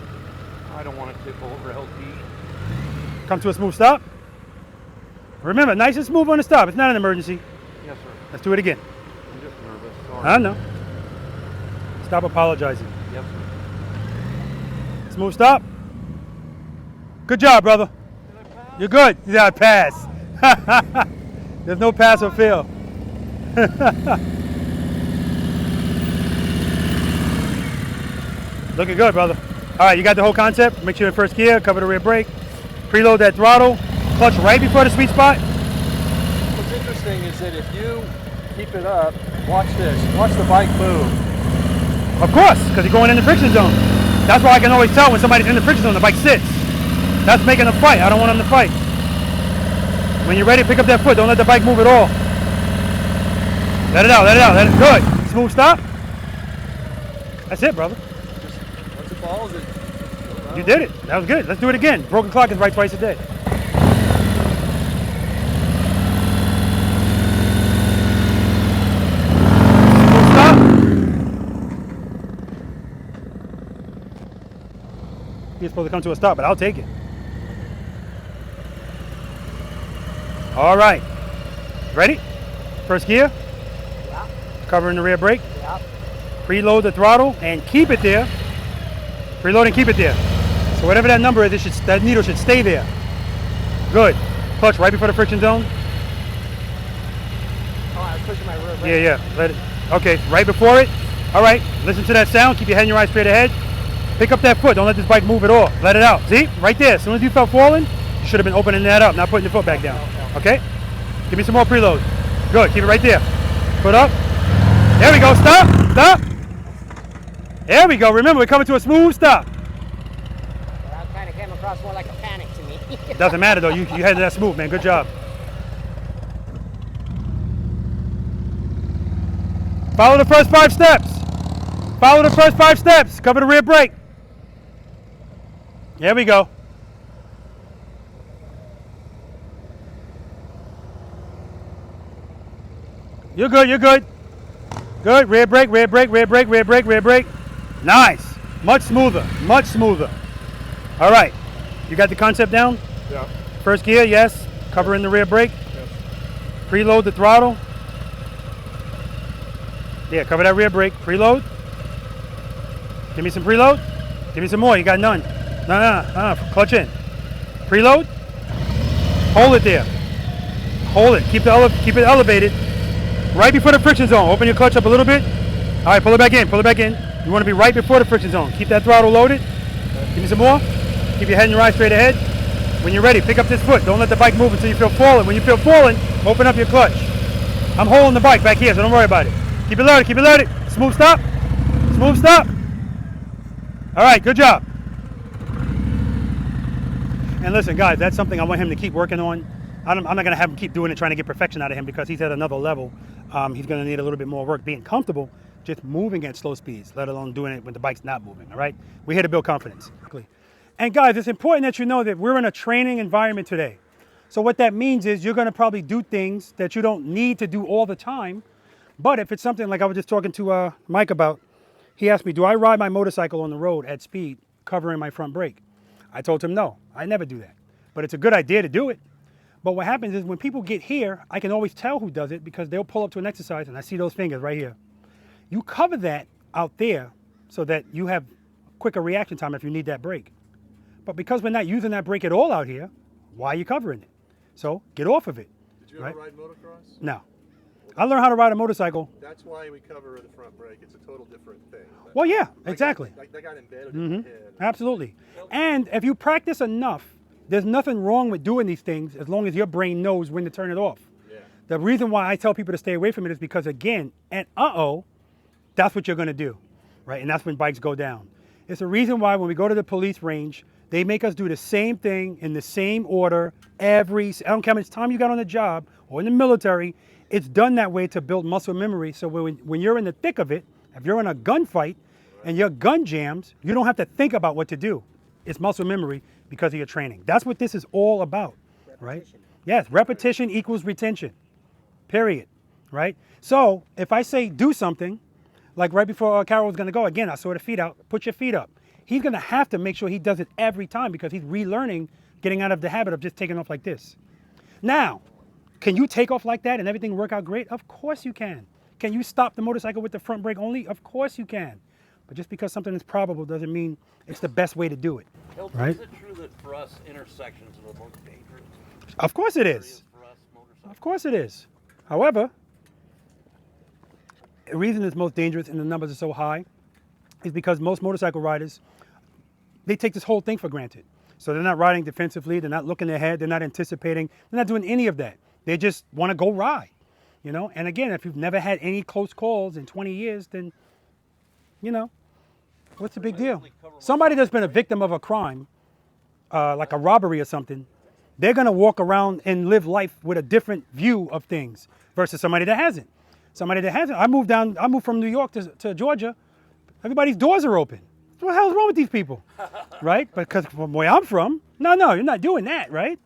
I don't want to tip over, LT. Come to a smooth stop. Remember, nice and smooth on the stop. It's not an emergency. Yes, sir. Let's do it again. I'm just nervous. Sorry. I know. Stop apologizing. Yes, sir. Smooth stop. Good job, brother. You're good. You got to pass. There's no pass or fail. Looking good, brother. All right, you got the whole concept. Make sure you're in first gear, cover the rear brake, preload that throttle, clutch right before the sweet spot. What's interesting is that if you keep it up, watch this. Watch the bike move. Of course, because you're going in the friction zone. That's why I can always tell when somebody's in the friction zone, the bike sits. That's making them fight. I don't want them to fight. When you're ready, pick up that foot. Don't let the bike move at all. Let it out, let it out, let it, good. Smooth stop. That's it, brother. Once it falls, it You did it. That was good. Let's do it again. Broken clock is right twice a day. Smooth stop. You're supposed to come to a stop, but I'll take it. All right. Ready? First gear. Yeah, Covering the rear brake. yeah. Preload the throttle and keep it there. Preload and keep it there. So whatever that number is, that needle should stay there. Good. Clutch right before the friction zone. Oh, I was pushing my rear brake. Yeah, yeah. Let it. Okay, right before it. All right. Listen to that sound. Keep your head and your eyes straight ahead. Pick up that foot. Don't let this bike move at all. Let it out. See? Right there. As soon as you felt falling, you should have been opening that up, not putting your foot back down. Okay? Give me some more preload. Good. Keep it right there. Foot up. There we go. Stop. Stop. There we go. Remember, we're coming to a smooth stop. That kind of came across more like a panic to me. Doesn't matter though. You headed that smooth, man. Good job. Follow the first 5 steps. Follow the first 5 steps. Cover the rear brake. There we go. You're good. You're good. Good. Rear brake. Rear brake. Rear brake. Rear brake. Rear brake. Nice. Much smoother. Much smoother. All right. You got the concept down? Yeah. First gear, yes. Covering the rear brake. Yes. Preload the throttle. Yeah, cover that rear brake. Preload. Give me some preload. Give me some more. You got none. No. Clutch in. Preload. Hold it there. Hold it. Keep it elevated. Right before the friction zone. Open your clutch up a little bit. All right, pull it back in. Pull it back in. You want to be right before the friction zone. Keep that throttle loaded. Give me some more. Keep your head and your eyes straight ahead. When you're ready, pick up this foot. Don't let the bike move until you feel falling. When you feel falling, open up your clutch. I'm holding the bike back here, so don't worry about it. Keep it loaded. Keep it loaded. Smooth stop. Smooth stop. All right, good job. And listen, guys, that's something I want him to keep working on. I'm not going to have him keep doing it, trying to get perfection out of him because he's at another level. He's going to need a little bit more work being comfortable. just moving at slow speeds, let alone doing it when the bike's not moving, all right? We're here to build confidence. And guys, it's important that you know that we're in a training environment today. So what that means is you're gonna probably do things that you don't need to do all the time. But if it's something like I was just talking to Mike about, he asked me, do I ride my motorcycle on the road at speed, covering my front brake? I told him no, I never do that. But it's a good idea to do it. But what happens is when people get here, I can always tell who does it because they'll pull up to an exercise and I see those fingers right here. You cover that out there so that you have quicker reaction time if you need that brake. But because we're not using that brake at all out here, why are you covering it? So get off of it. Did you ever ride motocross? No. I learned how to ride a motorcycle. That's why we cover the front brake. It's a total different thing. Well, yeah, exactly. That got embedded in the head. Absolutely. And if you practice enough, there's nothing wrong with doing these things as long as your brain knows when to turn it off. Yeah. The reason why I tell people to stay away from it is because, again, and that's what you're going to do, right? And that's when bikes go down. It's the reason why when we go to the police range, they make us do the same thing in the same order I don't care how much time you got on the job or in the military, it's done that way to build muscle memory. So when you're in the thick of it, if you're in a gunfight and your gun jams, you don't have to think about what to do. It's muscle memory because of your training. That's what this is all about, right? Yes, repetition equals retention, period, right? So if I say do something, like right before Carol was gonna go, again, I saw the feet out, put your feet up. He's gonna have to make sure he does it every time because he's relearning, getting out of the habit of just taking off like this. Now, can you take off like that and everything work out great? Of course you can. Can you stop the motorcycle with the front brake only? Of course you can. But just because something is probable doesn't mean it's the best way to do it, right? Is it true that for us, intersections are the most dangerous? Of course it is. For us, motorcycles? Of course it is. However, the reason it's most dangerous and the numbers are so high is because most motorcycle riders, they take this whole thing for granted. So they're not riding defensively, they're not looking ahead, they're not anticipating, they're not doing any of that. They just want to go ride, you know? And again, if you've never had any close calls in 20 years, then, you know, what's the big deal? Somebody that's been a victim of a crime, like a robbery or something, they're going to walk around and live life with a different view of things versus somebody that hasn't. Somebody that hasn't. I moved from New York to Georgia. Everybody's doors are open. What the hell's wrong with these people, right? Because from where I'm from, no, you're not doing that, right?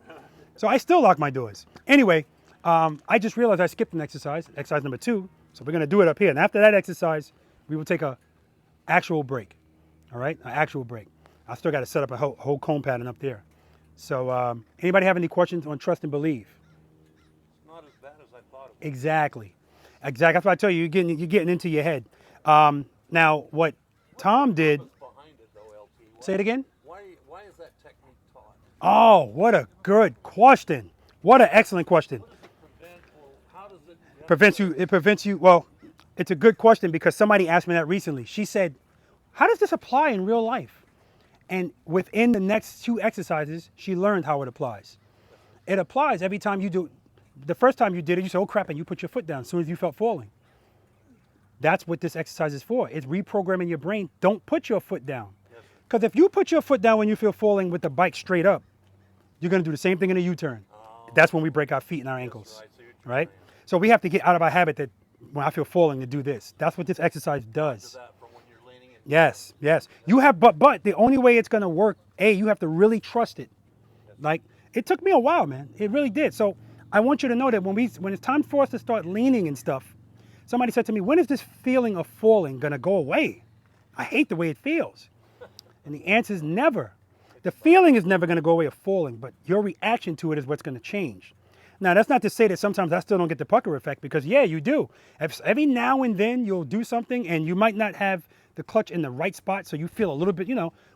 So I still lock my doors. Anyway, I just realized I skipped an exercise number 2. So we're going to do it up here. And after that exercise, we will take a actual break, all right? An actual break. I still got to set up a whole cone pattern up there. So anybody have any questions on trust and believe? It's not as bad as I thought it was. Exactly. That's why I tell you, you're getting into your head. Now, what Tom did. Behind it, though, LT. Say it again? Why is that technique taught? Oh, what a good question. What an excellent question. What does it prevent, or how does it... It prevents you, well, it's a good question because somebody asked me that recently. She said, how does this apply in real life? And within the next 2 exercises, she learned how it applies. It applies every time you do. The first time you did it, you said, oh crap, and you put your foot down as soon as you felt falling. That's what this exercise is for. It's reprogramming your brain. Don't put your foot down. Because if you put your foot down when you feel falling with the bike straight up, you're going to do the same thing in a U-turn. That's when we break our feet and our ankles, right? So we have to get out of our habit that when I feel falling to do this. That's what this exercise does. Yes. You have, but the only way it's going to work, you have to really trust it. Like, it took me a while, man. It really did. So I want you to know that when it's time for us to start leaning and stuff, somebody said to me, when is this feeling of falling going to go away? I hate the way it feels. And the answer is never. The feeling is never going to go away of falling, but your reaction to it is what's going to change. Now, that's not to say that sometimes I still don't get the pucker effect because, yeah, you do. Every now and then you'll do something and you might not have the clutch in the right spot, so you feel a little bit,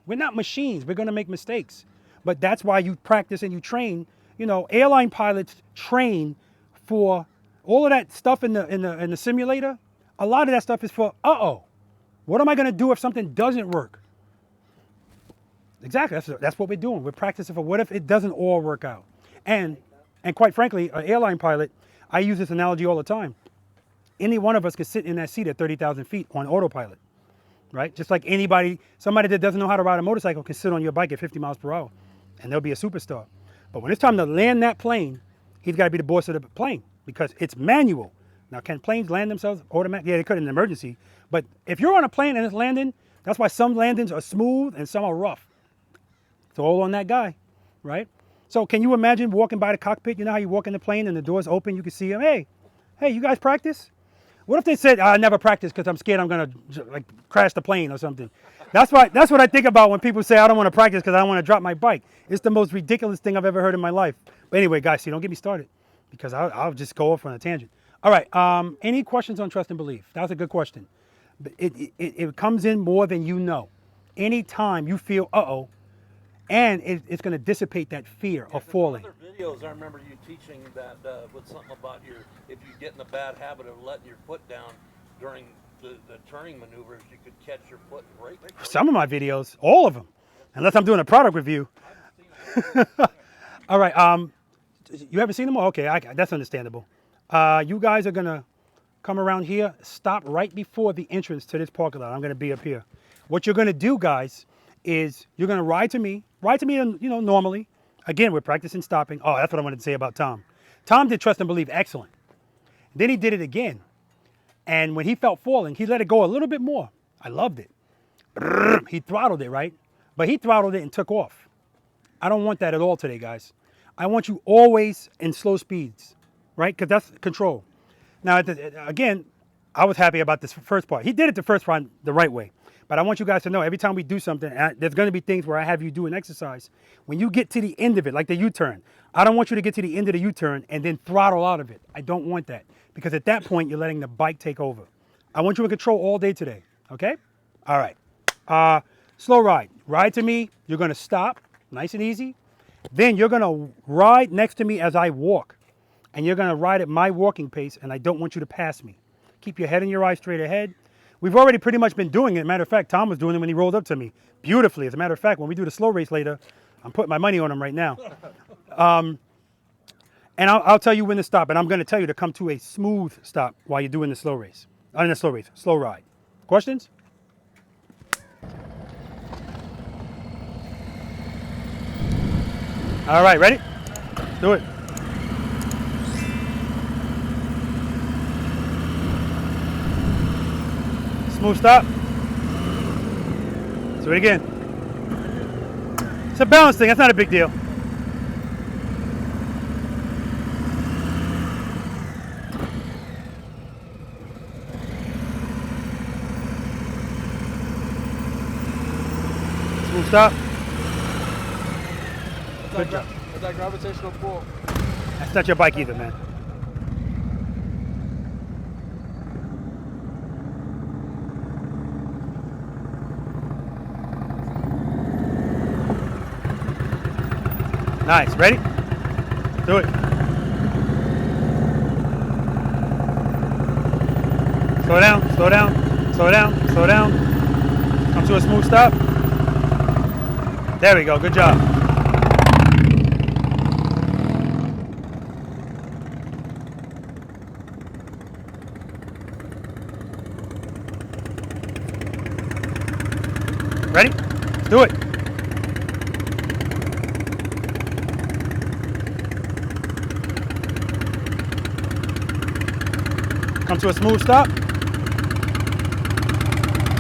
we're not machines. We're going to make mistakes. But that's why you practice and you train. Airline pilots train for all of that stuff in the simulator. A lot of that stuff is for, what am I going to do if something doesn't work? Exactly, that's what we're doing. We're practicing for what if it doesn't all work out. And quite frankly, an airline pilot, I use this analogy all the time. Any one of us could sit in that seat at 30,000 feet on autopilot, right? Just like somebody that doesn't know how to ride a motorcycle can sit on your bike at 50 miles per hour and they'll be a superstar. But when it's time to land that plane, he's got to be the boss of the plane because it's manual. Now, can planes land themselves automatically? Yeah, they could in an emergency, But if you're on a plane and it's landing, that's why some landings are smooth and some are rough. It's all on that guy, right? So can you imagine walking by the cockpit? You know how you walk in the plane and the doors open, you can see him. Hey, you guys practice? What if they said, I never practice because I'm scared I'm gonna like crash the plane or something? That's what I think about when people say I don't want to practice because I don't want to drop my bike. It's the most ridiculous thing I've ever heard in my life. But anyway, guys, see, don't get me started because I'll just go off on a tangent. All right, any questions on trust and belief? That was a good question. It comes in more than you know. Anytime you feel, uh-oh, and it's going to dissipate that fear of falling. Other videos, I remember you teaching that with something about if you get in the bad habit of letting your foot down during the turning maneuvers, you could catch your foot and brake. Some of my videos, all of them, unless I'm doing a product review. All right, you haven't seen them all? Okay, that's understandable. You guys are going to come around here, stop right before the entrance to this parking lot. I'm going to be up here. What you're going to do, guys, is you're going to ride to me, normally. Again, we're practicing stopping. Oh, that's what I wanted to say about Tom. Tom did trust and believe excellent. Then he did it again. And when he felt falling, he let it go a little bit more. I loved it. He throttled it, right? But he throttled it and took off. I don't want that at all today, guys. I want you always in slow speeds, right? Because that's control. Now, again, I was happy about this first part. He did it the first part the right way. But I want you guys to know, every time we do something, there's going to be things where I have you do an exercise. When you get to the end of it, like the U-turn, I don't want you to get to the end of the U-turn and then throttle out of it. I don't want that. Because at that point, you're letting the bike take over. I want you in control all day today, okay? All right. Slow ride. Ride to me. You're going to stop, nice and easy. Then you're going to ride next to me as I walk. And you're going to ride at my walking pace, and I don't want you to pass me. Keep your head and your eyes straight ahead. We've already pretty much been doing it. Matter of fact, Tom was doing it when he rolled up to me beautifully. As a matter of fact, when we do the slow race later, I'm putting my money on him right now. And I'll tell you when to stop, and I'm going to tell you to come to a smooth stop while you're doing the slow race. Not in the slow race, slow ride. Questions? All right, ready? Let's do it. Smooth stop. Let's do it again. It's a balance thing. That's not a big deal. Smooth stop. Good job. Is that gravitational pull? That's not your bike either, man. Nice. Ready? Do it. Slow down, slow down, slow down, slow down. Come to a smooth stop. There we go. Good job. Ready? Let's do it. Come to a smooth stop.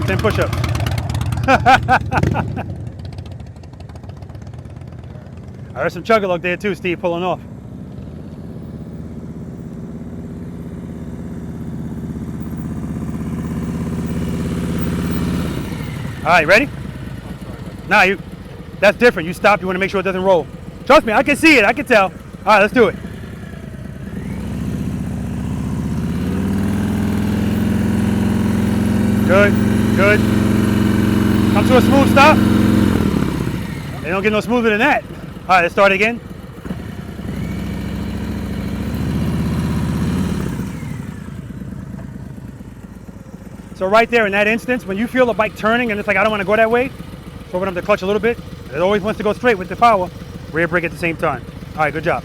10 push-ups. I heard some chug-a-lug there too, Steve, pulling off. All right, ready? Nah, that's different. You stop, you want to make sure it doesn't roll. Trust me, I can see it, I can tell. All right, let's do it. Good, good. Come to a smooth stop. They don't get no smoother than that. All right, let's start again. So right there in that instance, when you feel the bike turning and it's like, I don't want to go that way, so open up the clutch a little bit. It always wants to go straight with the power. Rear brake at the same time. All right, good job.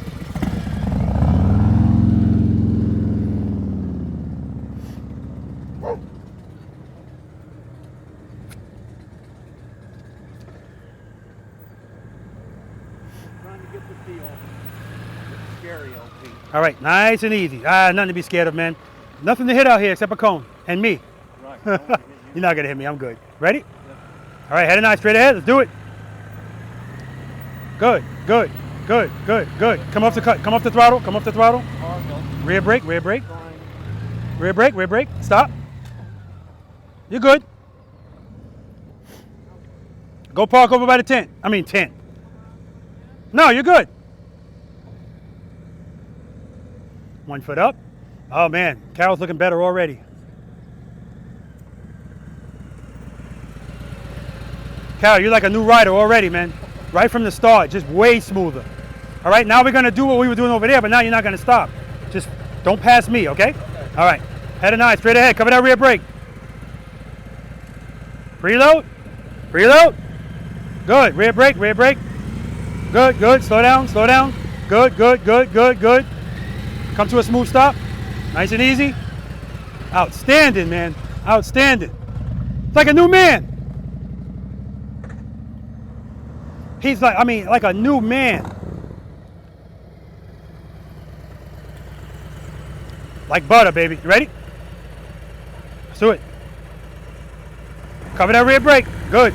All right, nice and easy. Nothing to be scared of, man. Nothing to hit out here except a cone and me. Right. You're not gonna hit me. I'm good. Ready? All right, head and eye straight ahead. Let's do it. Good, good, good, good, good. Come off the cut. Come off the throttle. Come off the throttle. Rear brake. Rear brake. Rear brake. Rear brake. Stop. You're good. Go park over by the tent. I mean tent. No, you're good. 1 foot up. Oh man, Carol's looking better already. Carol, you're like a new rider already, man. Right from the start, just way smoother. All right, now we're gonna do what we were doing over there, but now you're not gonna stop. Just don't pass me, okay? All right, head and eye, straight ahead, cover that rear brake. Preload, preload. Good, rear brake, rear brake. Good, good, slow down, slow down. Good, good, good, good, good. Come to a smooth stop, nice and easy. Outstanding, man, outstanding. It's like a new man. He's like, I mean, like a new man. Like butter, baby. You ready? Let's do it. Cover that rear brake. Good.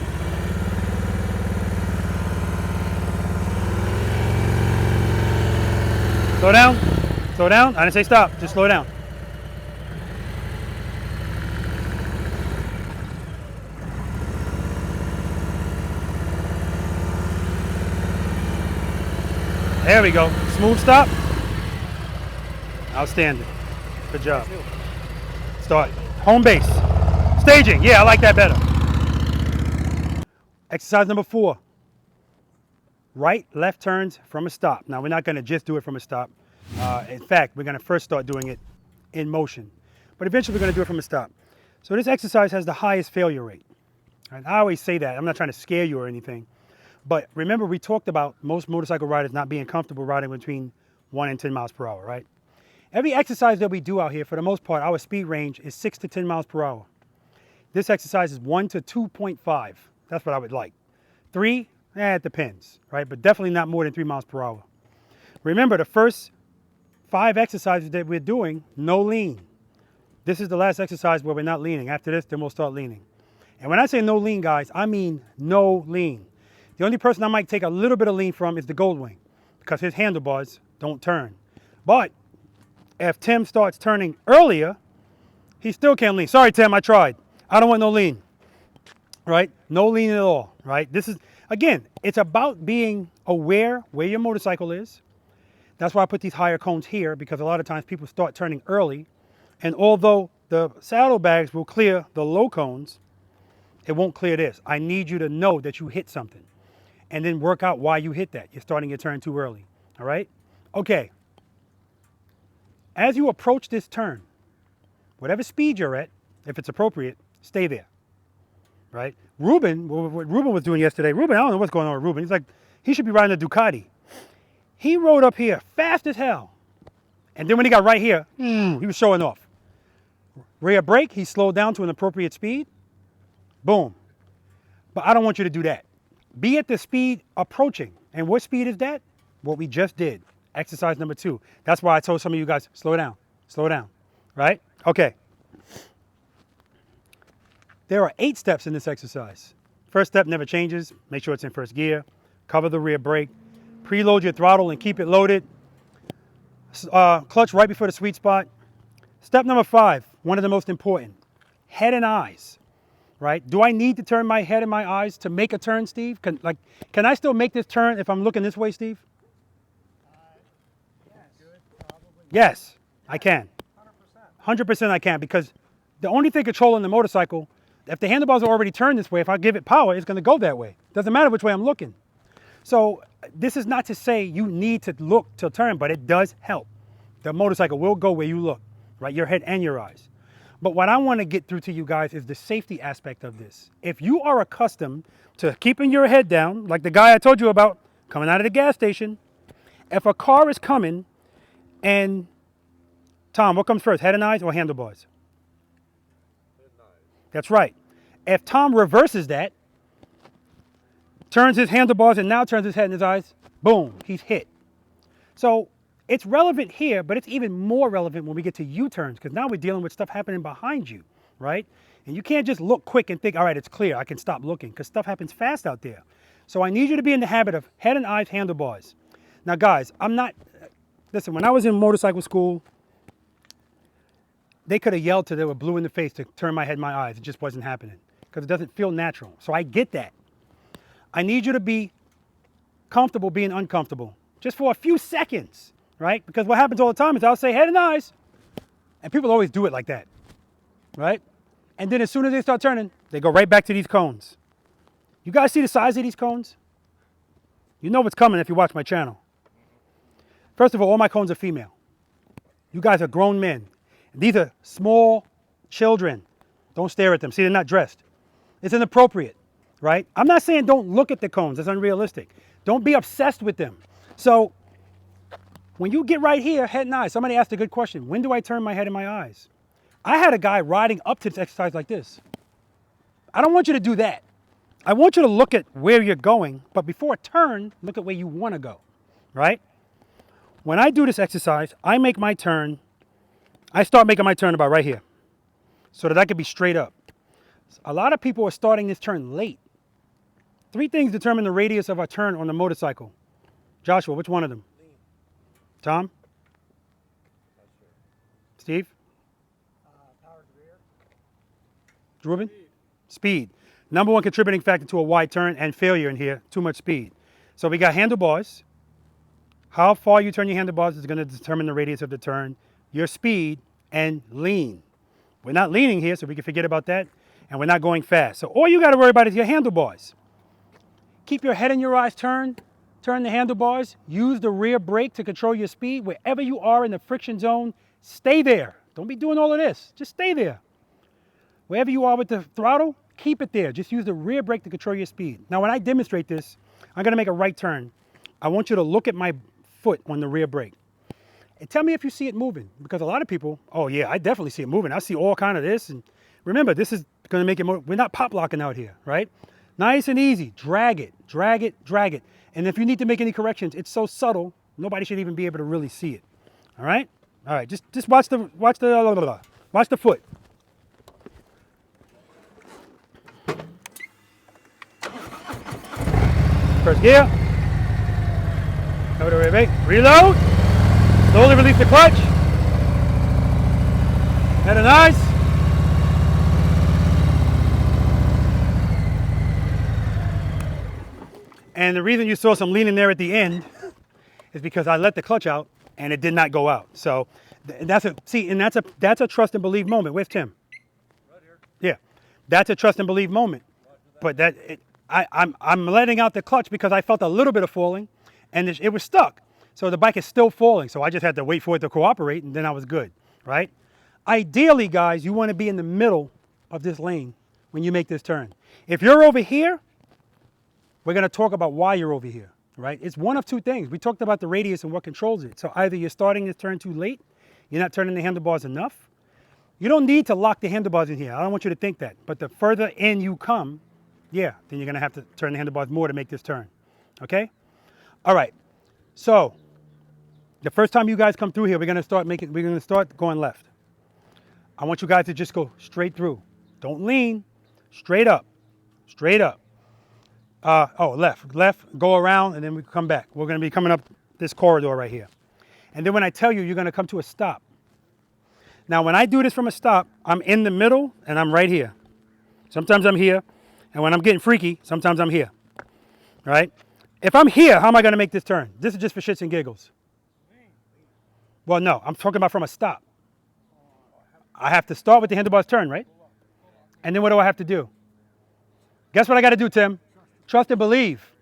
Slow down. Slow down. I didn't say stop. Just slow down. There we go. Smooth stop. Outstanding. Good job. Start. Home base. Staging. Yeah, I like that better. Exercise number 4. Right, left turns from a stop. Now, we're not going to just do it from a stop. In fact, we're going to first start doing it in motion. But eventually, we're going to do it from a stop. So this exercise has the highest failure rate. And I always say that. I'm not trying to scare you or anything. But remember, we talked about most motorcycle riders not being comfortable riding between 1 and 10 miles per hour, right? Every exercise that we do out here, for the most part, our speed range is 6 to 10 miles per hour. This exercise is 1 to 2.5. That's what I would like. 3, it depends, right? But definitely not more than 3 miles per hour. Remember, the first 5 exercises that we're doing, no lean. This is the last exercise where we're not leaning. After this, then we'll start leaning. And when I say no lean, guys, I mean no lean. The only person I might take a little bit of lean from is the Goldwing because his handlebars don't turn. But if Tim starts turning earlier, he still can't lean. Sorry, Tim, I tried. I don't want no lean, right? No lean at all, right? This is, again, it's about being aware where your motorcycle is. That's why I put these higher cones here because a lot of times people start turning early. And although the saddlebags will clear the low cones, it won't clear this. I need you to know that you hit something and then work out why you hit that. You're starting your turn too early, all right? Okay. As you approach this turn, whatever speed you're at, if it's appropriate, stay there, right? Ruben, what Ruben was doing yesterday, Ruben, I don't know what's going on with Ruben. He's like, he should be riding a Ducati. He rode up here fast as hell. And then when he got right here, he was showing off. Rear brake, he slowed down to an appropriate speed. Boom. But I don't want you to do that. Be at the speed approaching. And what speed is that? What we just did. Exercise number 2. That's why I told some of you guys, slow down, right? Okay. There are 8 steps in this exercise. First step never changes. Make sure it's in first gear. Cover the rear brake. Preload your throttle and keep it loaded. Clutch right before the sweet spot. Step number 5, one of the most important. Head and eyes, right? Do I need to turn my head and my eyes to make a turn, Steve? Can I still make this turn if I'm looking this way, Steve? Yes, I can. 100% I can, because the only thing controlling the motorcycle, if the handlebars are already turned this way, if I give it power, it's going to go that way. Doesn't matter which way I'm looking. So this is not to say you need to look to turn, but it does help. The motorcycle will go where you look, right? Your head and your eyes. But what I want to get through to you guys is the safety aspect of this. If you are accustomed to keeping your head down, like the guy I told you about coming out of the gas station, if a car is coming and, Tom, what comes first, head and eyes or handlebars? Head and eyes. That's right. If Tom reverses that, turns his handlebars and now turns his head and his eyes, boom, he's hit. So it's relevant here, but it's even more relevant when we get to U-turns, because now we're dealing with stuff happening behind you, right? And you can't just look quick and think, all right, it's clear, I can stop looking, because stuff happens fast out there. So I need you to be in the habit of head and eyes, handlebars. Now guys, listen, when I was in motorcycle school, they could have yelled till they were blue in the face to turn my head and my eyes. It just wasn't happening because it doesn't feel natural. So I get that. I need you to be comfortable being uncomfortable just for a few seconds, right? Because what happens all the time is I'll say head and eyes, and people always do it like that, right? And then as soon as they start turning, they go right back to these cones. You guys see the size of these cones? You know what's coming if you watch my channel. First of all my cones are female. You guys are grown men. These are small children. Don't stare at them. See, they're not dressed. It's inappropriate, right? I'm not saying don't look at the cones. That's unrealistic. Don't be obsessed with them. So when you get right here, head and eyes, somebody asked a good question. When do I turn my head and my eyes? I had a guy riding up to this exercise like this. I don't want you to do that. I want you to look at where you're going, but before a turn, look at where you want to go, right? When I do this exercise, I make my turn. I start making my turn about right here so that I can be straight up. A lot of people are starting this turn late. 3 things determine the radius of a turn on the motorcycle. Joshua, which one of them? Tom? Steve? Ruben? Speed. Number 1 contributing factor to a wide turn and failure in here, too much speed. So we got handlebars. How far you turn your handlebars is going to determine the radius of the turn, your speed, and lean. We're not leaning here, so we can forget about that, and we're not going fast. So all you got to worry about is your handlebars. Keep your head and your eyes turned. Turn the handlebars. Use the rear brake to control your speed. Wherever you are in the friction zone, stay there. Don't be doing all of this. Just stay there. Wherever you are with the throttle, keep it there. Just use the rear brake to control your speed. Now, when I demonstrate this, I'm going to make a right turn. I want you to look at my foot on the rear brake. And tell me if you see it moving. Because a lot of people, oh yeah, I definitely see it moving. I see all kind of this. And remember, this is going to make it more, we're not pop locking out here, right? Nice and easy. Drag it, drag it, drag it. And if you need to make any corrections, it's so subtle, nobody should even be able to really see it. All right? All right, just watch the foot. First gear. Over to rear brake. Reload. Slowly release the clutch. Head and eyes. And the reason you saw some leaning there at the end is because I let the clutch out and it did not go out. So that's a trust and believe moment. Where's Tim? Right here. Yeah, that's a trust and believe moment. But I'm letting out the clutch because I felt a little bit of falling, and it was stuck. So the bike is still falling. So I just had to wait for it to cooperate, and then I was good, right? Ideally, guys, you want to be in the middle of this lane when you make this turn. If you're over here, we're going to talk about why you're over here, right? It's one of 2 things. We talked about the radius and what controls it. So either you're starting this turn too late, you're not turning the handlebars enough. You don't need to lock the handlebars in here. I don't want you to think that. But the further in you come, yeah, then you're going to have to turn the handlebars more to make this turn, okay? All right, so the first time you guys come through here, we're going to start going left. I want you guys to just go straight through. Don't lean, straight up, straight up. Left, go around, and then we come back. We're going to be coming up this corridor right here. And then when I tell you, you're going to come to a stop. Now, when I do this from a stop, I'm in the middle, and I'm right here. Sometimes I'm here, and when I'm getting freaky, sometimes I'm here, right? If I'm here, how am I going to make this turn? This is just for shits and giggles. Well, no, I'm talking about from a stop. I have to start with the handlebars turn, right? And then what do I have to do? Guess what I got to do, Tim? Trust and believe.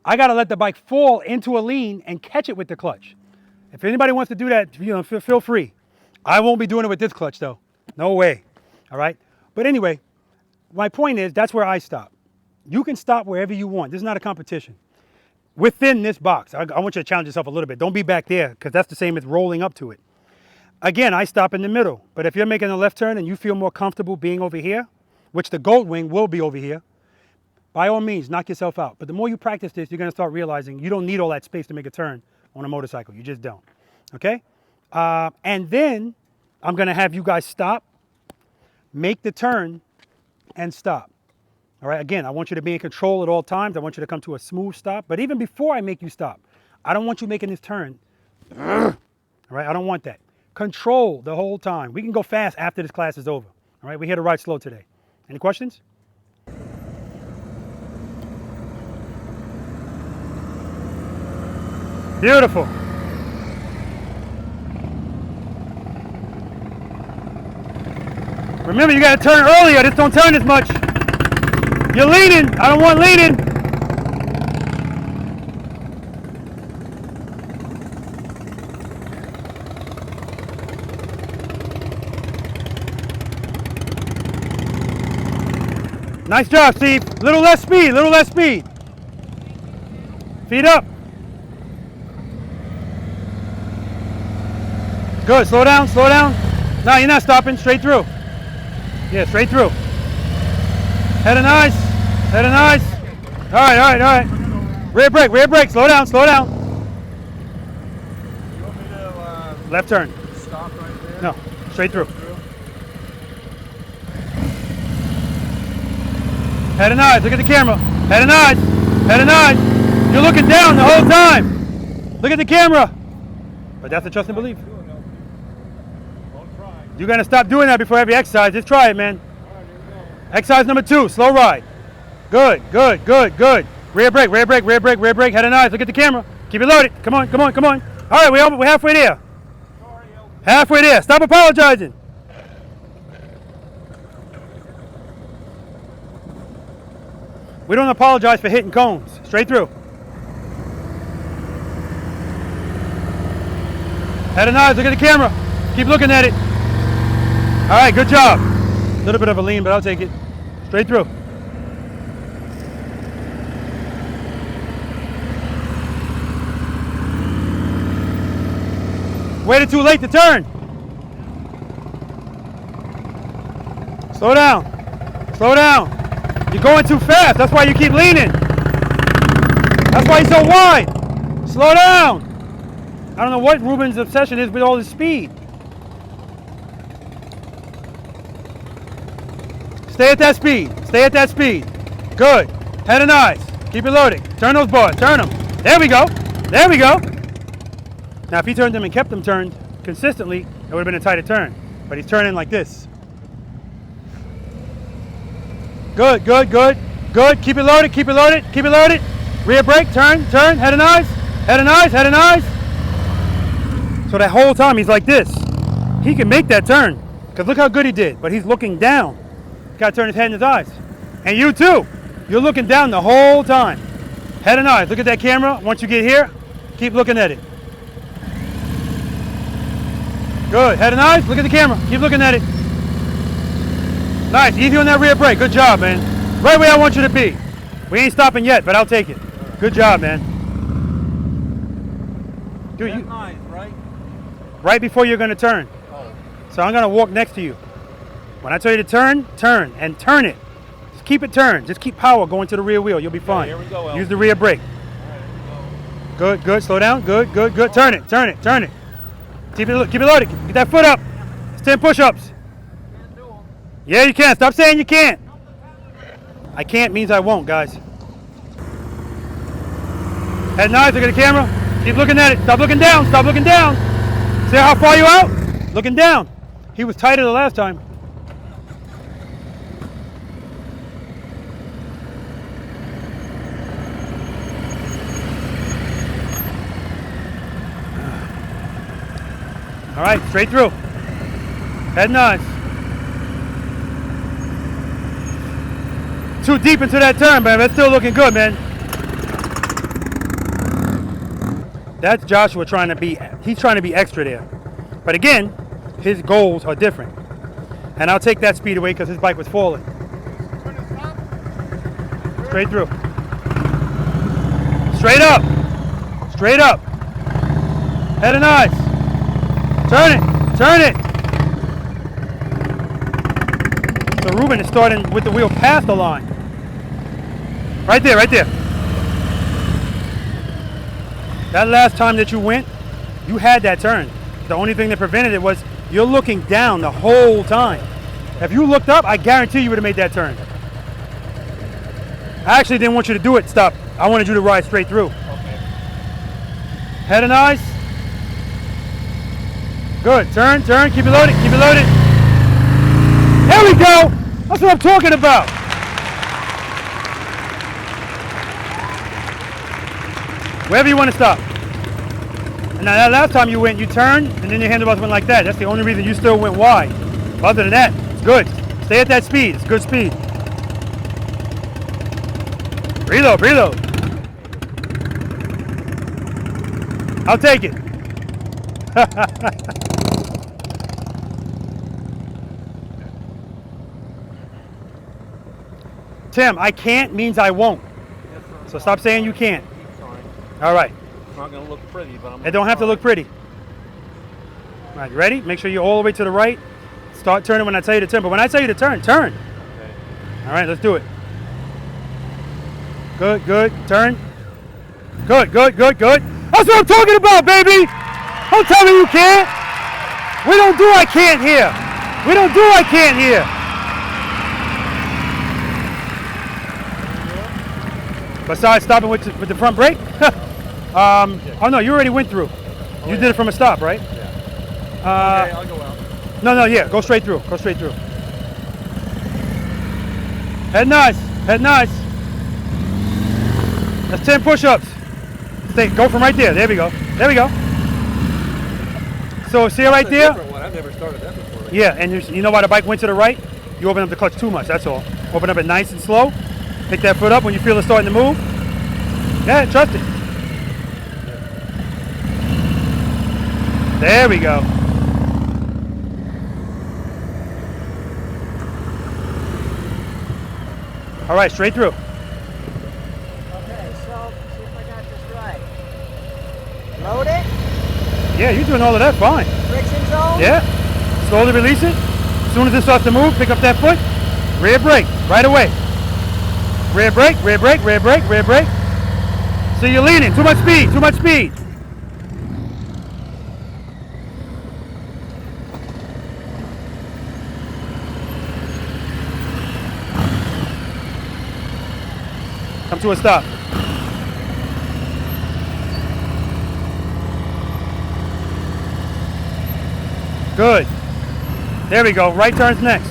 I got to let the bike fall into a lean and catch it with the clutch. If anybody wants to do that, feel free. I won't be doing it with this clutch, though. No way. All right? But anyway, my point is that's where I stop. You can stop wherever you want. This is not a competition. Within this box, I want you to challenge yourself a little bit. Don't be back there because that's the same as rolling up to it. Again, I stop in the middle. But if you're making a left turn and you feel more comfortable being over here, which the Gold Wing will be over here, by all means, knock yourself out. But the more you practice this, you're going to start realizing you don't need all that space to make a turn on a motorcycle. You just don't. Okay? And then I'm going to have you guys stop, make the turn, and stop. All right, again, I want you to be in control at all times. I want you to come to a smooth stop. But even before I make you stop, I don't want you making this turn. All right, I don't want that. Control the whole time. We can go fast after this class is over. All right, we're here to ride slow today. Any questions? Beautiful. Remember, you got to turn earlier. Just don't turn as much. You're leaning. I don't want leaning. Nice job, Steve. Little less speed, little less speed. Feet up. Good, slow down, slow down. No, you're not stopping, straight through. Yeah, straight through. Head and eyes, head and eyes. All right, all right, all right. Rear brake, slow down, slow down. You want me to Left turn. stop right there? No, straight through. Head and eyes, look at the camera. Head and eyes, head and eyes. You're looking down the whole time. Look at the camera. But that's a trust and believe. You're gonna stop doing that before every exercise. Just try it, man. Exercise number 2, slow ride. Good, good, good, good. Rear brake, rear brake, rear brake, rear brake, head and eyes. Look at the camera. Keep it loaded. Come on, come on, come on. All right, we're halfway there. Halfway there. Stop apologizing. We don't apologize for hitting cones. Straight through. Head and eyes, look at the camera. Keep looking at it. All right, good job. A little bit of a lean, but I'll take it. Straight through. Waited too late to turn. Slow down. Slow down. You're going too fast. That's why you keep leaning. That's why you're so wide. Slow down. I don't know what Ruben's obsession is with all his speed. Stay at that speed. Stay at that speed. Good. Head and eyes. Keep it loaded. Turn those bars. Turn them. There we go. There we go. Now, if he turned them and kept them turned consistently, it would have been a tighter turn. But he's turning like this. Good, good, good, good. Keep it loaded, keep it loaded, keep it loaded. Rear brake, turn, turn, head and eyes, head and eyes, head and eyes. So that whole time he's like this. He can make that turn, because look how good he did, but he's looking down. He's got to turn his head and his eyes. And you too. You're looking down the whole time. Head and eyes, look at that camera. Once you get here, keep looking at it. Good, head and eyes, look at the camera, keep looking at it. Nice, easy on that rear brake. Good job, man. Right where I want you to be. We ain't stopping yet, but I'll take it. Good job, man. Dude, you Nice, right? right before you're gonna turn. So I'm gonna walk next to you. When I tell you to turn, turn and turn it. Just keep it turned. Just keep power going to the rear wheel. You'll be fine. Here we go, El. Use the rear brake. Good, good. Slow down. Good, good, good. Turn it, turn it, turn it. Keep it loaded. Get that foot up. It's 10 push-ups. Yeah, you can. Stop saying you can't. I can't means I won't, guys. Head and eyes, look at the camera. Keep looking at it. Stop looking down. Stop looking down. See how far you out? Looking down. He was tighter the last time. All right, straight through. Head and eyes. Too deep into that turn, man. That's still looking good, man. That's Joshua trying to be, he's trying to be extra there. But again, his goals are different. And I'll take that speed away because his bike was falling. Straight through. Straight up. Straight up. Head and eyes. Turn it. Turn it. So Ruben is starting with the wheel past the line. Right there, right there. That last time that you went, you had that turn. The only thing that prevented it was you're looking down the whole time. If you looked up, I guarantee you would have made that turn. I actually didn't want you to do it. Stop. I wanted you to ride straight through. Okay. Head and eyes. Good. Turn, turn. Keep it loaded. Keep it loaded. There we go. That's what I'm talking about. Wherever you want to stop. And now that last time you went, you turned, and then your handlebars went like that. That's the only reason you still went wide. But other than that, it's good. Stay at that speed. It's good speed. Preload, preload. I'll take it. Tim, I can't means I won't. So stop saying you can't. All right. It's not going to look pretty, but I'm It don't have to look pretty. All right, you ready? Make sure you're all the way to the right. Start turning when I tell you to turn. But when I tell you to turn, turn. Okay. All right, let's do it. Good, good. Turn. Good, good, good, good. That's what I'm talking about, baby. Don't tell me you can't. We don't do I can't here. We don't do I can't here. Besides stopping with the front brake? Oh no, you already went through. You did it from a stop, right? Okay, I'll go out. No, no, yeah, go straight through. Go straight through. Head nice. Head nice. That's 10 push-ups. Stay. Go from right there. There we go. There we go. So see it right there? Different one. I've never started that before. Yeah, and you know why the bike went to the right? You open up the clutch too much. That's all. Open up it nice and slow. Pick that foot up when you feel it starting to move. Yeah, trust it. There we go. All right, straight through. Okay, so see if I got this right. Load it. Yeah, you're doing all of that fine. Friction zone. Yeah. Slowly release it. As soon as it starts to move, pick up that foot. Rear brake right away. Rear brake, rear brake, rear brake, rear brake. So you're leaning. Too much speed, too much speed. Come to a stop. Good. There we go. Right turn's next.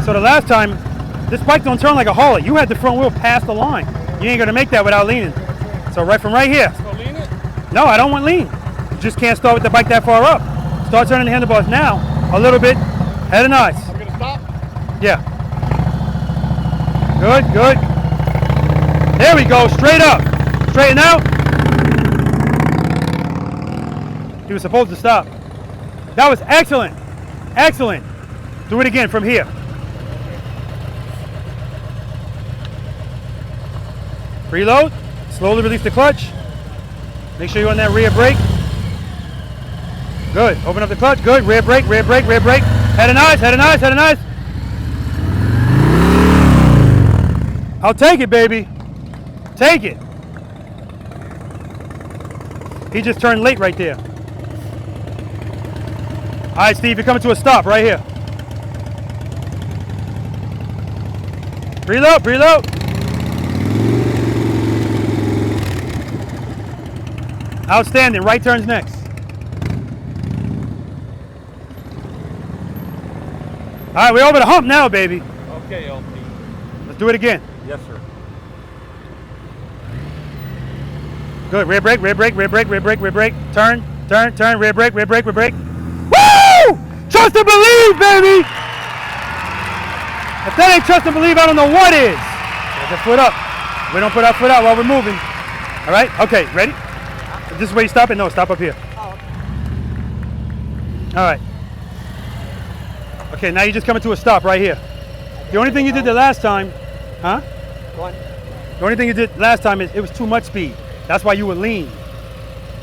So the last time, this bike don't turn like a Harley. You had the front wheel past the line. You ain't gonna make that without leaning. So right from right here. So lean it? No, I don't want lean. You just can't start with the bike that far up. Start turning the handlebars now, a little bit. Head and eyes. I'm going to stop. Yeah. Good, good. There we go, straight up. Straighten out. He was supposed to stop. That was excellent. Excellent. Do it again from here. Preload. Slowly release the clutch. Make sure you're on that rear brake. Good. Open up the clutch. Good. Rear brake, rear brake, rear brake. Head and eyes, head and eyes, head and eyes. I'll take it, baby. Take it. He just turned late right there. All right, Steve, you're coming to a stop right here. Preload, preload. Outstanding. Right turn's next. All right, we're over the hump now, baby. Okay, LP. Let's do it again. Yes, sir. Good. Rear brake, rear brake, rear brake, rear brake, rear brake. Turn, turn, turn. Rear brake, rear brake, rear brake. Woo! Trust and believe, baby. If that ain't trust and believe, I don't know what is. Put the foot up. We don't put our foot out while we're moving. All right? Okay, ready? This is where you stop it? No, stop up here. Oh, okay. All right. Okay, now you're just coming to a stop right here. The only thing you did the last time, huh? Go on. The only thing you did last time is it was too much speed. That's why you would lean.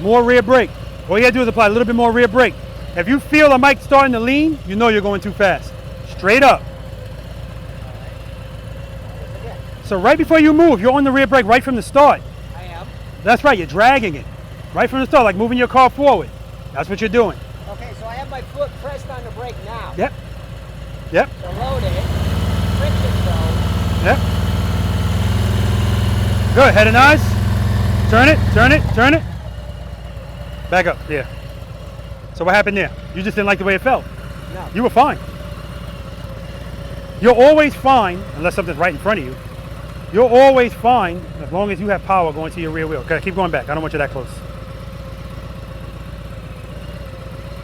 More rear brake. All you gotta do is apply a little bit more rear brake. If you feel a mic starting to lean, you know you're going too fast. Straight up. So right before you move, you're on the rear brake right from the start. I am. That's right, you're dragging it. Right from the start, like moving your car forward. That's what you're doing. Okay, so I have my foot pressed on the brake now. Yep. Yep. So load it. Yep. Good, head and eyes. Turn it, turn it, turn it. Back up, yeah. So what happened there? You just didn't like the way it felt. No. You were fine. You're always fine, unless something's right in front of you. You're always fine as long as you have power going to your rear wheel. Okay, keep going back. I don't want you that close.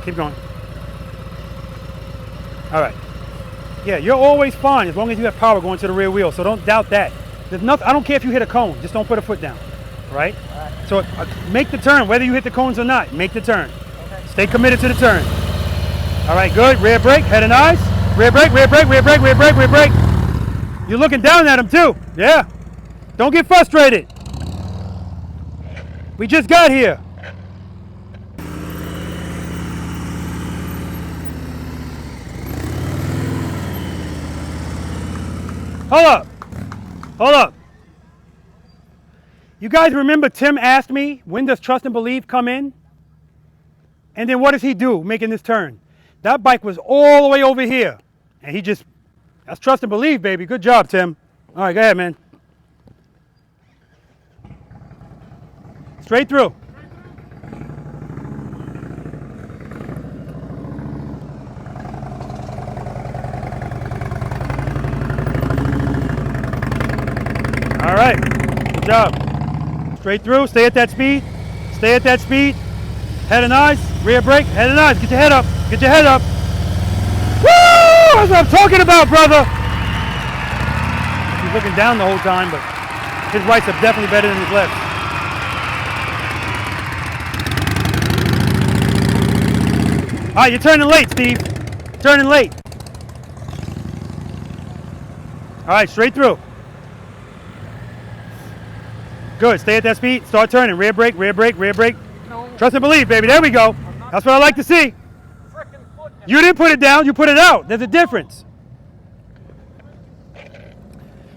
Keep going. All right. Yeah, you're always fine as long as you have power going to the rear wheel. So don't doubt that. There's nothing. I don't care if you hit a cone. Just don't put a foot down. Right? All right. So make the turn, whether you hit the cones or not. Make the turn. Okay. Stay committed to the turn. All right, good. Rear brake, head and eyes. Rear brake, rear brake, rear brake, rear brake, rear brake. You're looking down at him too. Yeah. Don't get frustrated. We just got here. Hold up. Hold up. You guys remember Tim asked me, when does trust and believe come in? And then what does he do making this turn? That bike was all the way over here. And he just, that's trust and believe, baby. Good job, Tim. All right, go ahead, man. Straight through. All right, good job. Straight through, stay at that speed. Stay at that speed. Head and eyes, rear brake, head and eyes. Get your head up, get your head up. Woo! That's what I'm talking about, brother. He's looking down the whole time, but his rights are definitely better than his lefts. All right, you're turning late, Steve. Turning late. All right, straight through. Good, stay at that speed. Start turning. Rear brake, rear brake, rear brake. No. Trust and believe, baby. There we go. That's what I like to see. You didn't put it down, you put it out. There's a difference.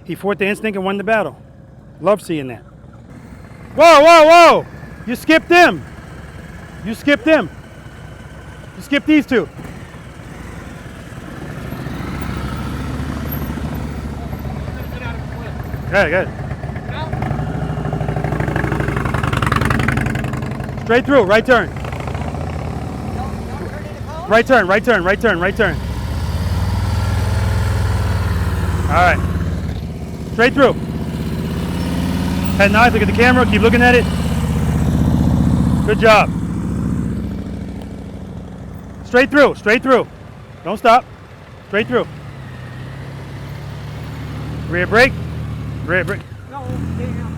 He fought the instinct and won the battle. Love seeing that. Whoa, whoa, whoa. You skipped them. You skipped them. You skipped these two. Good, good. Straight through, right turn. Right turn, right turn, right turn, right turn. All right. Straight through. Head and eyes, look at the camera, keep looking at it. Good job. Straight through, straight through. Don't stop. Straight through. Rear brake, rear brake. No, damn.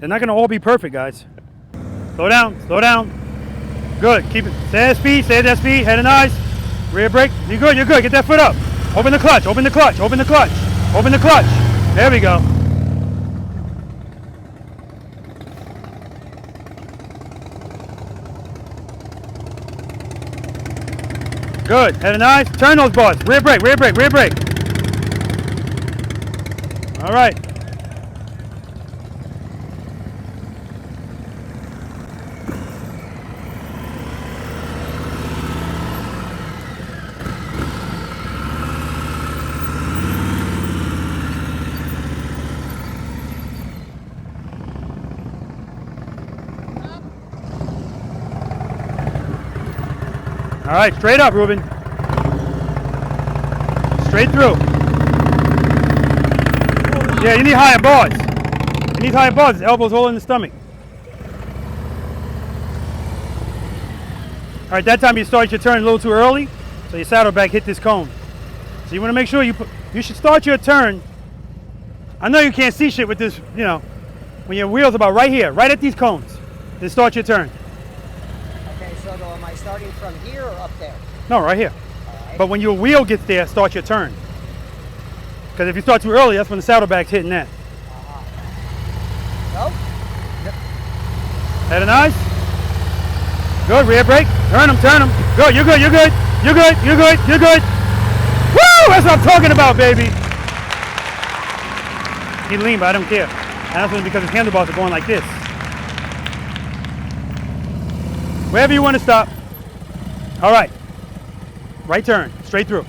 They're not gonna all be perfect, guys. Slow down, slow down. Good, keep it, stay at that speed, stay at that speed, head and eyes. Rear brake, you're good, get that foot up. Open the clutch, open the clutch, open the clutch, open the clutch. There we go. Good, head and eyes, turn those bars. Rear brake, rear brake, rear brake. All right. All right, straight up, Ruben. Straight through. Yeah, you need higher bars. You need higher bars. His elbow's all in the stomach. All right, that time you started your turn a little too early, so your saddlebag hit this cone. So you want to make sure you should start your turn. I know you can't see shit with this, you know, when your wheel's about right here, right at these cones. Then start your turn. Okay, so am I starting from here or up there? No, right here. All right. But when your wheel gets there, start your turn. Because if you start too early, that's when the saddlebag's hitting that. Go. Head and eyes. Good, rear brake. Turn them, turn them. Good, you're good, you're good. You're good, you're good, you're good. Woo! That's what I'm talking about, baby. He leaned, but I don't care. And that's only because his handlebars are going like this. Wherever you want to stop. All right. Right turn, straight through.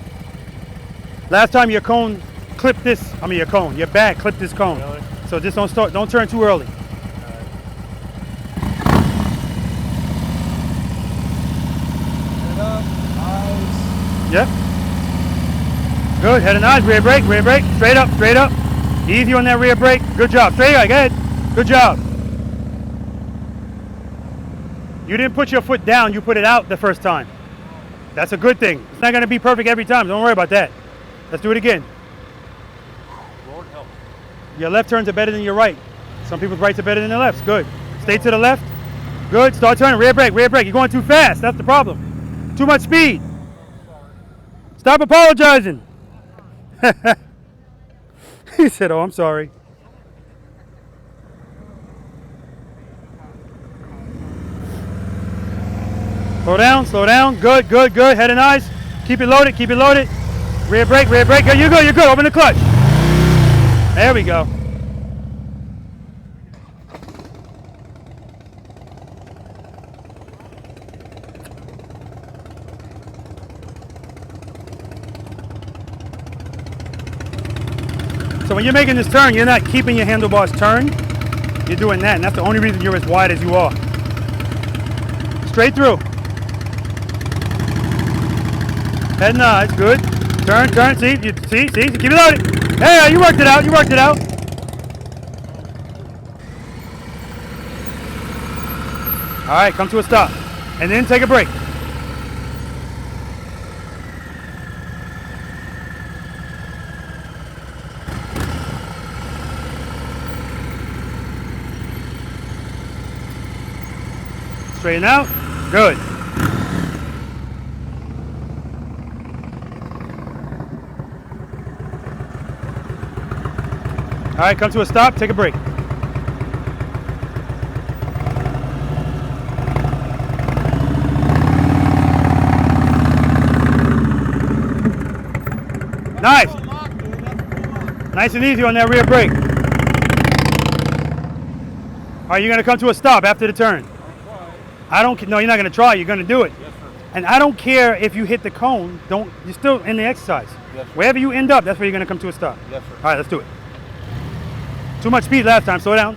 Last time your cone clipped this, your bag clipped this cone. Really? So just don't turn too early. Head up, eyes. Yep. Good, head and eyes, rear brake, straight up, straight up. Easy on that rear brake, good job. Straight up, go ahead, good job. You didn't put your foot down, you put it out the first time. That's a good thing. It's not gonna be perfect every time, don't worry about that. Let's do it again. Lord help. Your left turns are better than your right. Some people's rights are better than their lefts, good. Stay to the left, good, start turning, rear brake, you're going too fast, that's the problem. Too much speed. Stop apologizing. He said, oh, I'm sorry. Slow down, good, head and eyes. Keep it loaded. Rear brake, good, you're good, open the clutch. There we go. So when you're making this turn, you're not keeping your handlebars turned. You're doing that, and that's the only reason you're as wide as you are. Straight through. Head and eyes, good. Turn, see, keep it loaded. Hey, you worked it out. All right, come to a stop, and then take a break. Straighten out, good. All right, come to a stop, take a break. Nice. Nice and easy on that rear brake. All right, you're gonna come to a stop after the turn. No, you're not gonna try, you're gonna do it. Yes, sir. And I don't care if you hit the cone, you're still in the exercise. Yes, sir. Wherever you end up, that's where you're gonna come to a stop. Yes, sir. All right, let's do it. Too much speed last time, slow down,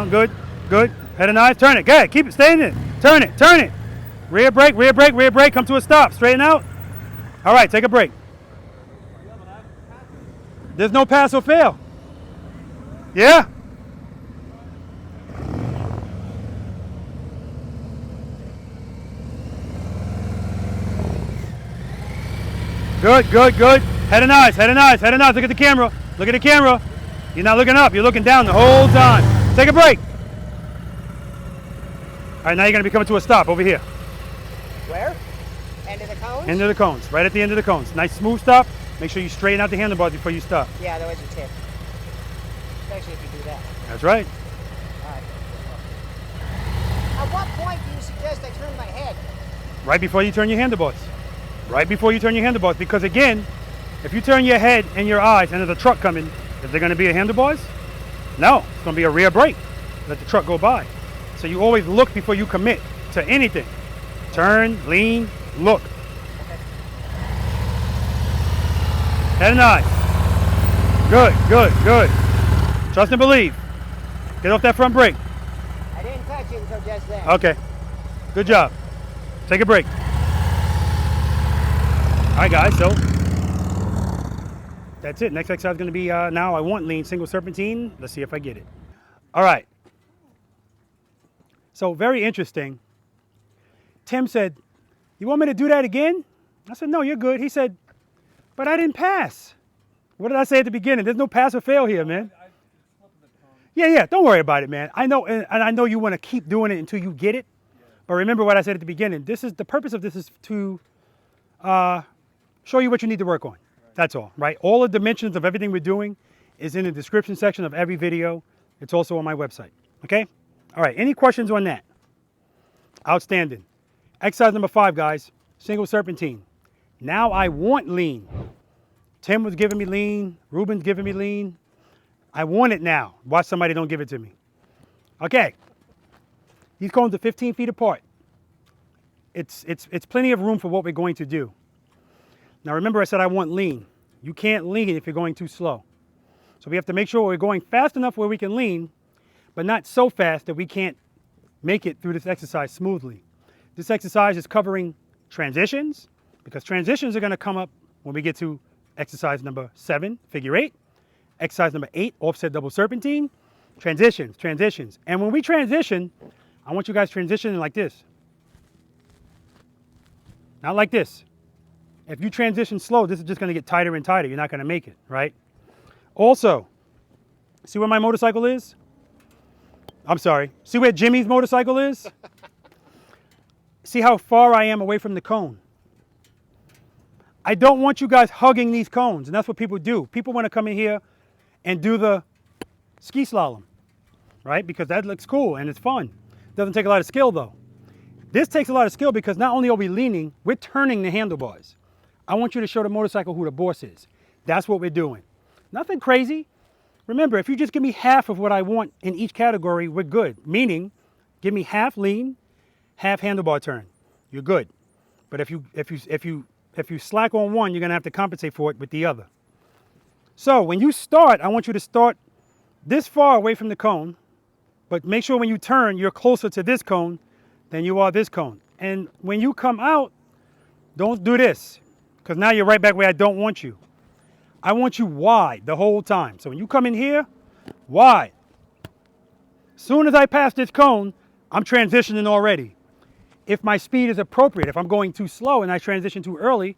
good. Head and eyes, turn it, good, keep it, stay in it. Turn it. Rear brake, come to a stop, straighten out. All right, take a break. There's no pass or fail. Yeah? Good. Head and eyes. Look at the camera. You're not looking up, you're looking down the whole time. Take a break. All right, now you're gonna be coming to a stop over here. Where? End of the cones? End of the cones, right at the end of the cones. Nice smooth stop. Make sure you straighten out the handlebars before you stop. Yeah, otherwise you tip. Especially if you do that. That's right. All right. At what point do you suggest I turn my head? Right before you turn your handlebars. Because again, if you turn your head and your eyes and there's a truck coming, is there gonna be a handlebars? No, it's gonna be a rear brake. Let the truck go by. So you always look before you commit to anything. Turn, lean, look. Okay. Head and eyes. Good. Trust and believe. Get off that front brake. I didn't touch it until just then. Okay. Good job. Take a break. All right, guys, so that's it. Next exercise is going to be now I want lean single serpentine. Let's see if I get it. All right. So very interesting. Tim said, you want me to do that again? I said, no, you're good. He said, but I didn't pass. What did I say at the beginning? There's no pass or fail here, man. Yeah, don't worry about it, man. I know, and I know you want to keep doing it until you get it. But remember what I said at the beginning. The purpose of this is to show you what you need to work on. That's all, right? All the dimensions of everything we're doing is in the description section of every video. It's also on my website, okay? All right, any questions on that? Outstanding. Exercise number 5, guys, single serpentine. Now I want lean. Tim was giving me lean. Ruben's giving me lean. I want it now. Watch somebody don't give it to me. Okay. These cones are 15 feet apart. It's plenty of room for what we're going to do. Now remember I said I want lean. You can't lean if you're going too slow. So we have to make sure we're going fast enough where we can lean, but not so fast that we can't make it through this exercise smoothly. This exercise is covering transitions, because transitions are going to come up when we get to exercise number 7, figure 8, exercise number 8, offset double serpentine, transitions, transitions. And when we transition, I want you guys transitioning like this. Not like this. If you transition slow, this is just going to get tighter and tighter. You're not going to make it, right? Also, see where my motorcycle is? I'm sorry. See where Jimmy's motorcycle is? See how far I am away from the cone. I don't want you guys hugging these cones, and that's what people do. People want to come in here and do the ski slalom, right? Because that looks cool and it's fun. Doesn't take a lot of skill though. This takes a lot of skill because not only are we leaning, we're turning the handlebars. I want you to show the motorcycle who the boss is. That's what we're doing. Nothing crazy. Remember, if you just give me half of what I want in each category, we're good. Meaning, give me half lean, half handlebar turn. You're good. But if you slack on one, you're going to have to compensate for it with the other. So when you start, I want you to start this far away from the cone, but make sure when you turn, you're closer to this cone than you are this cone. And when you come out, don't do this, because now you're right back where I don't want you. I want you wide the whole time. So when you come in here, wide. Soon as I pass this cone, I'm transitioning already. If my speed is appropriate, if I'm going too slow and I transition too early,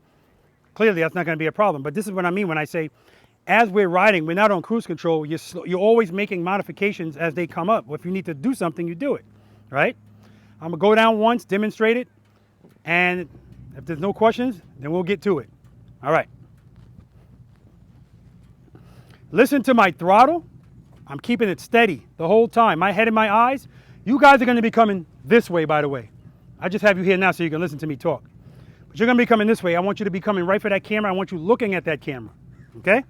clearly that's not going to be a problem. But this is what I mean when I say, as we're riding, we're not on cruise control. You're always making modifications as they come up. If you need to do something, you do it, right? I'm going to go down once, demonstrate it, and if there's no questions, then we'll get to it. All right. Listen to my throttle. I'm keeping it steady the whole time. My head and my eyes. You guys are going to be coming this way, by the way. I just have you here now so you can listen to me talk. But you're going to be coming this way. I want you to be coming right for that camera. I want you looking at that camera. Okay?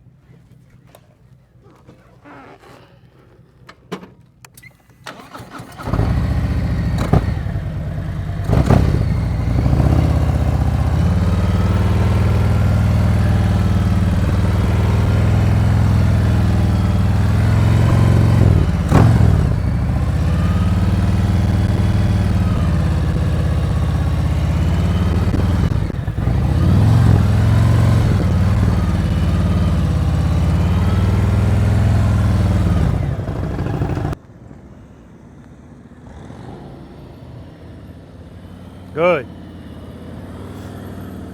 Good.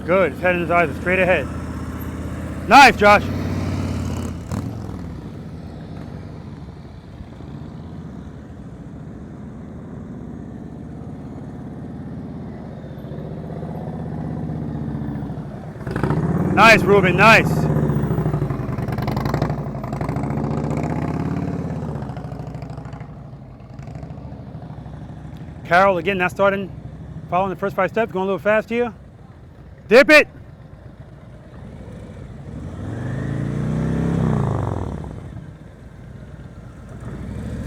Good. His head and his eyes are straight ahead. Nice, Josh. Nice, Ruben. Nice. Carol, again, not starting. Following the first 5 steps, going a little fast here. Dip it.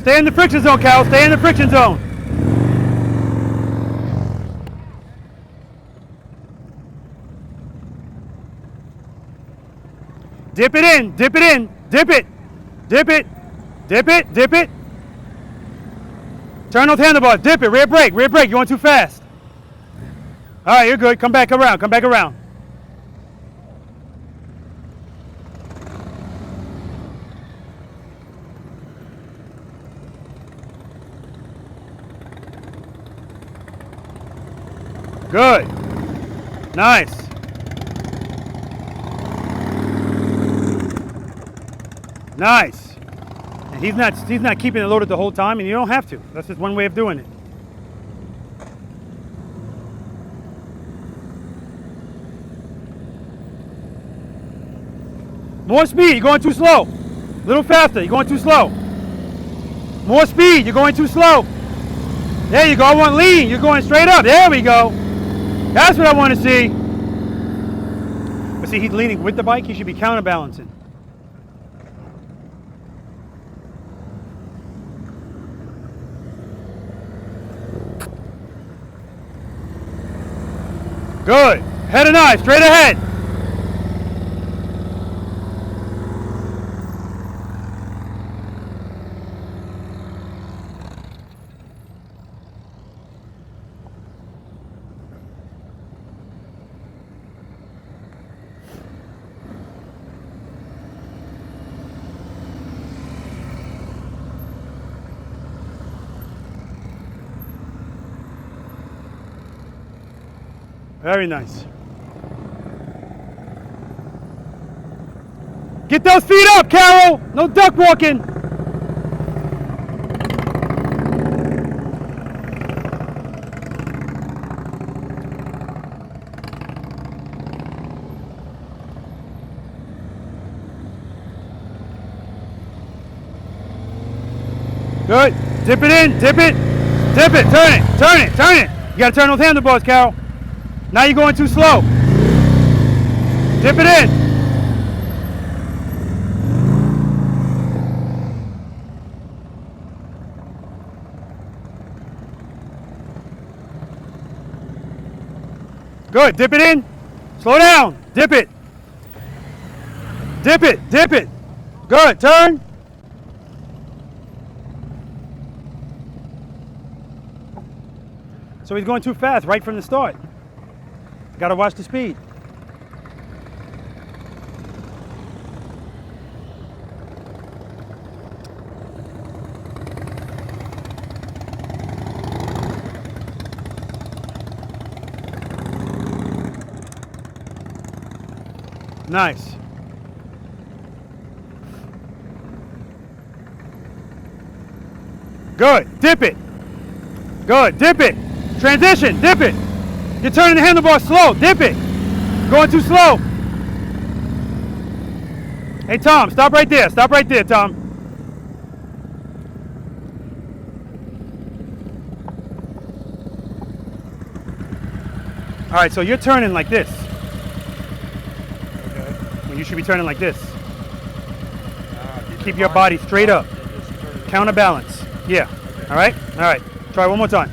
Stay in the friction zone, Carol. Stay in the friction zone. Dip it in. Dip it in. Dip it. Dip it. Dip it. Dip it. Turn those handlebars. Dip it. Rear brake. Rear brake. You're going too fast. All right, you're good. Come back around. Come back around. Good. Nice. Nice. And he's not keeping it loaded the whole time, and you don't have to. That's just one way of doing it. More speed, you're going too slow. A little faster, you're going too slow. More speed, you're going too slow. There you go, I want lean, you're going straight up. There we go. That's what I want to see. But see, he's leaning with the bike, he should be counterbalancing. Good. Head and eyes, straight ahead. Very nice. Get those feet up, Carol. No duck walking. Good. Dip it in. Dip it. Dip it. Turn it. Turn it. Turn it. You got to turn those handlebars, Carol. Now you're going too slow. Dip it in. Good. Dip it in. Slow down. Dip it. Dip it. Dip it. Good. Turn. So he's going too fast right from the start. Got to watch the speed. Nice. Good. Dip it. Good. Dip it. Transition. Dip it. You're turning the handlebar slow. Dip it. Going too slow. Hey, Tom, stop right there. Stop right there, Tom. All right, so you're turning like this. Okay. When you should be turning like this. Keep your body straight up. Counterbalance. Yeah. Okay. All right? All right. Try one more time.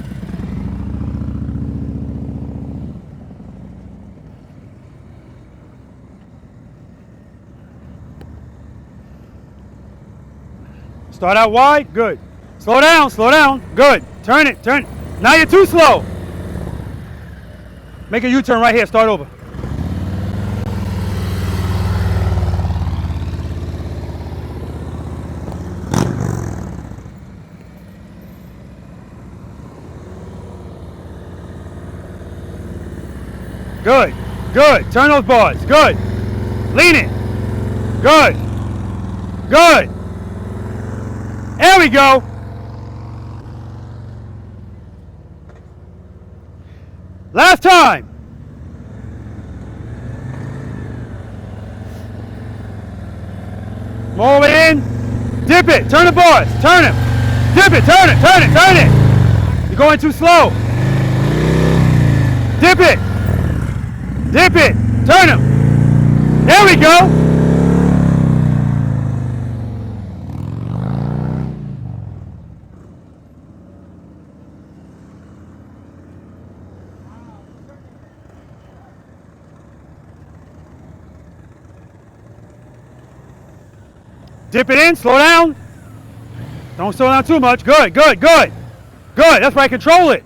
Start out wide, good. Slow down, good. Turn it, turn it. Now you're too slow. Make a U-turn right here, start over. Good, good. Turn those bars, good. Lean it, good, good. There we go. Last time. Roll it in. Dip it. Turn the bars. Turn them. Dip it. Turn it. Turn it. Turn it. You're going too slow. Dip it. Dip it. Turn them. There we go. Dip it in, slow down. Don't slow down too much. Good, good, good. Good, that's right, control it.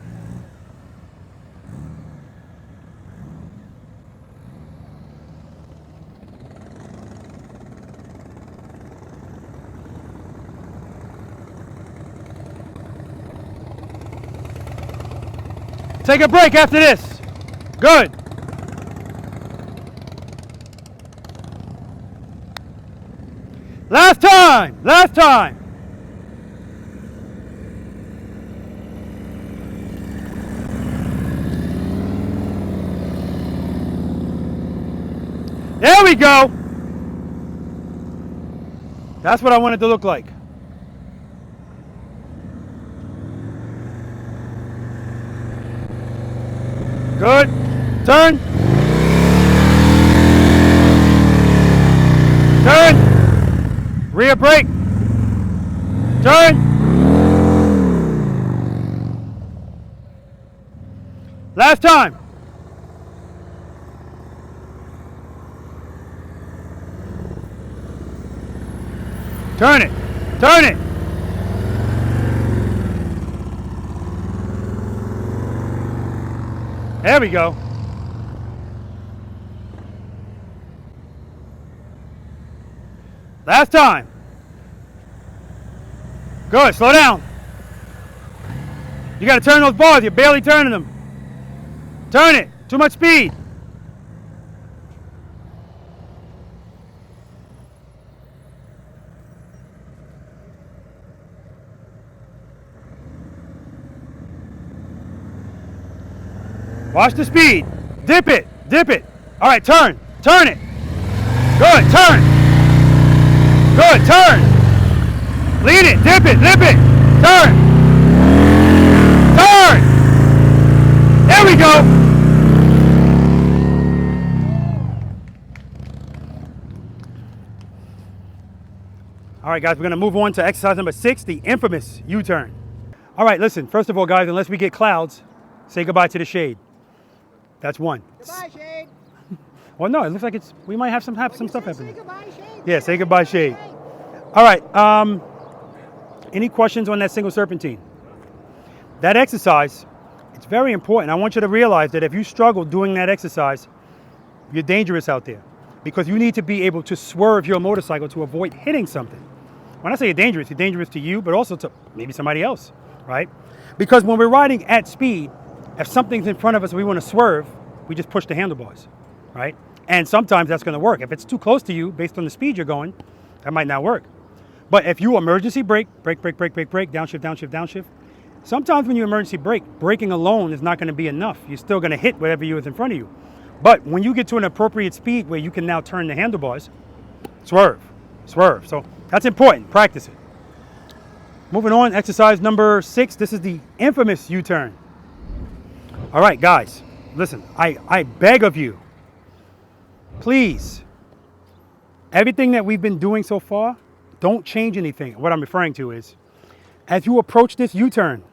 Take a break after this. Good. Last time, last time. There we go. That's what I want it to look like. Good. Turn. Turn. Rear brake. Turn. Last time. Turn it. Turn it. There we go. Last time. Good, slow down. You got to turn those bars, you're barely turning them. Turn it, Too much speed. Watch the speed. Dip it. Dip it. All right, turn. Turn it. Good. Turn. Good. Turn. Lean it. Dip it. Dip it. Turn. Turn. There we go. All right, guys, we're going to move on to exercise number 6, the infamous U-turn. All right, listen, first of all, guys, unless we get clouds, say goodbye to the shade. That's one. Goodbye, Shade. Well, no, it looks like we might have some stuff happening. Say goodbye, Shade. Yeah, say goodbye, shade. All right, any questions on that single serpentine? That exercise, it's very important. I want you to realize that if you struggle doing that exercise, you're dangerous out there because you need to be able to swerve your motorcycle to avoid hitting something. When I say you're dangerous to you, but also to maybe somebody else, right? Because when we're riding at speed, if something's in front of us and we want to swerve, we just push the handlebars, right? And sometimes that's going to work. If it's too close to you, based on the speed you're going, that might not work. But if you emergency brake, downshift, downshift, downshift, sometimes when you emergency brake, braking alone is not going to be enough. You're still going to hit whatever is in front of you. But when you get to an appropriate speed where you can now turn the handlebars, swerve. So that's important. Practice it. Moving on, exercise number 6. This is the infamous U-turn. All right, guys, listen, I beg of you, please, everything that we've been doing so far, don't change anything. What I'm referring to is, as you approach this U-turn,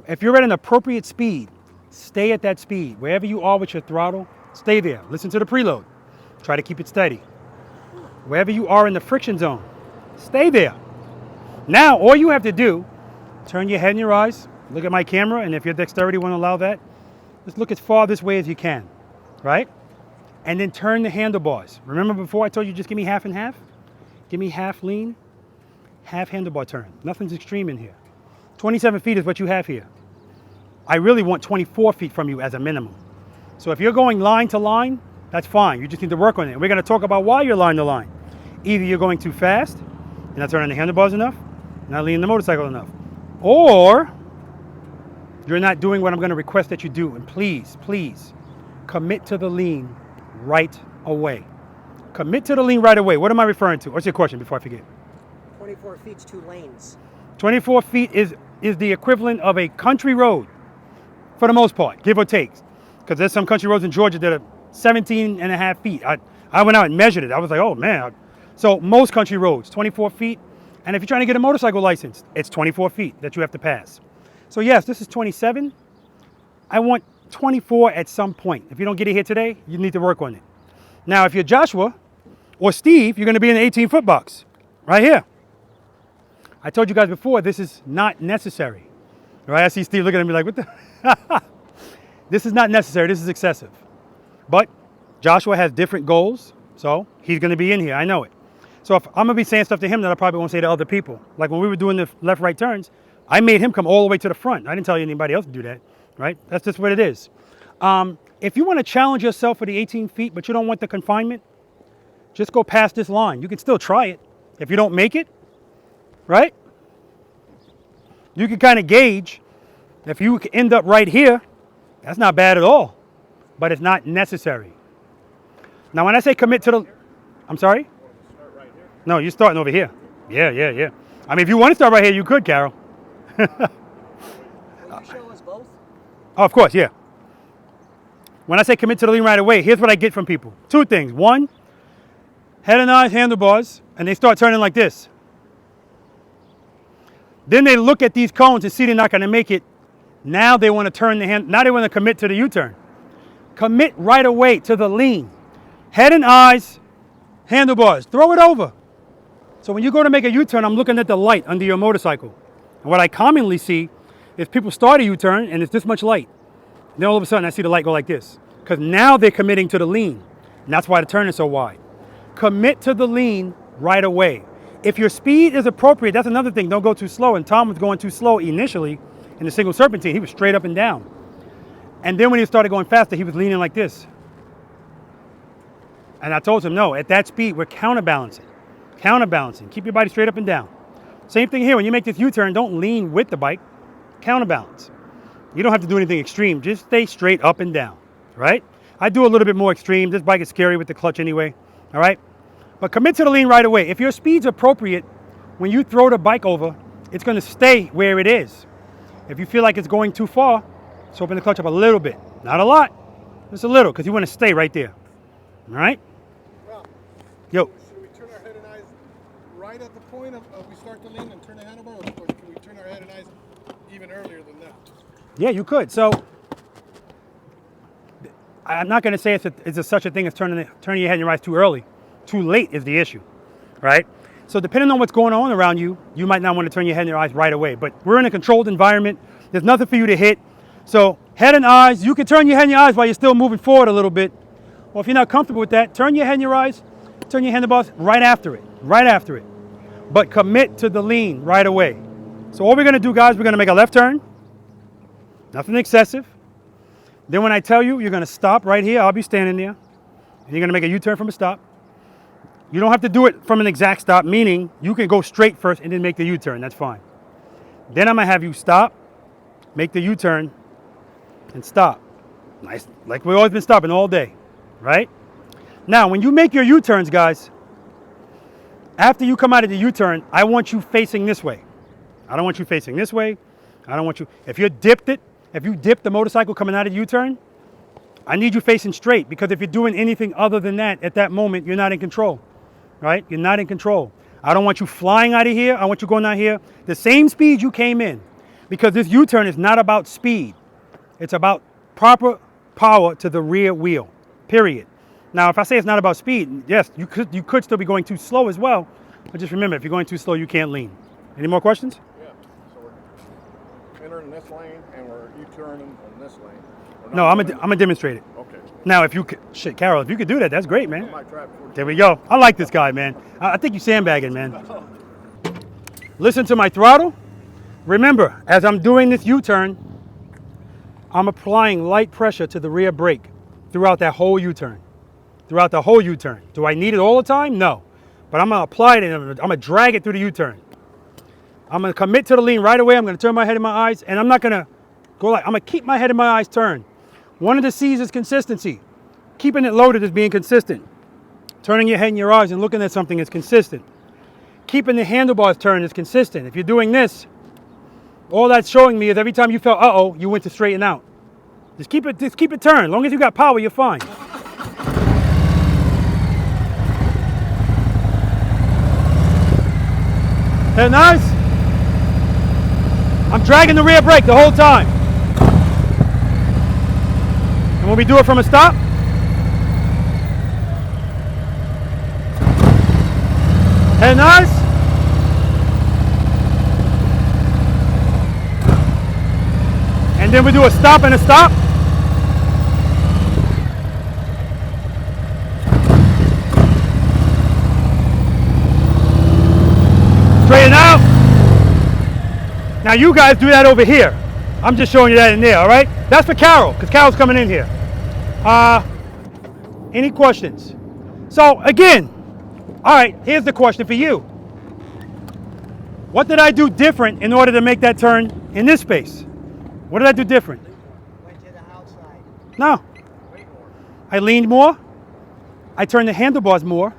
if you're at an appropriate speed, stay at that speed. Wherever you are with your throttle, stay there. Listen to the preload. Try to keep it steady. Wherever you are in the friction zone, stay there. Now, all you have to do, turn your head and your eyes, look at my camera, and if your dexterity won't allow that, just look as far this way as you can, right? And then turn the handlebars. Remember before I told you just give me half and half? Give me half lean, half handlebar turn. Nothing's extreme in here. 27 feet is what you have here. I really want 24 feet from you as a minimum. So if you're going line to line, that's fine. You just need to work on it. We're going to talk about why you're line to line. Either you're going too fast, you're not turning the handlebars enough, you're not leaning the motorcycle enough, or you're not doing what I'm going to request that you do. And please, please, commit to the lean right away. Commit to the lean right away. What am I referring to? What's your question before I forget? 24 feet's 2 lanes. 24 feet is the equivalent of a country road for the most part, give or take. Because there's some country roads in Georgia that are 17 and a half feet. I went out and measured it. I was like, oh man. So most country roads, 24 feet. And if you're trying to get a motorcycle license, it's 24 feet that you have to pass. So yes, this is 27. I want 24 at some point. If you don't get it here today, you need to work on it. Now, if you're Joshua or Steve, you're going to be in the 18-foot box right here. I told you guys before, this is not necessary. Right? I see Steve looking at me like, what the? This is not necessary. This is excessive. But Joshua has different goals, so he's going to be in here. I know it. So if I'm going to be saying stuff to him that I probably won't say to other people. Like when we were doing the left-right turns, I made him come all the way to the front. I didn't tell anybody else to do that, right? That's just what it is. If you want to challenge yourself for the 18 feet, but you don't want the confinement, just go past this line. You can still try it. If you don't make it, right? You can kind of gauge. If you end up right here, that's not bad at all, but it's not necessary. Now, when I say commit to the, I'm sorry? No, you're starting over here. Yeah. I mean, if you want to start right here, you could, Carol. Will you show us both? Oh, of course, yeah. When I say commit to the lean right away, here's what I get from people. 2 things. 1, head and eyes, handlebars, and they start turning like this. Then they look at these cones and see they're not going to make it. Now they want to turn the hand. Now they want to commit to the U-turn. Commit right away to the lean. Head and eyes, handlebars. Throw it over. So when you go to make a U-turn, I'm looking at the light under your motorcycle. And what I commonly see is people start a U-turn and it's this much light. And then all of a sudden I see the light go like this. Because now they're committing to the lean. And that's why the turn is so wide. Commit to the lean right away. If your speed is appropriate, that's another thing. Don't go too slow. And Tom was going too slow initially in the single serpentine. He was straight up and down. And then when he started going faster, he was leaning like this. And I told him, no, at that speed, we're counterbalancing. Counterbalancing. Keep your body straight up and down. Same thing here. When you make this U-turn, don't lean with the bike. Counterbalance. You don't have to do anything extreme. Just stay straight up and down, right? I do a little bit more extreme. This bike is scary with the clutch anyway, all right? But commit to the lean right away. If your speed's appropriate, when you throw the bike over, it's going to stay where it is. If you feel like it's going too far, just open the clutch up a little bit. Not a lot, just a little, because you want to stay right there. All right? Well, Yo. should we turn our head and eyes right at the point of we start to lean and turn the handlebar, or can we turn our head and eyes even earlier than that? Yeah, you could. So I'm not going to say it's such a thing as turning your head and your eyes too early. Too late is the issue, right? So depending on what's going on around you, you might not want to turn your head and your eyes right away. But we're in a controlled environment. There's nothing for you to hit. So head and eyes, you can turn your head and your eyes while you're still moving forward a little bit. Or if you're not comfortable with that, turn your head and your eyes, turn your handlebars right after it. But commit to the lean right away. So all we're going to do, guys, we're going to make a left turn. Nothing excessive. Then when I tell you, you're going to stop right here. I'll be standing there. And you're going to make a U-turn from a stop. You don't have to do it from an exact stop, meaning you can go straight first and then make the U-turn. That's fine. Then I'm going to have you stop, make the U-turn, and stop. Nice, like we've always been stopping all day, right? Now, when you make your U-turns, guys, after you come out of the U-turn, I want you facing this way. I don't want you facing this way. I don't want you, if you dipped the motorcycle coming out of the U-turn, I need you facing straight, because if you're doing anything other than that at that moment, you're not in control, right? You're not in control. I don't want you flying out of here. I want you going out here the same speed you came in, because this U-turn is not about speed. It's about proper power to the rear wheel, period. Now, if I say it's not about speed, yes, you could still be going too slow as well, but just remember, if you're going too slow, you can't lean. Any more questions? Yeah. So we're entering this lane and we're U-turning in this lane. No, I'm gonna demonstrate it. Okay. Now, if you could, Carol, if you could do that, that's great, man. I might try it before. There we go. I like this guy, man. I think you sandbagging, man. Listen to my throttle. Remember, as I'm doing this U-turn, I'm applying light pressure to the rear brake throughout that whole U-turn. Throughout the whole U-turn. Do I need it all the time? No. But I'm going to apply it and I'm going to drag it through the U-turn. I'm going to commit to the lean right away. I'm going to turn my head and my eyes, and I'm not going to go like, I'm going to keep my head and my eyes turned. One of the C's is consistency. Keeping it loaded is being consistent. Turning your head and your eyes and looking at something is consistent. Keeping the handlebars turned is consistent. If you're doing this, all that's showing me is every time you felt, uh-oh, you went to straighten out. Just keep it turned. As long as you got power, you're fine. Head nice. I'm dragging the rear brake the whole time. And when we do it from a stop, head nice. And then we do a stop and a stop. Straighten out. Now you guys do that over here. I'm just showing you that in there, all right? That's for Carol, because Carol's coming in here. Any questions? So again, all right, here's the question for you. What did I do different in order to make that turn in this space? What did I do different? Went to the outside. No. I leaned more. I turned the handlebars more.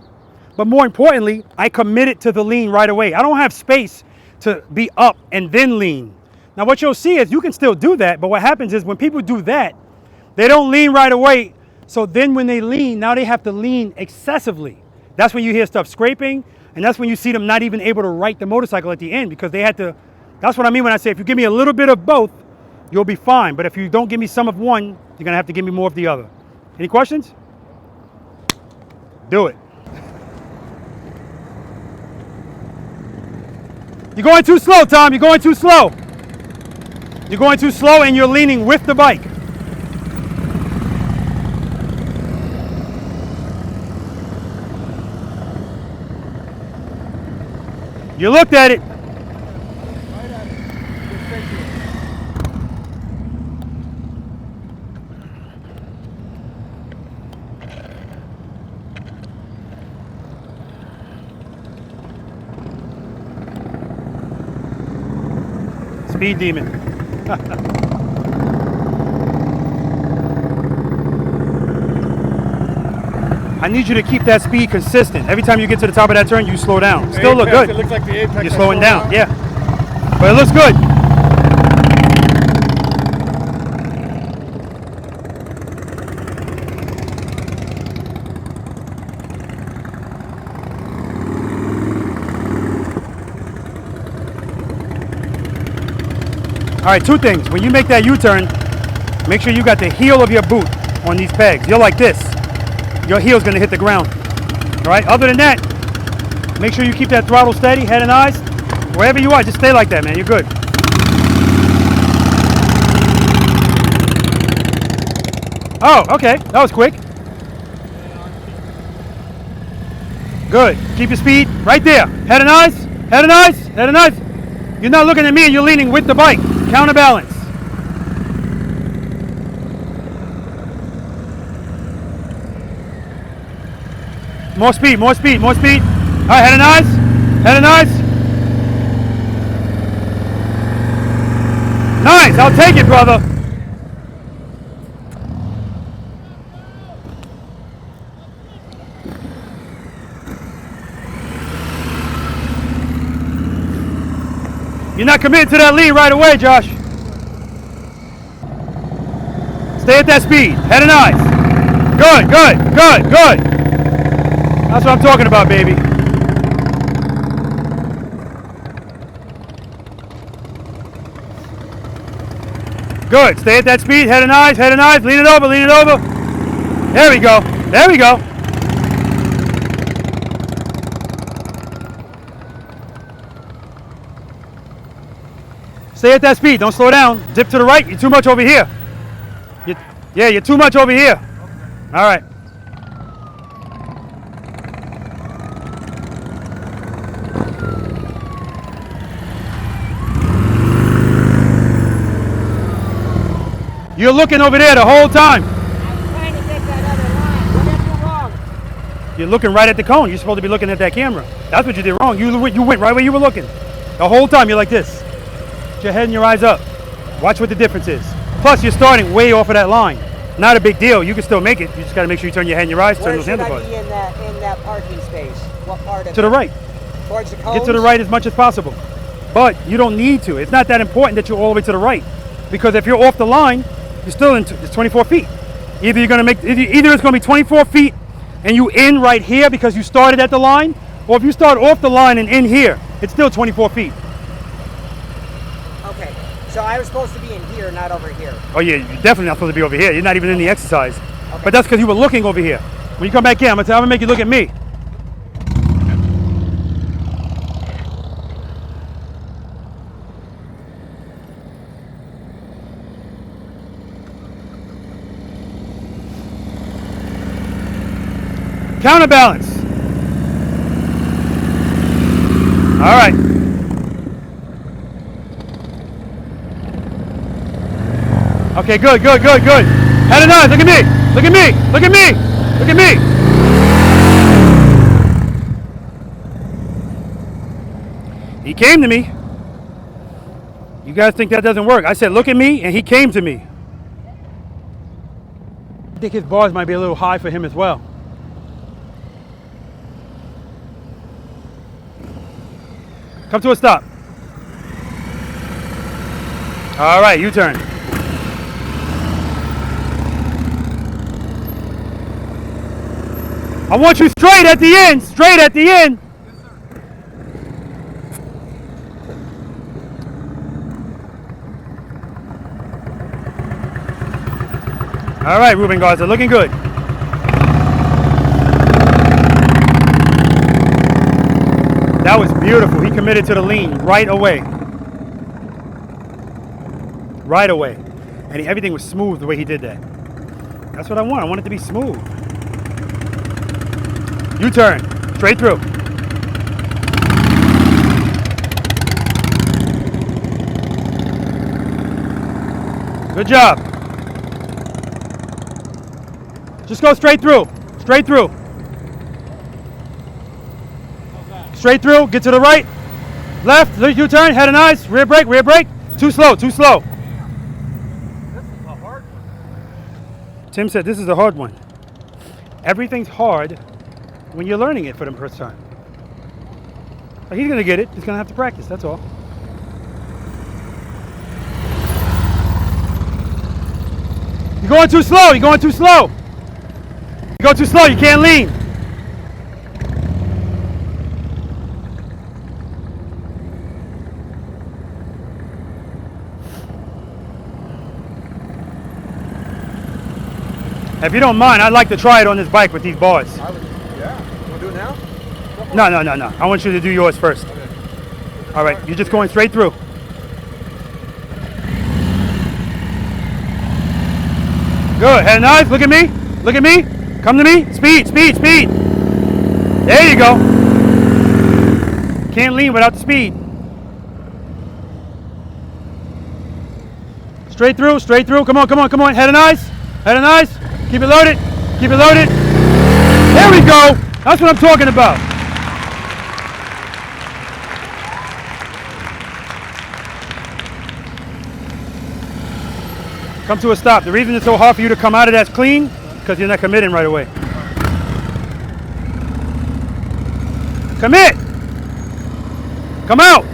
But more importantly, I committed to the lean right away. I don't have space to be up and then lean. Now what you'll see is you can still do that, but what happens is when people do that, they don't lean right away. So then when they lean, now they have to lean excessively. That's when you hear stuff scraping, and that's when you see them not even able to right the motorcycle at the end, because they had to, that's what I mean when I say if you give me a little bit of both, you'll be fine. But if you don't give me some of one, you're gonna have to give me more of the other. Any questions? Do it. You're going too slow, Tom. You're going too slow. You're going too slow and you're leaning with the bike. You looked at it. Speed demon. I need you to keep that speed consistent. Every time you get to the top of that turn, you slow down. Still look Apex, good. It looks like the apex. You're I slowing slowed down, yeah. But it looks good. All right, two things. When you make that U-turn, make sure you got the heel of your boot on these pegs. You're like this. Your heel's gonna hit the ground. All right, other than that, make sure you keep that throttle steady, head and eyes. Wherever you are, just stay like that, man. You're good. Oh, okay. That was quick. Good. Keep your speed right there. Head and eyes, head and eyes, head and eyes. You're not looking at me and you're leaning with the bike. Counterbalance. More speed, more speed, more speed. All right, head and eyes, head and eyes. Nice, I'll take it, brother. You're not committed to that lead right away, Josh. Stay at that speed, head and eyes. Good, good, good, good. That's what I'm talking about, baby. Good, stay at that speed, head and eyes, lean it over, lean it over. There we go, there we go. Stay at that speed, don't slow down. Dip to the right, you're too much over here. You're too much over here. All right. You're looking over there the whole time. I'm trying to get that other line. What did I do wrong? You're looking right at the cone. You're supposed to be looking at that camera. That's what you did wrong. You went right where you were looking. The whole time you're like this. Put your head and your eyes up. Watch what the difference is. Plus, you're starting way off of that line. Not a big deal. You can still make it. You just got to make sure you turn your head and your eyes, turn Where those should I handlebars. be in that parking space? What part of To the it? right. Towards the cones? Get to the right as much as possible. But you don't need to. It's not that important that you're all the way to the right. Because if you're off the line, you're still in it's 24 feet. Either you're gonna make either it's gonna be 24 feet and you in right here because you started at the line, or if you start off the line and in here, it's still 24 feet. Okay, so I was supposed to be in here, not over here. Oh yeah, you're definitely not supposed to be over here. You're not even in the exercise. Okay. But that's because you were looking over here. When you come back in, I'm gonna make you look at me. Counterbalance. All right. Okay, good, good, good, good. Head and eyes, look at me, look at me, look at me, look at me. He came to me. You guys think that doesn't work? I said, look at me, and he came to me. I think his bars might be a little high for him as well. Come to a stop. All right, U-turn. I want you straight at the end, straight at the end. All right, Ruben Garza, looking good. That was beautiful. He committed to the lean right away. Right away. And everything was smooth the way he did that. That's what I want. I want it to be smooth. U-turn. Straight through. Good job. Just go straight through. Straight through. Straight through, get to the right, left, U-turn, head and eyes, rear brake, Too slow, too slow. This is a hard one. Tim said this is a hard one. Everything's hard when you're learning it for the first time. But he's gonna get it. He's gonna have to practice, that's all. You're going too slow, you're going too slow. You go too slow, you can't lean. If you don't mind, I'd like to try it on this bike with these bars. Yeah. You want to do it now? No. I want you to do yours first. Okay. All right, you're just going straight through. Good, head nice, look at me. Look at me. Come to me. Speed, speed, speed. There you go. Can't lean without the speed. Straight through, straight through. Come on, come on, come on. Head nice. Head nice. Keep it loaded. Keep it loaded. There we go. That's what I'm talking about. Come to a stop. The reason it's so hard for you to come out of that's clean, because you're not committing right away. Commit. Come out.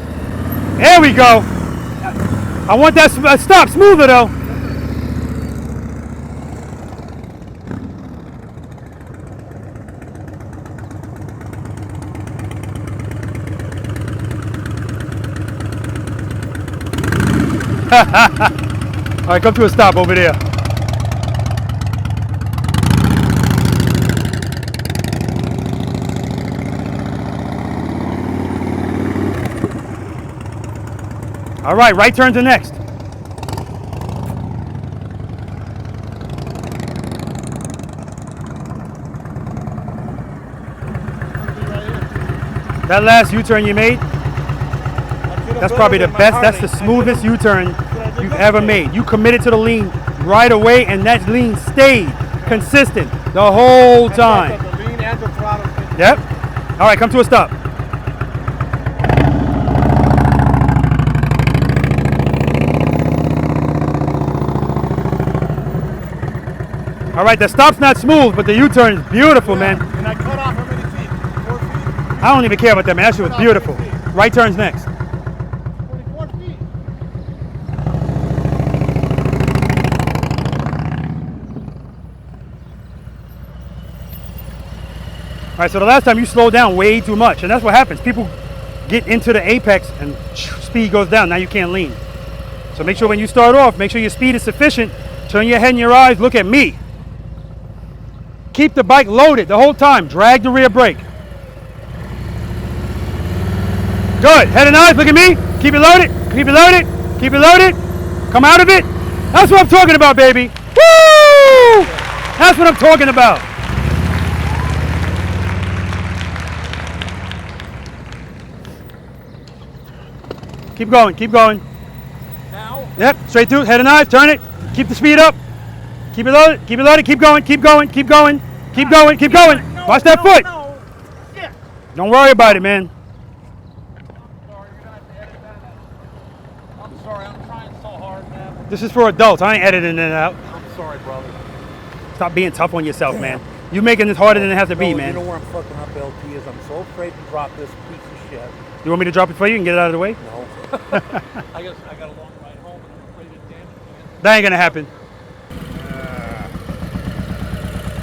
There we go. I want that stop smoother though. All right, come to a stop over there. All right, right turns are next. That last U-turn you made, that's probably the best, that's the smoothest U-turn you've ever made. You committed to the lean right away, and that lean stayed consistent the whole time. The lean and the throttle. Yep. All right, come to a stop. All right, the stop's not smooth, but the U-turn is beautiful, man. And I cut off how many feet? 4 feet? I don't even care about that, man. That shit was beautiful. Right turns next. 24 feet. All right, so the last time you slowed down way too much, and that's what happens. People get into the apex and speed goes down. Now you can't lean. So make sure when you start off, make sure your speed is sufficient. Turn your head and your eyes, look at me. Keep the bike loaded the whole time. Drag the rear brake. Good, head and eyes, look at me. Keep it loaded, keep it loaded, keep it loaded. Come out of it. That's what I'm talking about, baby. Woo! That's what I'm talking about. Keep going, keep going. Now? Yep, straight through, head and eyes, turn it. Keep the speed up. Keep it loaded, keep it loaded, keep going, keep going, keep going, keep going, keep going. Watch that foot. No. Shit. Don't worry about it, man. Sorry, you're gonna have to edit that out. I'm sorry, I'm trying so hard, man. This is for adults. I ain't editing it out. I'm sorry, brother. Stop being tough on yourself, man. You making this harder than it has to be, You man. know where I'm fucking up, LT, is I'm so afraid to drop this piece of shit. You want me to drop it for you and get it out of the way? No. I got a long ride home and I'm afraid to damage it. That ain't gonna happen.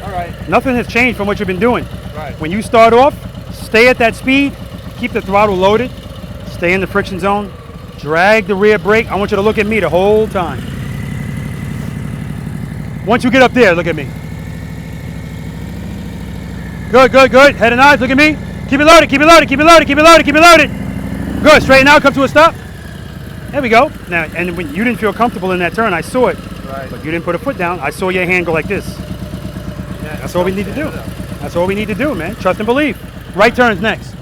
All right. Nothing has changed from what you've been doing. Right. When you start off, stay at that speed, keep the throttle loaded, stay in the friction zone, drag the rear brake. I want you to look at me the whole time. Once you get up there, look at me. Good, good, good. Head and eyes, look at me. Keep it loaded, keep it loaded, keep it loaded, keep it loaded, keep it loaded. Good, straighten out, come to a stop. There we go. Now, and when you didn't feel comfortable in that turn, I saw it. Right. But you didn't put a foot down. I saw your hand go like this. Yeah, That's all we need to do. That's all we need to do, man. Trust and believe. Right turns next.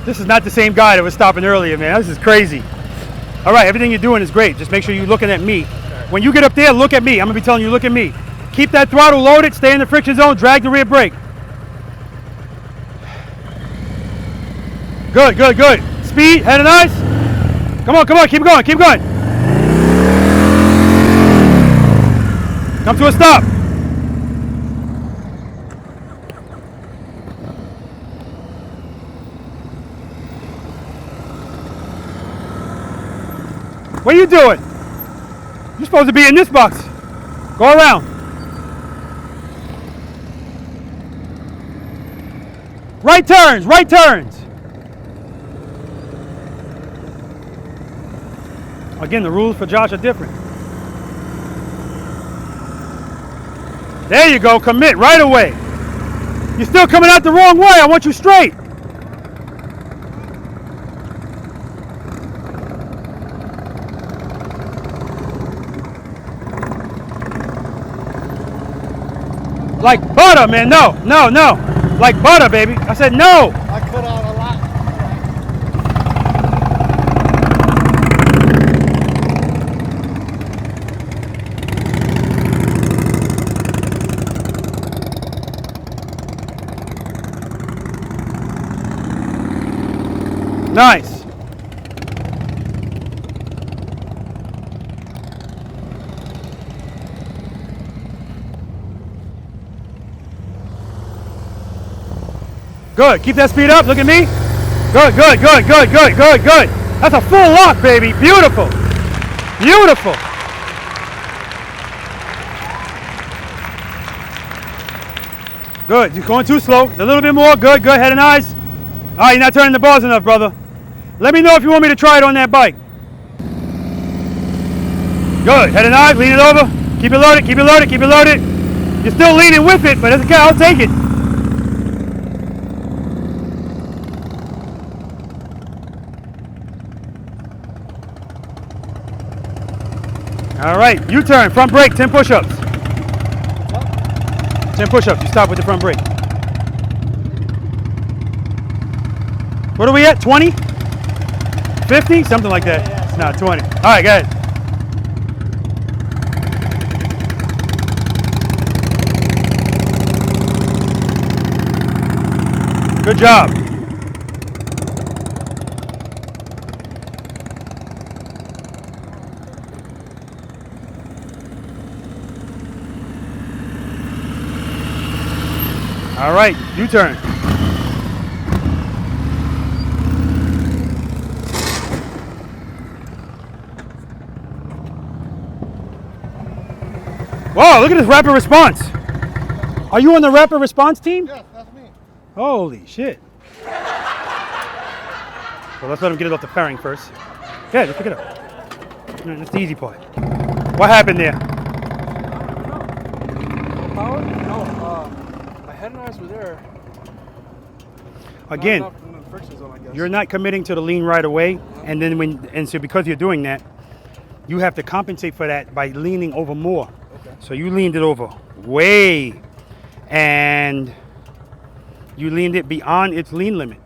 This is not the same guy that was stopping earlier, man. This is crazy. All right, everything you're doing is great. Just make sure you're looking at me. When you get up there, look at me. I'm gonna be telling you, look at me. Keep that throttle loaded. Stay in the friction zone. Drag the rear brake. Good, good, good. Speed, head and eyes. Come on, come on. Keep going, keep going. Come to a stop. What are you doing? You're supposed to be in this box. Go around. Right turns, right turns. Again, the rules for Josh are different. There you go, commit right away. You're still coming out the wrong way. I want you straight. Like butter, man. No, no, no. Like butter, baby. I said no. I cut out a lot. Nice. Good. Keep that speed up. Look at me. Good, good, good, good, good, good, good. That's a full lock, baby. Beautiful. Beautiful. Good. You're going too slow. A little bit more. Good, good. Head and eyes. All right, you're not turning the bars enough, brother. Let me know if you want me to try it on that bike. Good. Head and eyes. Lean it over. Keep it loaded. Keep it loaded. Keep it loaded. You're still leaning with it, but it's okay. I'll take it. All right, U-turn, front brake, 10 push-ups. 10 push-ups, you stop with the front brake. What are we at, 20? 50? Something like that. No, 20. All right, go ahead. Good job. All right, U-turn. Whoa, look at this rapid response. Are you on the rapid response team? Yes, that's me. Holy shit. Well, let's let him get it off the fairing first. Yeah, just pick it up. All right, that's the easy part. What happened there? Power? No, my head and eyes were there. Again, Not enough in the friction zone, I guess. you're not committing to the lean right away, and then so because you're doing that, you have to compensate for that by leaning over more. Okay. So you leaned it over way, and you leaned it beyond its lean limit.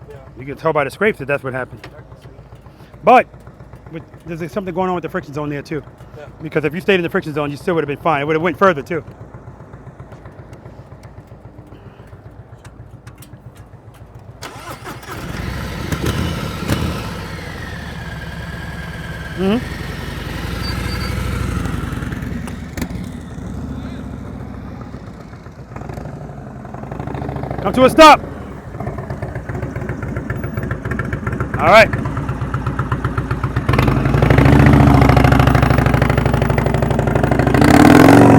Yeah. You can tell by the scrapes that that's what happened. I can see. But there's something going on with the friction zone there too. Yeah. Because if you stayed in the friction zone, you still would have been fine. It would have went further too. Come to a stop. All right.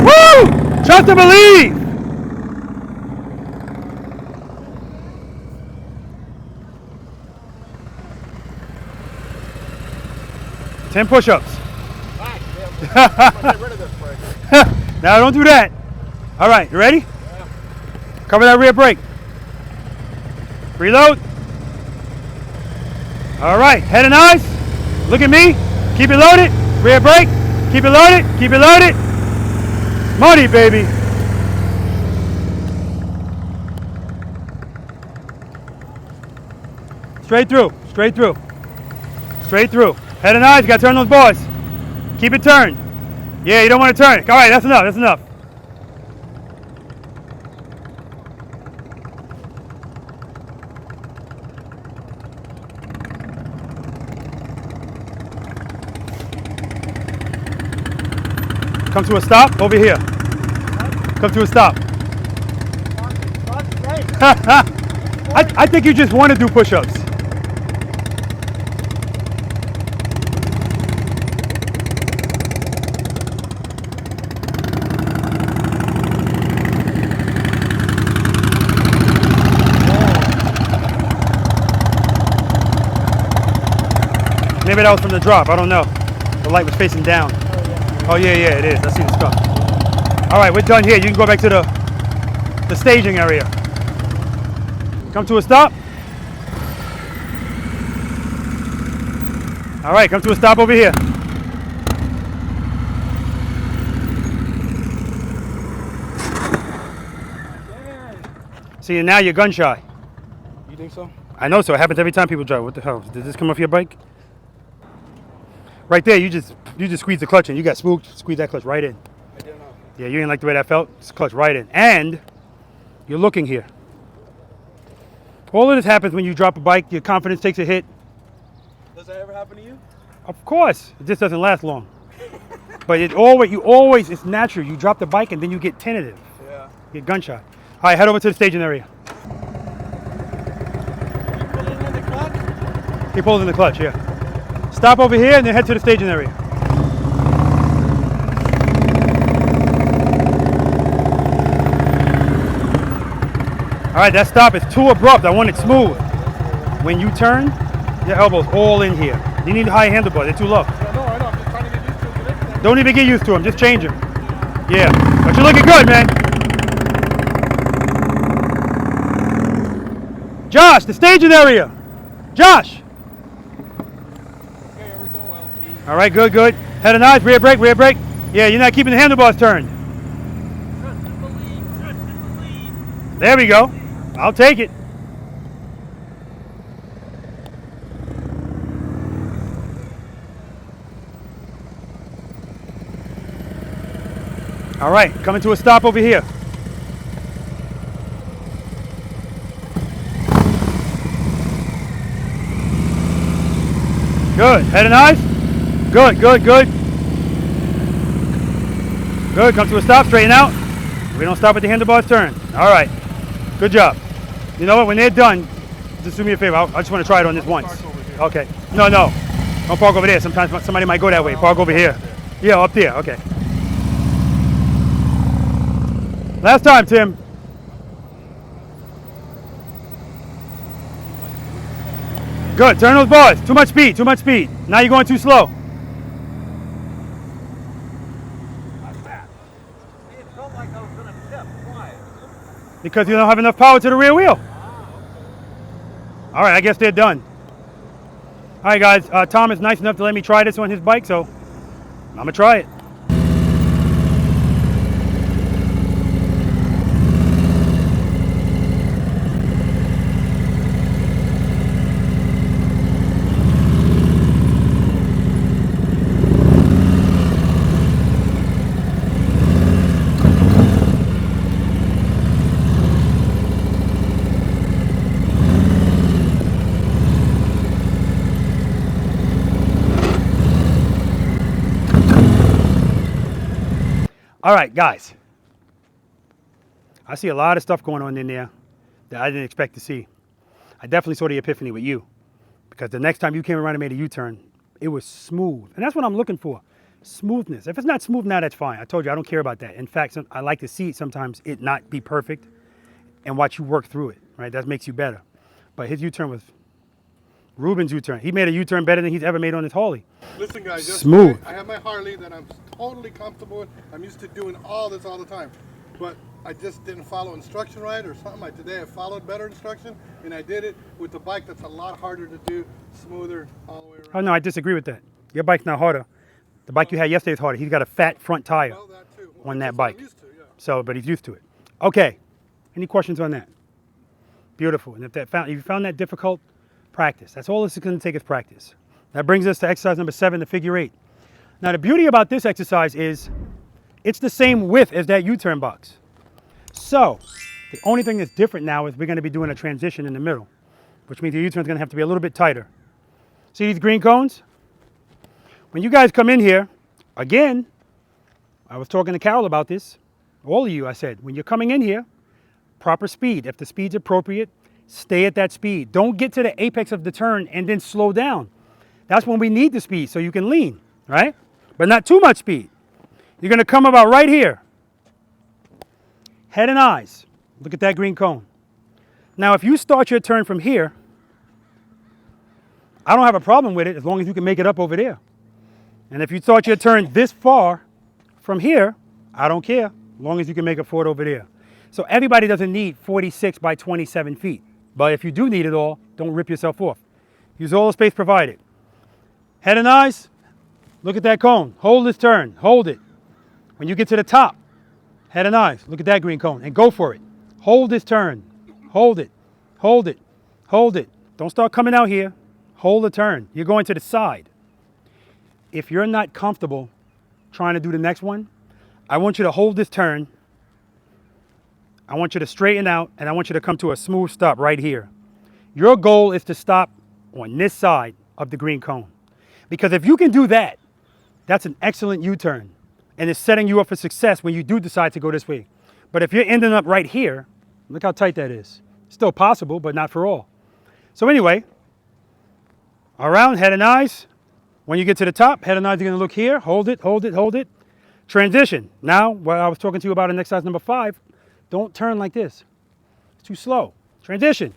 Woo! Trust and believe. Ten push-ups. Get rid of this brake. Now don't do that. All right, you ready? Yeah. Cover that rear brake. Reload. All right, head and eyes. Look at me. Keep it loaded. Rear brake. Keep it loaded. Keep it loaded. Money, baby. Straight through. Straight through. Straight through. Head and eyes. You got to turn those bars. Keep it turned. Yeah, you don't want to turn it. All right, that's enough. That's enough. Come to a stop over here. Come to a stop. I think you just want to do push-ups. Maybe that was from the drop. I don't know. The light was facing down. Oh yeah, it is. I see the stuff. All right, we're done here. You can go back to the staging area. Come to a stop. All right, come to a stop over here. See, and now you're gun shy. You think so? I know so. It happens every time people drive. What the hell? Did this come off your bike? Right there, you just squeeze the clutch in. You got spooked. Squeeze that clutch right in. I didn't know. Yeah, you didn't like the way that felt. Just clutch right in. And you're looking here. All of this happens when you drop a bike. Your confidence takes a hit. Does that ever happen to you? Of course, it just doesn't last long. But it's natural. You drop the bike and then you get tentative. Yeah. You get gun shy. All right, head over to the staging area. You pulling in the clutch? Keep holding the clutch, yeah. Stop over here and then head to the staging area. All right, that stop is too abrupt. I want it smooth. When you turn, your elbow's all in here. You need high handlebars. They're too low. Yeah, no, I know. I'm just trying to get used to it. Don't even get used to them. Just change them. Yeah, but you're looking good, man. Josh, the staging area. Josh. Okay, here we go, LP. All right, good. Head and eyes, rear brake. Yeah, you're not keeping the handlebars turned. There we go. I'll take it. All right, coming to a stop over here. Good. Head and eyes. Good. Good. Come to a stop. Straighten out. We don't stop at the handlebars turn. All right. Good job. You know what? When they're done, just do me a favor. I just want to try it on this once. Okay. No. Don't park over there. Sometimes somebody might go that way. Park over here. Yeah, up there. Okay. Last time, Tim. Good. Turn those bars. Too much speed. Now you're going too slow. It felt like I was going to tip. Why? Because you don't have enough power to the rear wheel. All right, I guess they're done. All right, guys. Tom is nice enough to let me try this on his bike, so I'm going to try it. All right, guys. I see a lot of stuff going on in there that I didn't expect to see. I definitely saw the epiphany with you because the next time you came around and made a U-turn, it was smooth. And that's what I'm looking for, smoothness. If it's not smooth now, that's fine. I told you I don't care about that. In fact, I like to see sometimes it not be perfect and watch you work through it, right? That makes you better. But his U-turn was Ruben's U-turn. He made a U-turn better than he's ever made on his Harley. Listen, guys, just smooth. I have my Harley that I'm totally comfortable with. I'm used to doing all this all the time. But I just didn't follow instruction right or something. Today I followed better instruction and I did it with the bike that's a lot harder to do, smoother all the way around. Oh, no, I disagree with that. Your bike's not harder. The bike you had yesterday is harder. He's got a fat front tire on that bike. So, but he's used to it. Okay. Any questions on that? Beautiful. And if you found that difficult, practice. That's all this is going to take is practice. That brings us to exercise number 7, the figure 8. Now, the beauty about this exercise is it's the same width as that U-turn box. So, the only thing that's different now is we're going to be doing a transition in the middle, which means the U-turn is going to have to be a little bit tighter. See these green cones? When you guys come in here, again, I was talking to Carol about this. All of you, I said, when you're coming in here, proper speed. If the speed's appropriate, stay at that speed. Don't get to the apex of the turn and then slow down. That's when we need the speed so you can lean, right? But not too much speed. You're going to come about right here. Head and eyes. Look at that green cone. Now, if you start your turn from here, I don't have a problem with it as long as you can make it up over there. And if you start your turn this far from here, I don't care, as long as you can make it forward over there. So everybody doesn't need 46 by 27 feet. But if you do need it all, don't rip yourself off. Use all the space provided. Head and eyes, look at that cone. Hold this turn, hold it. When you get to the top, head and eyes, look at that green cone and go for it. Hold this turn, hold it, hold it, hold it. Don't start coming out here. Hold the turn. You're going to the side. If you're not comfortable trying to do the next one, I want you to hold this turn. I want you to straighten out, and I want you to come to a smooth stop right here. Your goal is to stop on this side of the green cone. Because if you can do that, that's an excellent U-turn. And it's setting you up for success when you do decide to go this way. But if you're ending up right here, look how tight that is. Still possible, but not for all. So anyway, around, head and eyes. When you get to the top, head and eyes are going to look here. Hold it, hold it, hold it. Transition. Now, what I was talking to you about in exercise number 5, don't turn like this. It's too slow. Transition.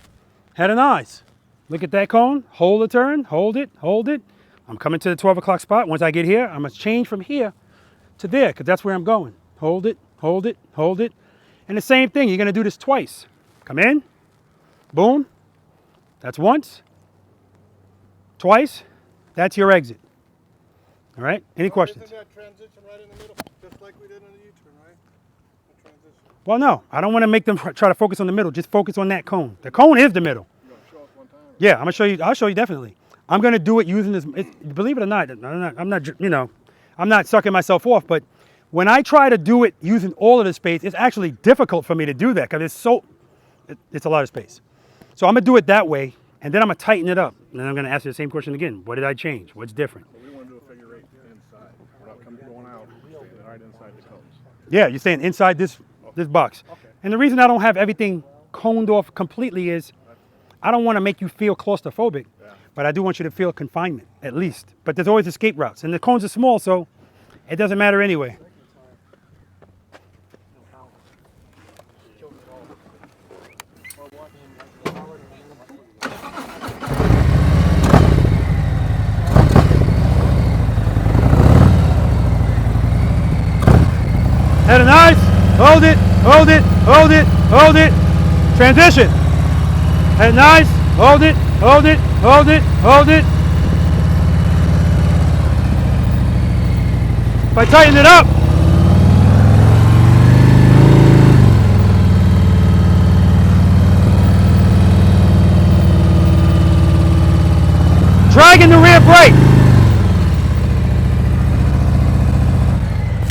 Head and eyes. Look at that cone. Hold the turn. Hold it, hold it. I'm coming to the 12 o'clock spot. Once I get here, I'm going to change from here to there because that's where I'm going. Hold it, hold it, hold it. And the same thing, you're going to do this twice. Come in. Boom. That's once. Twice. That's your exit. All right? Any questions? Isn't that transition right in the middle, just like we did on the U-turn, right? The transition. Well, no. I don't want to make them try to focus on the middle. Just focus on that cone. The cone is the middle. You want to show us one time? Yeah, I'm going to show you. I'll show you definitely. I'm going to do it using this. Believe it or not, I'm not sucking myself off, but when I try to do it using all of the space, it's actually difficult for me to do that because it's a lot of space. So I'm going to do it that way, and then I'm going to tighten it up. And then I'm going to ask you the same question again. What did I change? What's different? So we want to do a figure 8 inside. We're not going out, staying right inside the cones. Yeah, you're saying inside this box. Okay. And the reason I don't have everything coned off completely is I don't want to make you feel claustrophobic, but I do want you to feel confinement, at least. But there's always escape routes. And the cones are small, so it doesn't matter anyway. Head and eyes, hold it, hold it, hold it, hold it. Transition. Head and eyes, hold it, hold it, hold it, hold it. If I tighten it up, dragging the rear brake.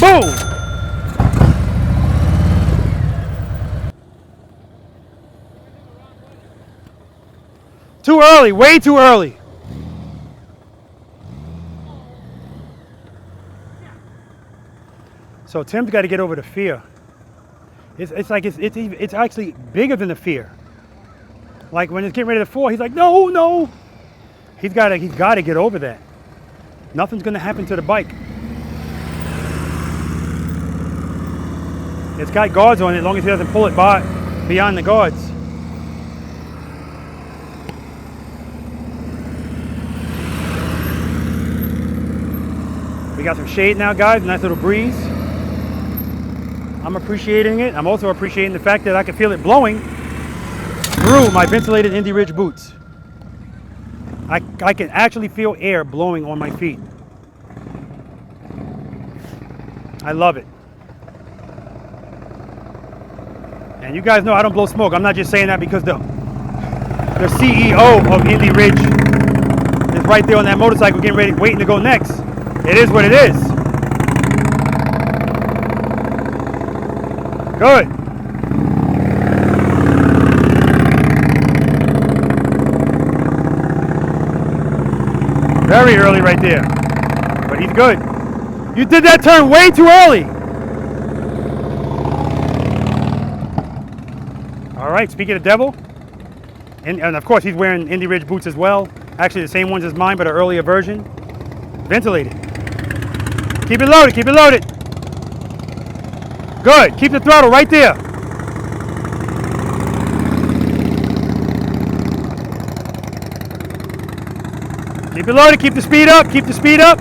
Boom. Too early, way too early. So Tim's got to get over the fear. It's like it's actually bigger than the fear. Like when it's getting ready to fall, he's like, no, no. He's got to get over that. Nothing's going to happen to the bike. It's got guards on it as long as he doesn't pull it beyond the guards. We got some shade now, guys, nice little breeze. I'm appreciating it. I'm also appreciating the fact that I can feel it blowing through my ventilated Indy Ridge boots. I can actually feel air blowing on my feet. I love it. And you guys know I don't blow smoke. I'm not just saying that because the CEO of Indy Ridge is right there on that motorcycle getting ready, waiting to go next. It is what it is. Good. Very early right there. But he's good. You did that turn way too early. All right, speaking of devil, and of course he's wearing Indy Ridge boots as well. Actually the same ones as mine, but an earlier version. Ventilated. Keep it loaded, keep it loaded. Good, keep the throttle right there. Keep it loaded, keep the speed up, keep the speed up.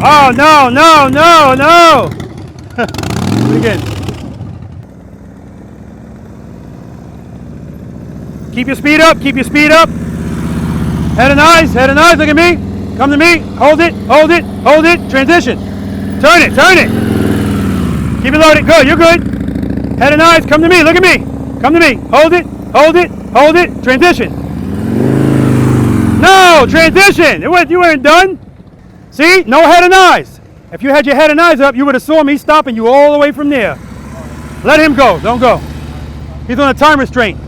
Oh, no, no, no, no. Do it again. Keep your speed up, keep your speed up. Head and eyes, look at me. Come to me, hold it, hold it, hold it, transition. Turn it, turn it. Keep it loaded, good, you're good. Head and eyes, come to me, look at me. Come to me, hold it, hold it, hold it, transition. No, transition, you weren't done. See, no head and eyes. If you had your head and eyes up, you would have saw me stopping you all the way from there. Let him go, don't go. He's on a time restraint.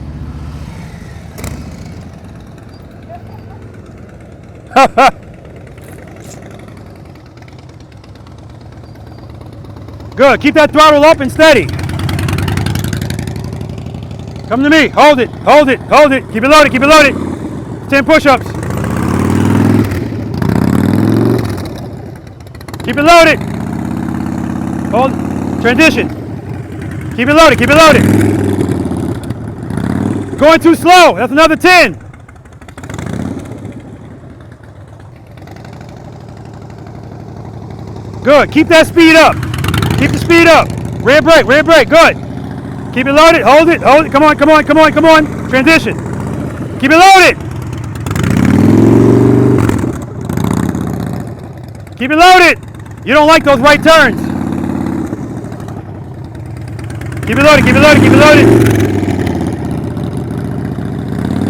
Good, keep that throttle up and steady. Come to me, hold it, hold it, hold it. Keep it loaded, keep it loaded. 10 push-ups. Keep it loaded. Hold, transition. Keep it loaded, keep it loaded. Going too slow, that's another 10. Good, keep that speed up. Keep the speed up. Rear brake, good. Keep it loaded, hold it, come on, come on, come on, come on. Transition. Keep it loaded. Keep it loaded. You don't like those right turns. Keep it loaded, keep it loaded, keep it loaded.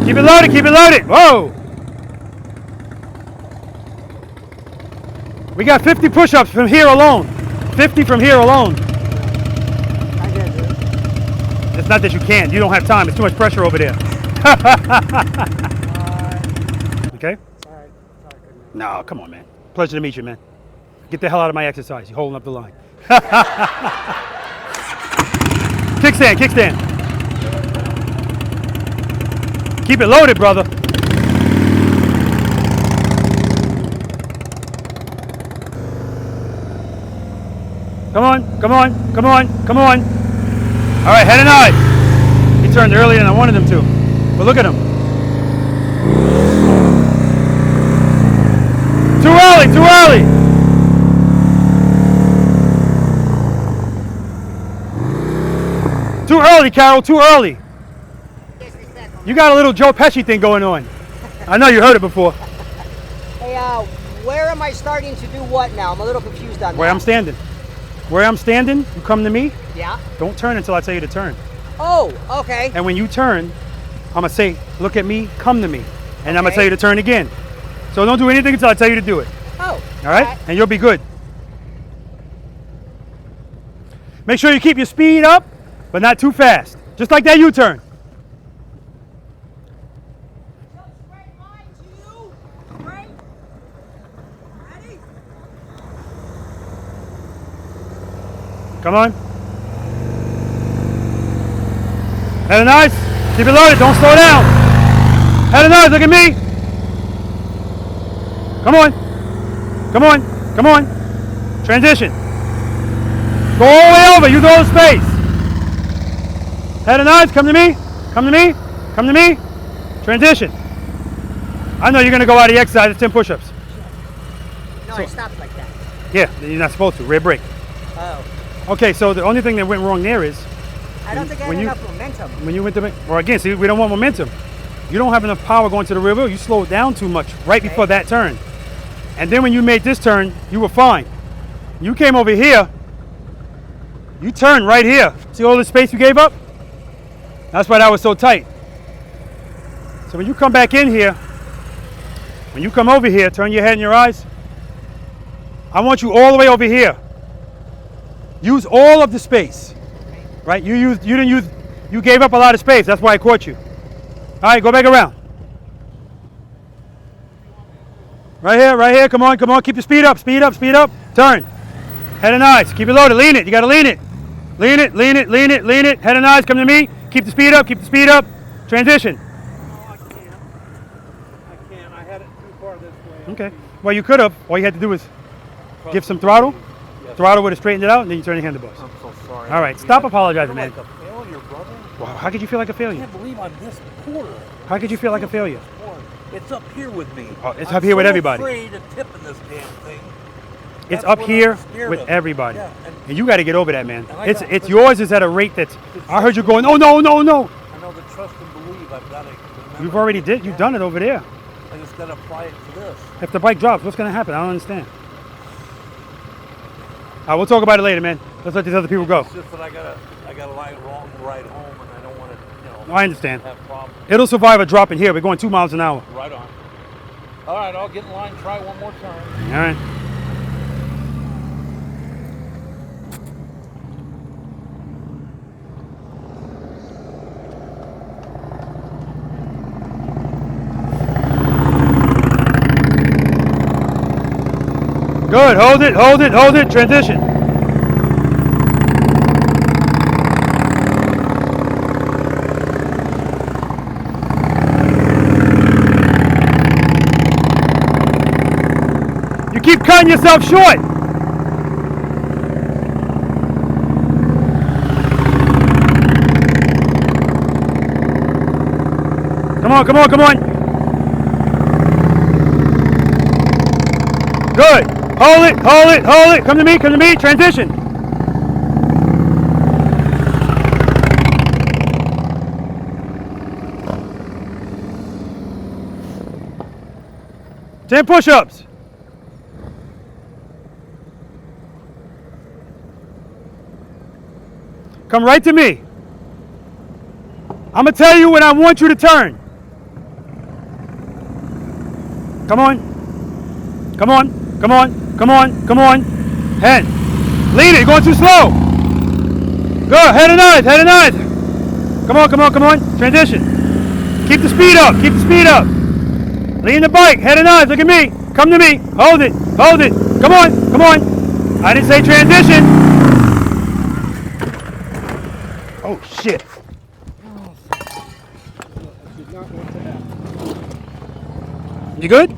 Keep it loaded, keep it loaded. Whoa. We got 50 push-ups from here alone. 50 from here alone. I can't do it. It's not that you can't. You don't have time. It's too much pressure over there. Okay? Sorry. No, come on, man. Pleasure to meet you, man. Get the hell out of my exercise. You're holding up the line. Kickstand, kickstand. Keep it loaded, brother. Come on, come on, come on, come on. All right, head and eyes. He turned earlier than I wanted him to. But look at him. Too early, too early. Too early, Carol, too early. You got a little Joe Pesci thing going on. I know you heard it before. Hey, where am I starting to do what now? I'm a little confused on that. Where I'm standing. Where I'm standing, you come to me. Yeah. Don't turn until I tell you to turn. Oh, okay. And when you turn, I'm going to say, look at me, come to me. And I'm going to tell you to turn again. So don't do anything until I tell you to do it. Oh. All right? And you'll be good. Make sure you keep your speed up, but not too fast. Just like that U-turn. Come on. Head and eyes. Keep it loaded. Don't slow down. Head and eyes. Look at me. Come on. Come on. Come on. Transition. Go all the way over. Use all the space. Head and eyes. Come to me. Come to me. Come to me. Transition. I know you're going to go out of the exercise. It's 10 push-ups. No, I stopped like that. Yeah, you're not supposed to. Rear brake. Oh. Okay, so the only thing that went wrong there is I don't think I had enough momentum. when you went to, well again, see, we don't want momentum. You don't have enough power going to the rear wheel. You slowed down too much right before that turn. And then when you made this turn, you were fine. You came over here, you turned right here. See all the space you gave up? That's why that was so tight. So when you come back in here, when you come over here, turn your head and your eyes. I want you all the way over here. Use all of the space, right? You gave up a lot of space. That's why I caught you. All right, go back around. Right here, come on. Keep your speed up, speed up, speed up. Turn. Head and eyes, keep it loaded, lean it. You gotta lean it. Lean it, lean it, lean it, lean it. Head and eyes, come to me. Keep the speed up, keep the speed up. Transition. No, I can't. I had it too far this way. Okay. Well, you could have. All you had to do was give some throttle. Yes. Throttle would have straightened it out, and then you turn your handlebars. I'm so sorry. All right, stop apologizing, man. Like a failure, brother. Wow, how could you feel like a I failure? can't believe I'm this poor. How could you feel like a failure? It's up here with me. Oh, it's up here with everybody. I'm so afraid of tipping this damn thing. It's That's up what here I'm scared with of. everybody. Yeah, And you got to get over that, man. And I It's got- it's yours is at a rate that's. I heard you going, oh no, no, no. I know the trust and believe. I've got to remember. You've already did. You've done it over there. I just got to apply it to this. If the bike drops, what's going to happen? I don't understand. All right, we'll talk about it later, man. Let's let these other people go. It's just that I gotta lie wrong to ride home, and I don't want to, I understand. have problems. It'll survive a drop in here. We're going 2 miles an hour. Right on. All right, I'll get in line. Try one more time. All right. Good. Hold it, hold it, hold it. Transition. You keep cutting yourself short. Come on, come on, come on. Good. Hold it, hold it, hold it. Come to me, transition. Ten push-ups. Come right to me. I'm gonna tell you when I want you to turn. Come on. Come on. Come on. Come on. Come on. Head. Lean it. You're going too slow. Good. Head and eyes. Head and eyes. Come on. Come on. Come on. Transition. Keep the speed up. Keep the speed up. Lean the bike. Head and eyes. Look at me. Come to me. Hold it. Hold it. Come on. Come on. I didn't say transition. Oh, shit. You good?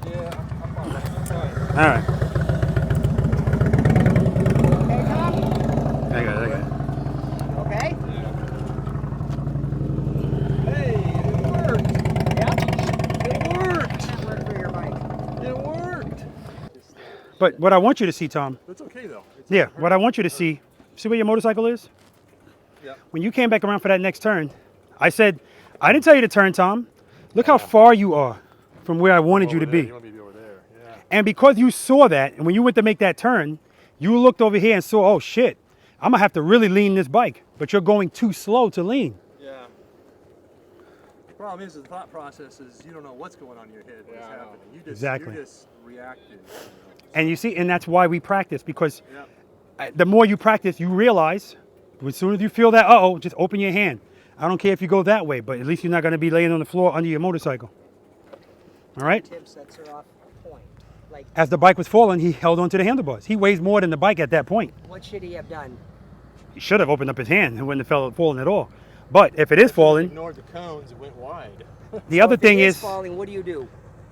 Yeah, I'm fine. All right. Okay, Tom? I got it. Okay? Hey, it worked. Yep. It worked. That worked for your bike. It worked. But what I want you to see, Tom, It's okay though. yeah, what I want you to see where your motorcycle is? Yeah. When you came back around for that next turn, I said, I didn't tell you to turn, Tom. Look how far you are from where I wanted you to be. You want me to be over there? Yeah. And because you saw that, and when you went to make that turn, you looked over here and saw, oh shit, I'm gonna have to really lean this bike, but you're going too slow to lean. Yeah. The problem is the thought process is you don't know what's going on in your head, what's happening. Exactly. You're just reacting. And you see, and that's why we practice, because Yeah. the more you practice, you realize, as soon as you feel that, uh-oh, just open your hand. I don't care if you go that way, but at least you're not gonna be laying on the floor under your motorcycle. All right? Tip sets her off point. Like, As the bike was falling, he held onto the handlebars. He weighs more than the bike at that point. what should he have done? He should have opened up his hand and wouldn't have fallen at all. But if it is falling, Ignored the cones and went wide. the other If it thing is, falling, what do you do?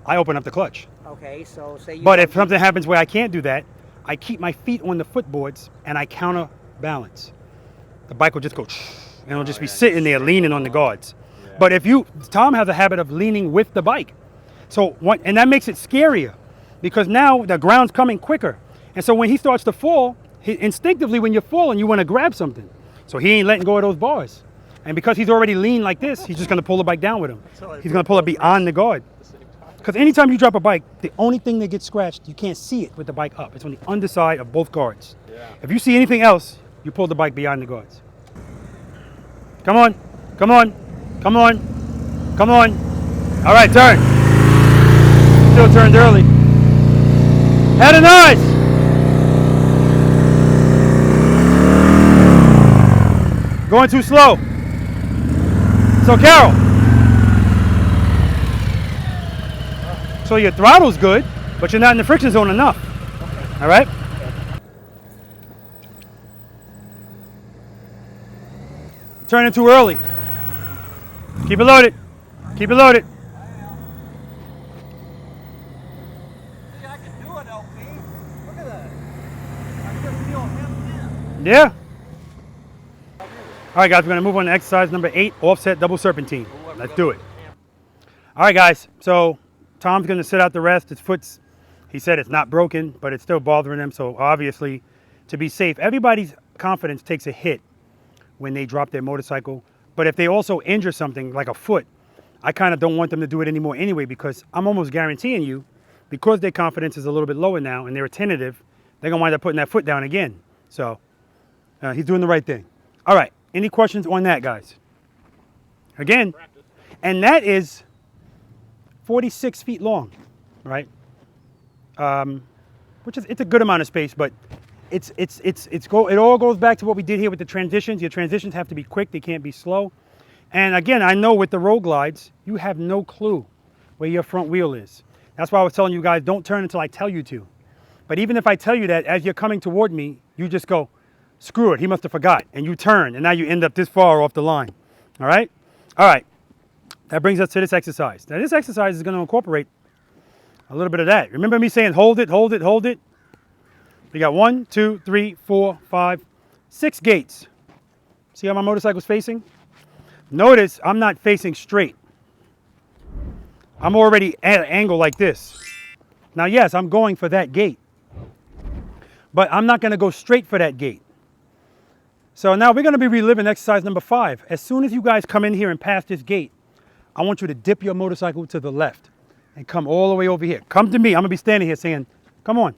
I open up the clutch. Okay, so say you. But don't if something happens where I can't do that, I keep my feet on the footboards and I counterbalance. The bike will just go, and it'll just be sitting there leaning on the guards. But if Tom has a habit of leaning with the bike. So, and that makes it scarier because now the ground's coming quicker. And so when he starts to fall, instinctively when you're falling, you want to grab something. So he ain't letting go of those bars. And because he's already lean like this, he's just going to pull the bike down with him. He's going to pull it beyond the guard. Because anytime you drop a bike, the only thing that gets scratched, you can't see it with the bike up. It's on the underside of both guards. If you see anything else, you pull the bike beyond the guards. Come on, come on, come on, come on. All right, turn. Still turned early. Head and eyes. Going too slow. So Carol. So your throttle's good, but you're not in the friction zone enough. All right? turning too early. Keep it loaded. Keep it loaded. See, I can do it, LP. Look at that. I just feel hemmed in. Yeah. All right, guys, we're going to move on to exercise number 8, offset double serpentine. Let's do it. All right, guys, so Tom's going to sit out the rest. His foot's, he said it's not broken, but it's still bothering him. So obviously, to be safe, everybody's confidence takes a hit when they drop their motorcycle. But if they also injure something like a foot, I kind of don't want them to do it anymore anyway, because I'm almost guaranteeing you, because their confidence is a little bit lower now and they're attentive, they're going to wind up putting that foot down again. So he's doing the right thing. All right, any questions on that, guys? Again, and that is 46 feet long, right? Which is, it's a good amount of space, but it all goes back to what we did here with the transitions. Your transitions have to be quick, they can't be slow. And again, I know with the road glides, you have no clue where your front wheel is. That's why I was telling you guys, don't turn until I tell you to. But even if I tell you that, as you're coming toward me, you just go, screw it, he must have forgot. And you turn, and now you end up this far off the line. All right? All right. That brings us to this exercise. Now, this exercise is going to incorporate a little bit of that. Remember me saying, hold it, hold it, hold it? We got 1, 2, 3, 4, 5, 6 gates. See how my motorcycle's facing? Notice I'm not facing straight. I'm already at an angle like this. Now, yes, I'm going for that gate, but I'm not going to go straight for that gate. So now we're going to be reliving exercise number 5. As soon as you guys come in here and pass this gate, I want you to dip your motorcycle to the left and come all the way over here. Come to me. I'm going to be standing here saying, come on.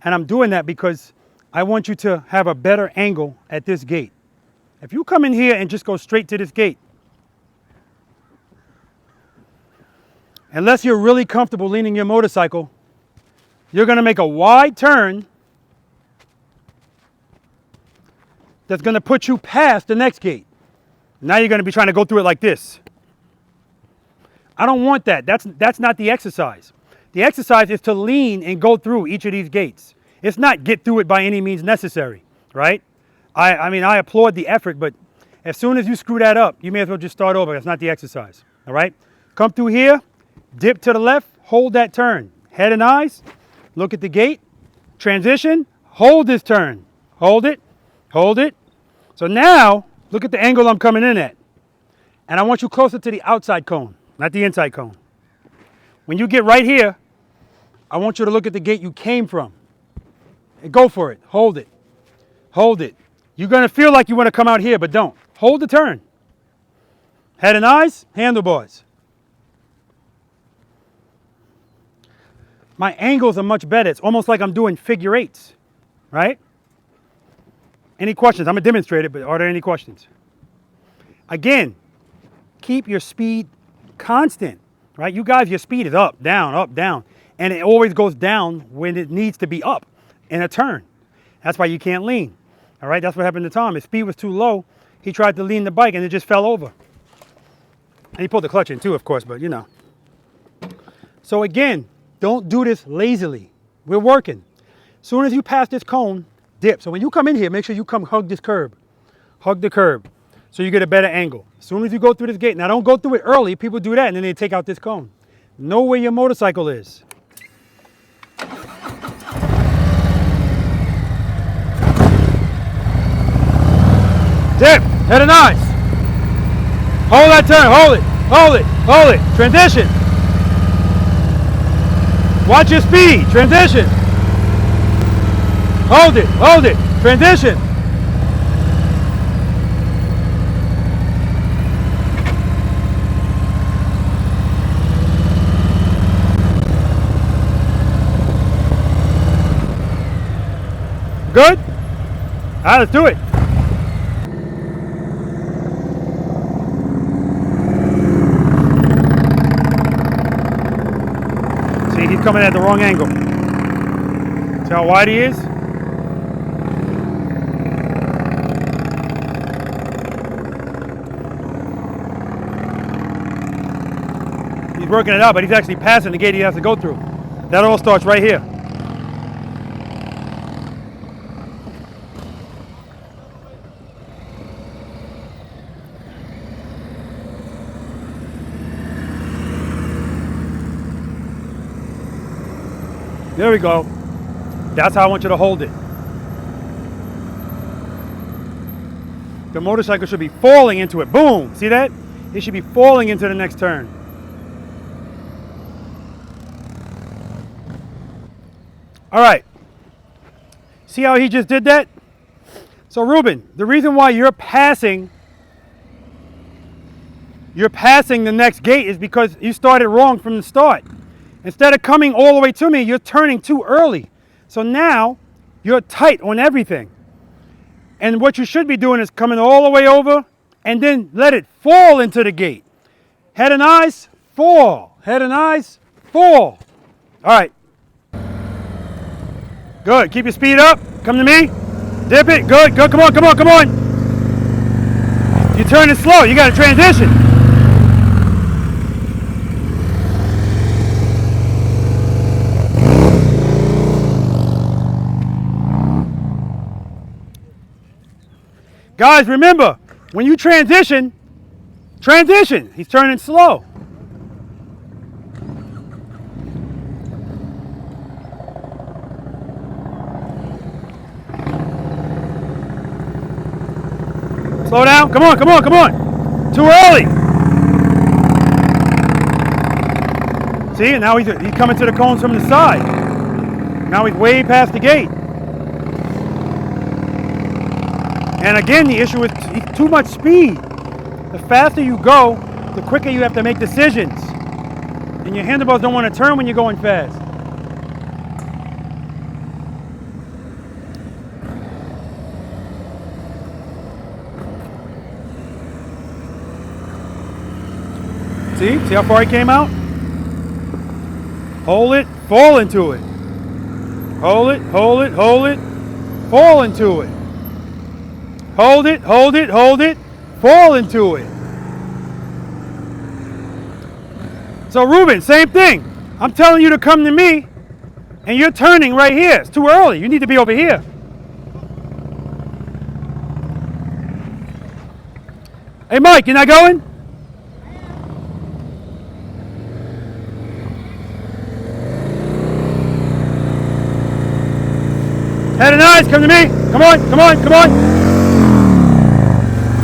And I'm doing that because I want you to have a better angle at this gate. If you come in here and just go straight to this gate, unless you're really comfortable leaning your motorcycle, you're going to make a wide turn that's going to put you past the next gate. Now you're going to be trying to go through it like this. I don't want that. That's not the exercise. The exercise is to lean and go through each of these gates. It's not get through it by any means necessary, right? I mean, I applaud the effort, but as soon as you screw that up, you may as well just start over. That's not the exercise, all right? Come through here, dip to the left, hold that turn. Head and eyes, look at the gate, transition, hold this turn. Hold it, hold it. So now, look at the angle I'm coming in at. And I want you closer to the outside cone, not the inside cone. When you get right here, I want you to look at the gate you came from. And go for it. Hold it. Hold it. You're going to feel like you want to come out here, but don't. Hold the turn. Head and eyes, handlebars. My angles are much better. It's almost like I'm doing figure 8s, right? Any questions? I'm going to demonstrate it, but are there any questions? Again, keep your speed constant, right? You guys, your speed is up, down, and it always goes down when it needs to be up in a turn. That's why you can't lean, all right? That's what happened to Tom. His speed was too low. He tried to lean the bike, and it just fell over. And he pulled the clutch in too, of course, but you know. So again, don't do this lazily. We're working. As soon as you pass this cone, dip. So when you come in here, make sure you come hug this curb. Hug the curb so you get a better angle. As soon as you go through this gate, now don't go through it early. People do that and then they take out this cone. Know where your motorcycle is. Dip, head and eyes. Hold that turn, hold it, hold it, hold it. Transition. Watch your speed, transition. Hold it, transition. Good? All right, let's do it. See, he's coming at the wrong angle. See how wide he is? He's working it out, but he's actually passing the gate he has to go through. That all starts right here. There we go. That's how I want you to hold it. The motorcycle should be falling into it. Boom. See that? It should be falling into the next turn. All right. See how he just did that? So Ruben, the reason why you're passing the next gate is because you started wrong from the start. Instead of coming all the way to me, you're turning too early. So now you're tight on everything. And what you should be doing is coming all the way over and then let it fall into the gate. Head and eyes, fall. Head and eyes, fall. All right. Good. Keep your speed up. Come to me. Dip it. Good. Good. Come on. Come on. Come on. You're turning slow. You got to transition. Guys, remember, when you transition. He's turning slow. Slow down. Come on, come on, come on. Too early. See, and now he's coming to the cones from the side. Now he's way past the gate. And again, the issue is too much speed. The faster you go, the quicker you have to make decisions. And your handlebars don't want to turn when you're going fast. See how far he came out? Hold it, fall into it. Hold it, hold it, hold it, fall into it. Hold it, hold it, hold it, fall into it. So Ruben, same thing. I'm telling you to come to me, and you're turning right here. It's too early. You need to be over here. Hey Mike, you're not going? Head and eyes, come to me. Come on, come on, come on.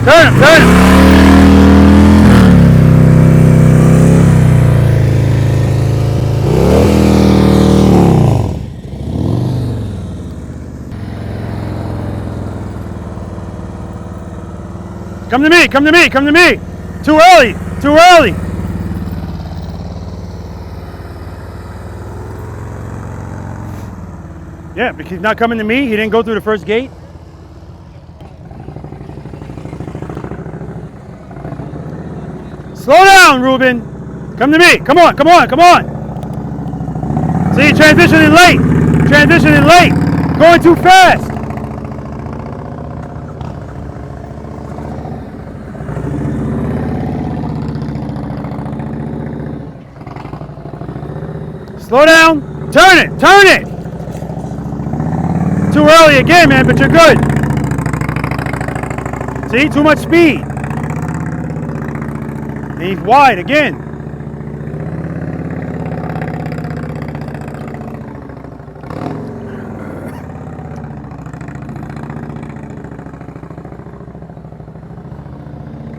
Turn him, turn him. Come to me, come to me, come to me. Too early, too early. Yeah, because he's not coming to me. He didn't go through the first gate. Slow down, Ruben. Come to me. Come on, come on, come on. See, transitioning late. Transitioning late. Going too fast. Slow down. Turn it. Turn it. Too early again, man, but you're good. See, too much speed. And he's wide again.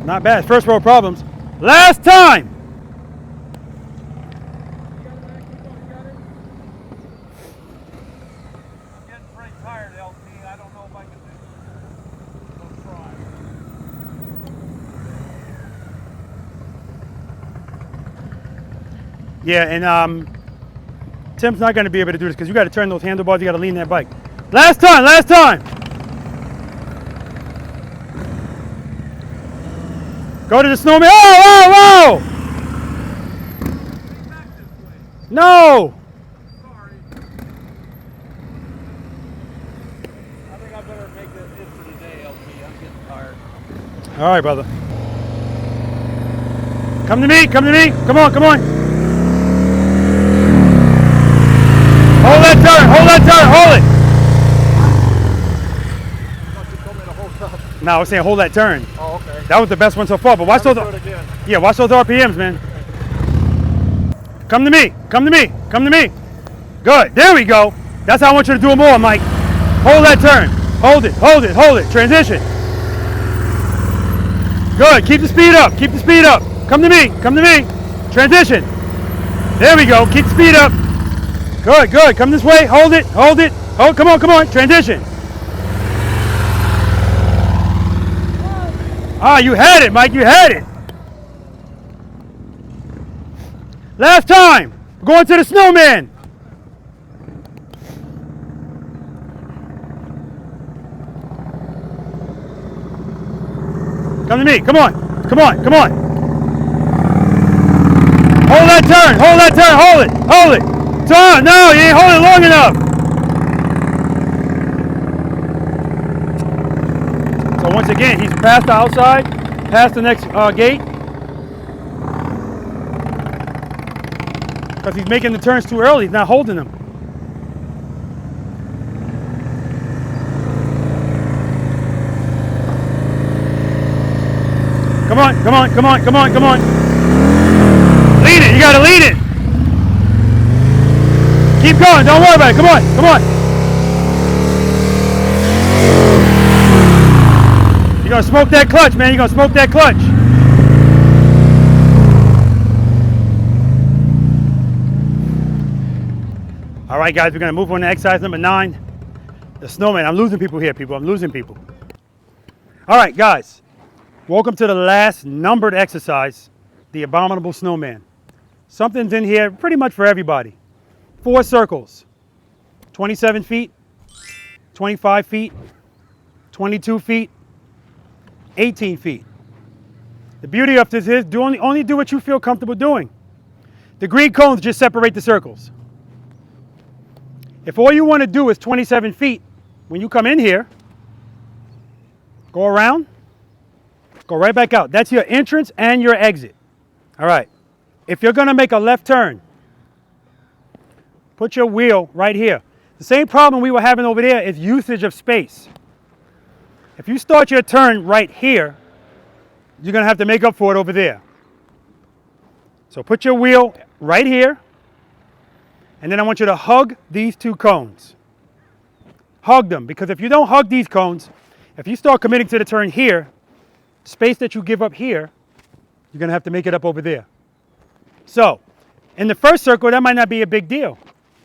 Not bad. First row problems. Last time. Yeah, and Tim's not going to be able to do this because you got to turn those handlebars. You got to lean that bike. Last time, last time. Go to the Snowman. Oh, whoa, whoa! No. Sorry. I think I better make it for today, LP. I'm getting tired. All right, brother. Come to me, come to me. Come on, come on. Hold that turn, hold that turn, hold it. I thought you told me to hold up. No, I was saying hold that turn. Oh, okay. That was the best one so far, but watch those. Yeah, watch those RPMs, man. Come to me, come to me, come to me. Good. There we go. That's how I want you to do them all, Mike. Hold that turn. Hold it, hold it, hold it. Transition. Good. Keep the speed up. Keep the speed up. Come to me. Come to me. Transition. There we go. Keep the speed up. Good, good. Come this way. Hold it. Hold it. Hold. Come on, come on. Transition. Ah, you had it, Mike. You had it. Last time. We're going to the Snowman. Come to me. Come on. Come on. Come on. Hold that turn. Hold that turn. Hold it. Hold it. So, no, you ain't holding it long enough. So once again, he's past the outside, past the next gate. Because he's making the turns too early. He's not holding them. Come on, come on, come on, come on, come on. Lead it, you gotta lead it. Keep going, don't worry about it, come on, come on. You're gonna smoke that clutch, man, you're gonna smoke that clutch. All right, guys, we're gonna move on to exercise number 9. The Snowman. I'm losing people here, people, I'm losing people. All right, guys. Welcome to the last numbered exercise, the Abominable Snowman. Something's in here pretty much for everybody. 4 circles, 27 feet, 25 feet, 22 feet, 18 feet. The beauty of this is only do what you feel comfortable doing. The green cones just separate the circles. If all you want to do is 27 feet, when you come in here, go around, go right back out. That's your entrance and your exit. All right. If you're going to make a left turn, put your wheel right here. The same problem we were having over there is usage of space. If you start your turn right here, you're going to have to make up for it over there. So put your wheel right here, and then I want you to hug these 2 cones. Hug them, because if you don't hug these cones, if you start committing to the turn here, space that you give up here, you're going to have to make it up over there. So, in the first circle, that might not be a big deal.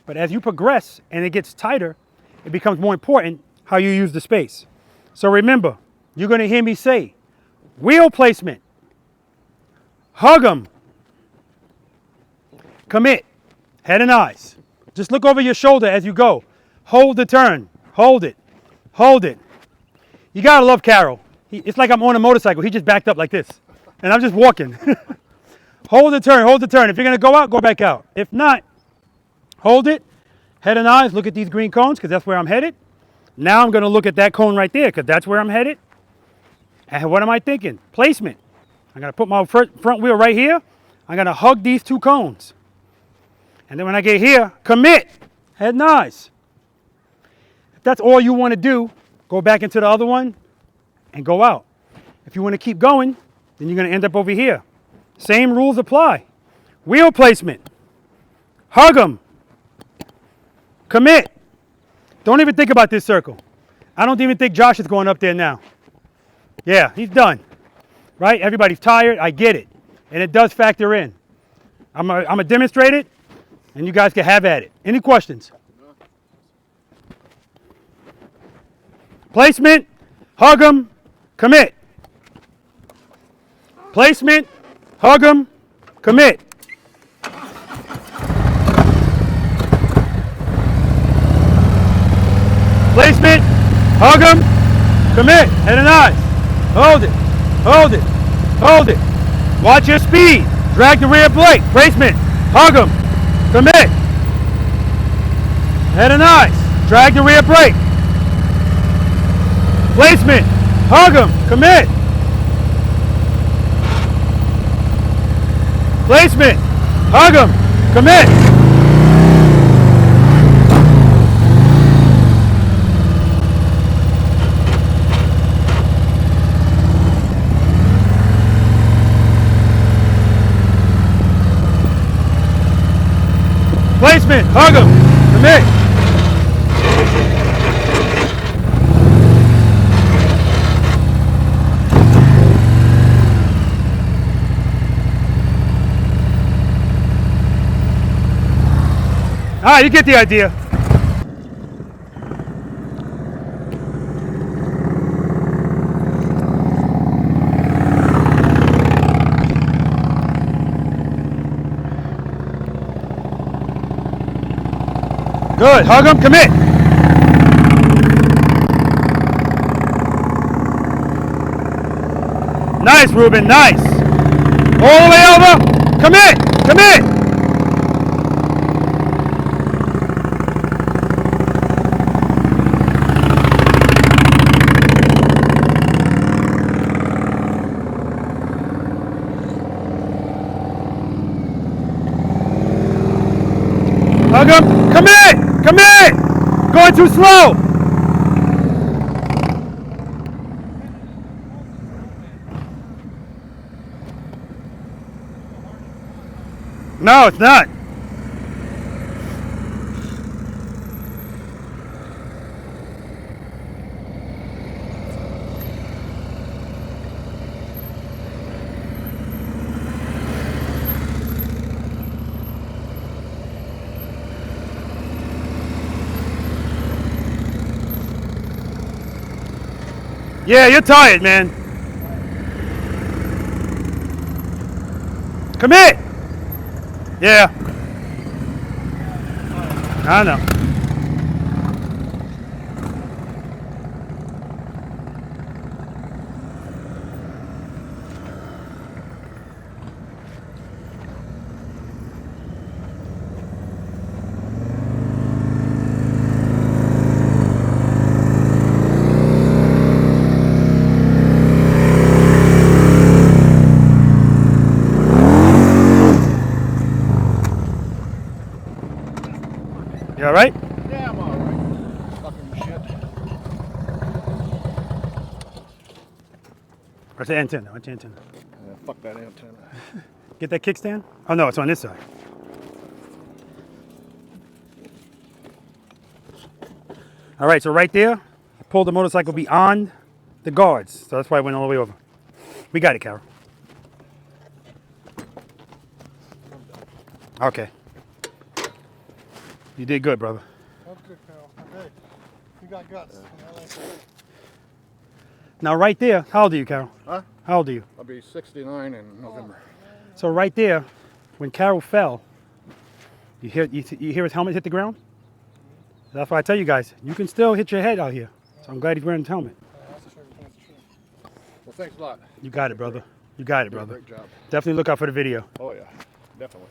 But as you progress and it gets tighter, it becomes more important how you use the space. So remember, you're going to hear me say, wheel placement, hug them, commit, head and eyes. Just look over your shoulder as you go. Hold the turn, hold it, hold it. You got to love Carol. It's like I'm on a motorcycle. He just backed up like this. And I'm just walking. Hold the turn, hold the turn. If you're going to go out, go back out. If not, hold it. Head and eyes, look at these green cones because that's where I'm headed. Now I'm going to look at that cone right there because that's where I'm headed. And what am I thinking? Placement. I'm going to put my front wheel right here. I'm going to hug these 2 cones. And then when I get here, commit. Head and eyes. If that's all you want to do, go back into the other one and go out. If you want to keep going, then you're going to end up over here. Same rules apply. Wheel placement. Hug them. Commit. Don't even think about this circle. I don't even think Josh is going up there now. Yeah, he's done. Right? Everybody's tired. I get it. And it does factor in. I'm going to demonstrate it, and you guys can have at it. Any questions? Placement. Hug them. Commit. Placement, hug them, commit. Placement, hug them, commit. Head and eyes. Hold it, hold it, hold it. Watch your speed. Drag the rear brake. Placement, hug them, commit. Head and eyes. Drag the rear brake. Placement, hug them, commit. Placement, hug them, commit. Placement, hug them, Commit. All right, you get the idea. Good, hug him, commit. Nice, Ruben, nice. All the way over, commit, commit. Hug him, commit, commit. Going too slow. No, it's not. Yeah, you're tired, man. Commit. Yeah. I know. You all right? Yeah, I'm all right. Fucking shit. Where's the antenna? What's the antenna? Yeah, fuck that antenna. Get that kickstand? Oh no, it's on this side. All right, so right there, I pulled the motorcycle beyond the guards. So that's why I went all the way over. We got it, Carol. Okay. You did good, brother. That's good, Carol. Hey, you got guts. I like that. Now right there, how old are you, Carol? Huh? How old are you? I'll be 69 in November. So right there, when Carol fell, you hear his helmet hit the ground? That's why I tell you guys, you can still hit your head out here. So I'm glad he's wearing his helmet. That's true. That's true. Well, thanks a lot. You got it, brother. You got it, Did a brother. Great job. Definitely look out for the video. Oh, yeah. Definitely.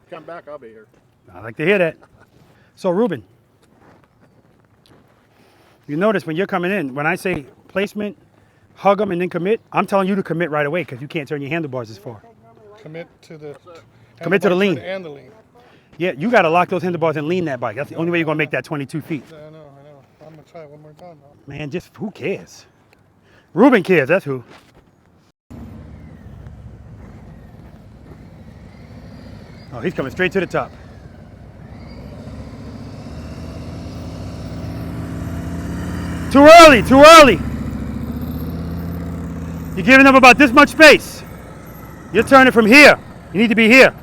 Come back, I'll be here. I like to hear that. So Ruben, you notice when you're coming in, when I say placement, hug them and then commit, I'm telling you to commit right away because you can't turn your handlebars as far. Commit to the lean. And the lean. Yeah, you got to lock those handlebars and lean that bike. That's the only way you're going to make that 22 feet. Yeah, I know. I'm going to try it one more time now. Man, just who cares? Ruben cares, that's who. Oh, he's coming straight to the top. Too early, too early. You're giving them about this much space. You're turning from here. You need to be here.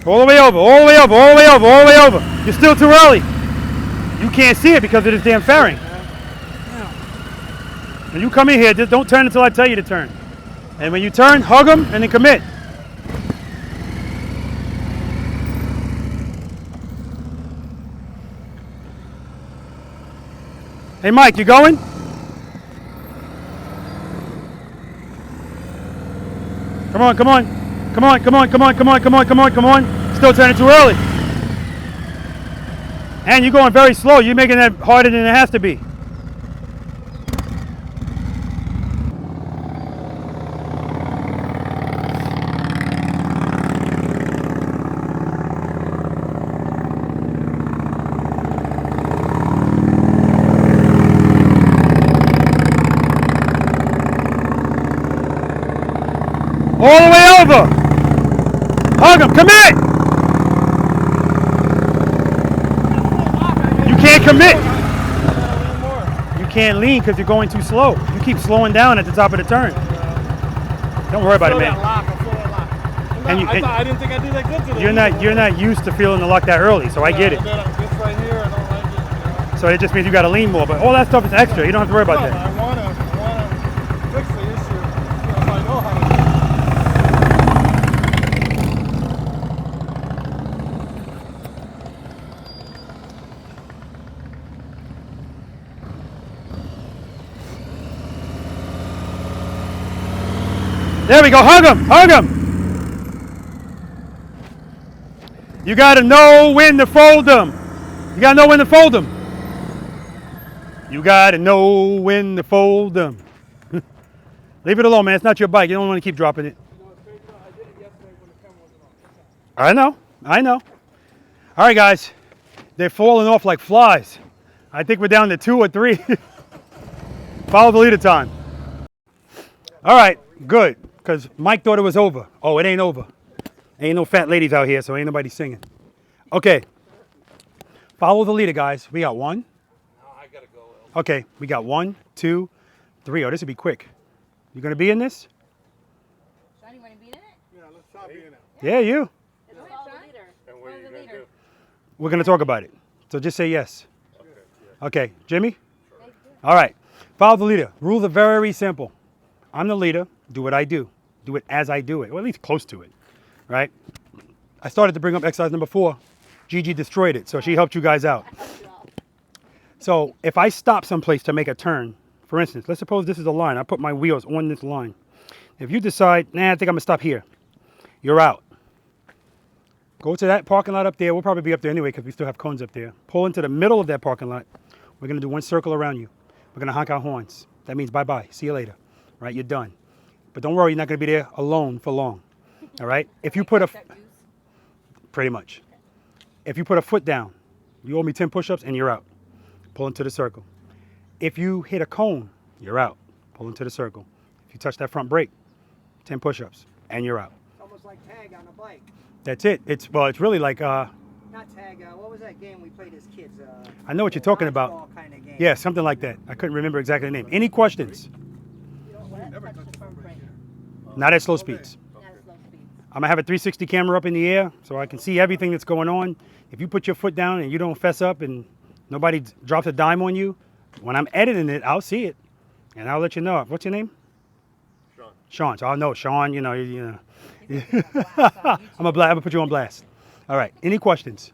All the way over, all the way over, all the way over, all the way over. You're still too early. You can't see it because of this damn fairing. When you come in here, just don't turn until I tell you to turn. And when you turn, hug them and then commit. Hey Mike, you going? Come on, come on. Come on, come on, come on, come on, come on, come on, come on. Still turning too early. And you're going very slow. You're making that harder than it has to be. All the way over. Hug him. Commit. You can't commit. You can't lean because you're going too slow. You keep slowing down at the top of the turn. Don't worry about it, man. And you, I didn't think I did that good today. you're not used to feeling the lock that early, so I get it. And then this right here, I don't like it. So it just means you got to lean more. But all that stuff is extra. You don't have to worry about that. I wanna fix the issue if I know how to do There we go. Hug him. Hug him. You got to know when to fold them. You got to know when to fold them. You got to know when to fold them. Leave it alone, man. It's not your bike. You don't want to keep dropping it. I know. I know. All right, guys. They're falling off like flies. I think we're down to 2 or 3. Follow the leader time. All right. Good. Because Mike thought it was over. Oh, it ain't over. Ain't no fat ladies out here, so ain't nobody singing. Okay. Follow the leader, guys. We got 1. No, I gotta go. Okay, we got 1, 2, 3. Oh, this would be quick. You gonna be in this? Sean, you want to be in it? Yeah, let's stop being it. Yeah, you. It's all the leader. And what are you going to do? We're gonna talk about it. So just say yes. Okay, Jimmy? All right. Follow the leader. Rules are very simple. I'm the leader. Do what I do. Do it as I do it, or at least close to it, right? I started to bring up exercise number 4. Gigi destroyed it, so she helped you guys out. So if I stop someplace to make a turn, for instance, let's suppose this is a line. I put my wheels on this line. If you decide, nah, I think I'm gonna stop here, you're out. Go to that parking lot up there. We'll probably be up there anyway because we still have cones up there. Pull into the middle of that parking lot. We're gonna do 1 circle around you. We're gonna honk our horns. That means bye-bye, see you later, right? You're done. But don't worry, you're not gonna be there alone for long, all right? If you put a, pretty much. If you put a foot down, you owe me 10 push-ups and you're out. Pull into the circle. If you hit a cone, you're out. Pull into the circle. If you touch that front brake, 10 push-ups and you're out. It's almost like tag on a bike. That's it. It's really like, Not tag, what was that game we played as kids? I know what you're talking about. Dodgeball kind of game. Yeah, something like that. I couldn't remember exactly the name. Any questions? Not at slow speeds. I'm gonna have a 360 camera up in the air so I can see everything that's going on. If you put your foot down and you don't fess up and nobody drops a dime on you, when I'm editing it, I'll see it and I'll let you know. What's your name? Sean. Sean. So I'll know. Sean, you know. I'm gonna put you on blast. All right. Any questions?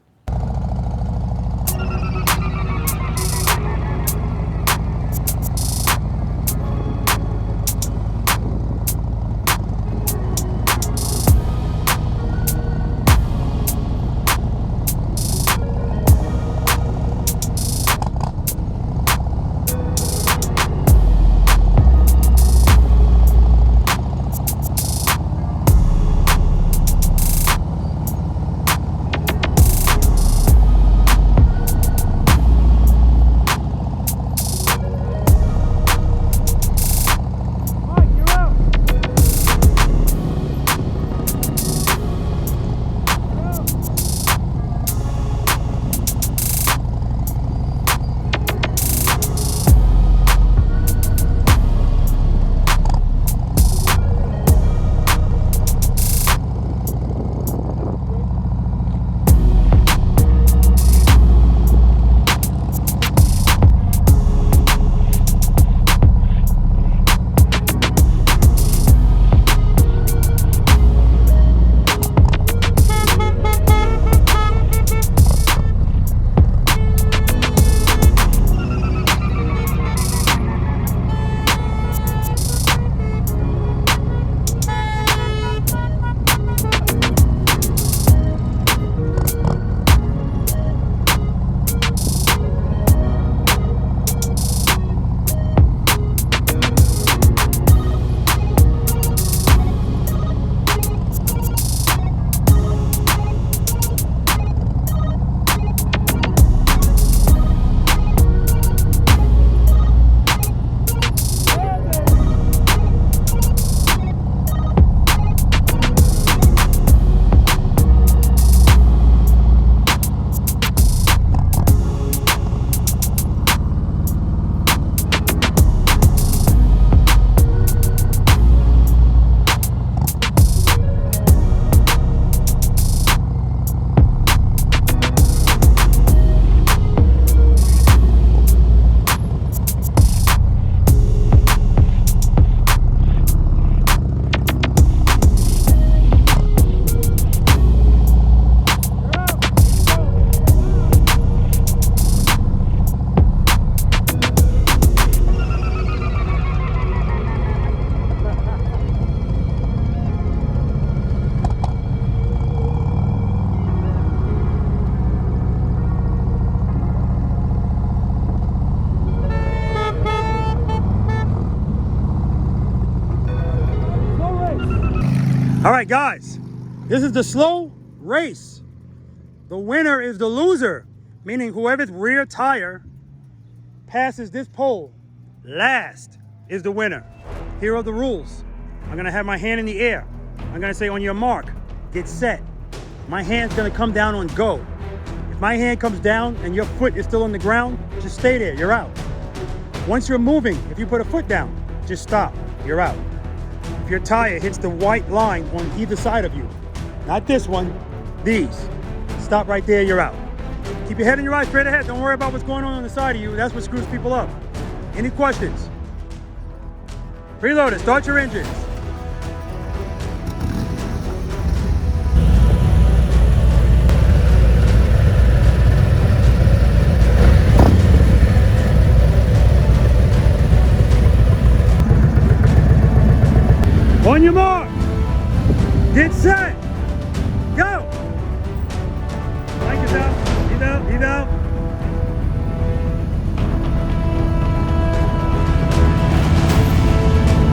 All right, guys, this is the slow race. The winner is the loser, meaning whoever's rear tire passes this pole last is the winner. Here are the rules. I'm gonna have my hand in the air. I'm gonna say on your mark, get set. My hand's gonna come down on go. If my hand comes down and your foot is still on the ground, just stay there, you're out. Once you're moving, if you put a foot down, just stop, you're out. If your tire hits the white line on either side of you, not this one, these, stop right there, you're out. Keep your head and your eyes straight ahead. Don't worry about what's going on the side of you. That's what screws people up. Any questions? Preloader, start your engines. On your mark, get set, go. Mike is out, he's out, he's out.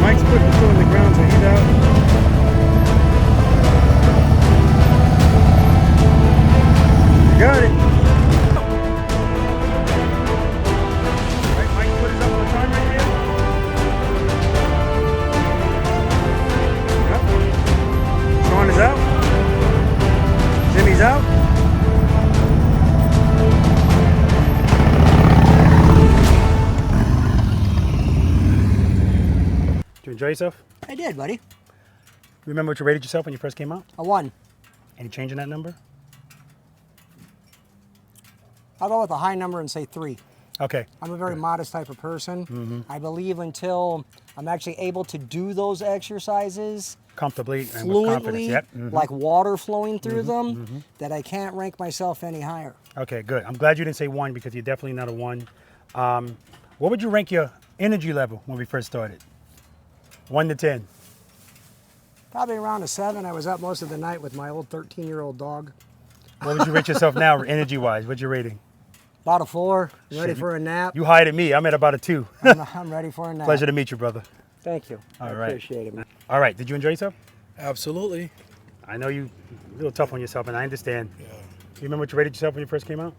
Mike's foot is still on the ground, so he's out. You got it. Right, Mike's foot is up on the time right there. Yep. Sean is out. Jimmy's out. Did you enjoy yourself? I did, buddy. Remember what you rated yourself when you first came out? A 1. Any change in that number? I'll go with a high number and say 3. Okay. I'm a very modest type of person. I believe until I'm actually able to do those exercises Comfortably and with confidence. fluently, Yep. like water flowing through them, that I can't rank myself any higher. Okay, good. I'm glad you didn't say 1 because you're definitely not a 1. What would you rank your energy level when we first started? 1 to 10. Probably around a 7. I was up most of the night with my old 13-year-old dog. What would you rate yourself now, energy-wise? What's your rating? About a 4. Ready Shit, for a nap. You higher than me. I'm at about a 2. I'm ready for a nap. Pleasure to meet you, brother. Thank you. All I right. appreciate it, man. All right. Did you enjoy yourself? Absolutely. I know you a little tough on yourself, and I understand. Yeah. You remember what you rated yourself when you first came out?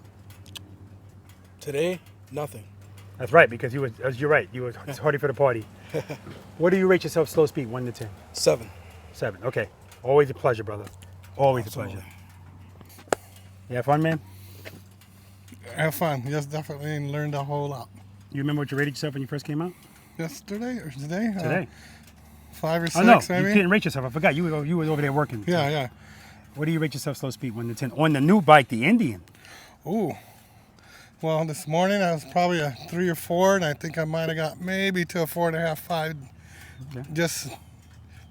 Today, nothing. That's right, because you're right. You were hardy for the party. What do you rate yourself slow speed, 1 to 10? 7. 7. Okay. Always a pleasure, brother. Always Absolutely. a pleasure. You have fun, man? Have fun. Yes, definitely learned a whole lot. You remember what you rated yourself when you first came out? Yesterday or today? Today. 5 or 6, Oh no, maybe? you didn't rate yourself. I forgot. You were over there working. Yeah, yeah. What do you rate yourself slow speed, 1 to 10? On the new bike, the Indian. Ooh. Well, this morning I was probably a 3 or 4, and I think I might have got maybe to a 4.5, 5, just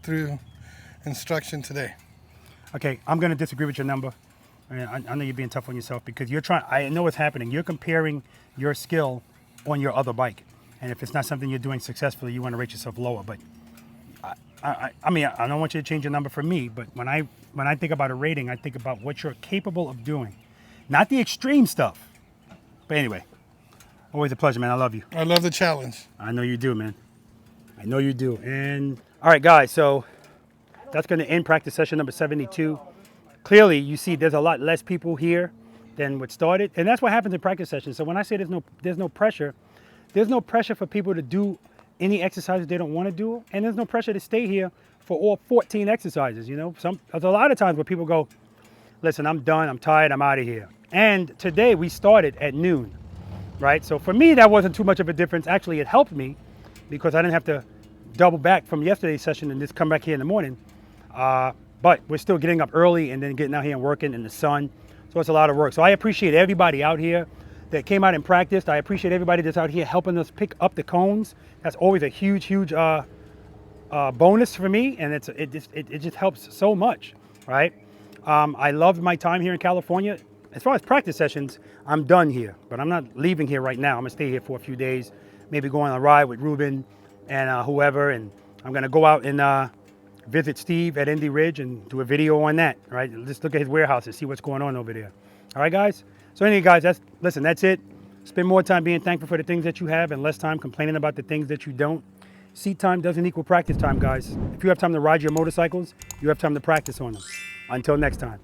through instruction today. Okay, I'm going to disagree with your number. I know you're being tough on yourself because you're trying. I know what's happening. You're comparing your skill on your other bike, and if it's not something you're doing successfully, you want to rate yourself lower. But I mean, I don't want you to change your number for me. But when I think about a rating, I think about what you're capable of doing, not the extreme stuff. But anyway, always a pleasure, man. I love you. I love the challenge. I know you do, man. I know you do. And all right, guys. So that's going to end practice session number 72. Clearly, you see there's a lot less people here than what started. And that's what happens in practice sessions. So when I say there's no pressure for people to do any exercises they don't want to do. And there's no pressure to stay here for all 14 exercises. You know, there's a lot of times where people go, listen, I'm done, I'm tired, I'm out of here. And today we started at noon, right? So for me, that wasn't too much of a difference. Actually, it helped me because I didn't have to double back from yesterday's session and just come back here in the morning. But we're still getting up early and then getting out here and working in the sun. So it's a lot of work. So I appreciate everybody out here that came out and practiced. I appreciate everybody that's out here helping us pick up the cones. That's always a huge, huge bonus for me. And it just helps so much, right? I loved my time here in California. As far as practice sessions, I'm done here. But I'm not leaving here right now. I'm going to stay here for a few days. Maybe go on a ride with Ruben and whoever. And I'm going to go out and visit Steve at Indy Ridge and do a video on that, right? Just look at his warehouse and see what's going on over there. All right, guys? So anyway, guys, that's it. Spend more time being thankful for the things that you have and less time complaining about the things that you don't. Seat time doesn't equal practice time, guys. If you have time to ride your motorcycles, you have time to practice on them. Until next time.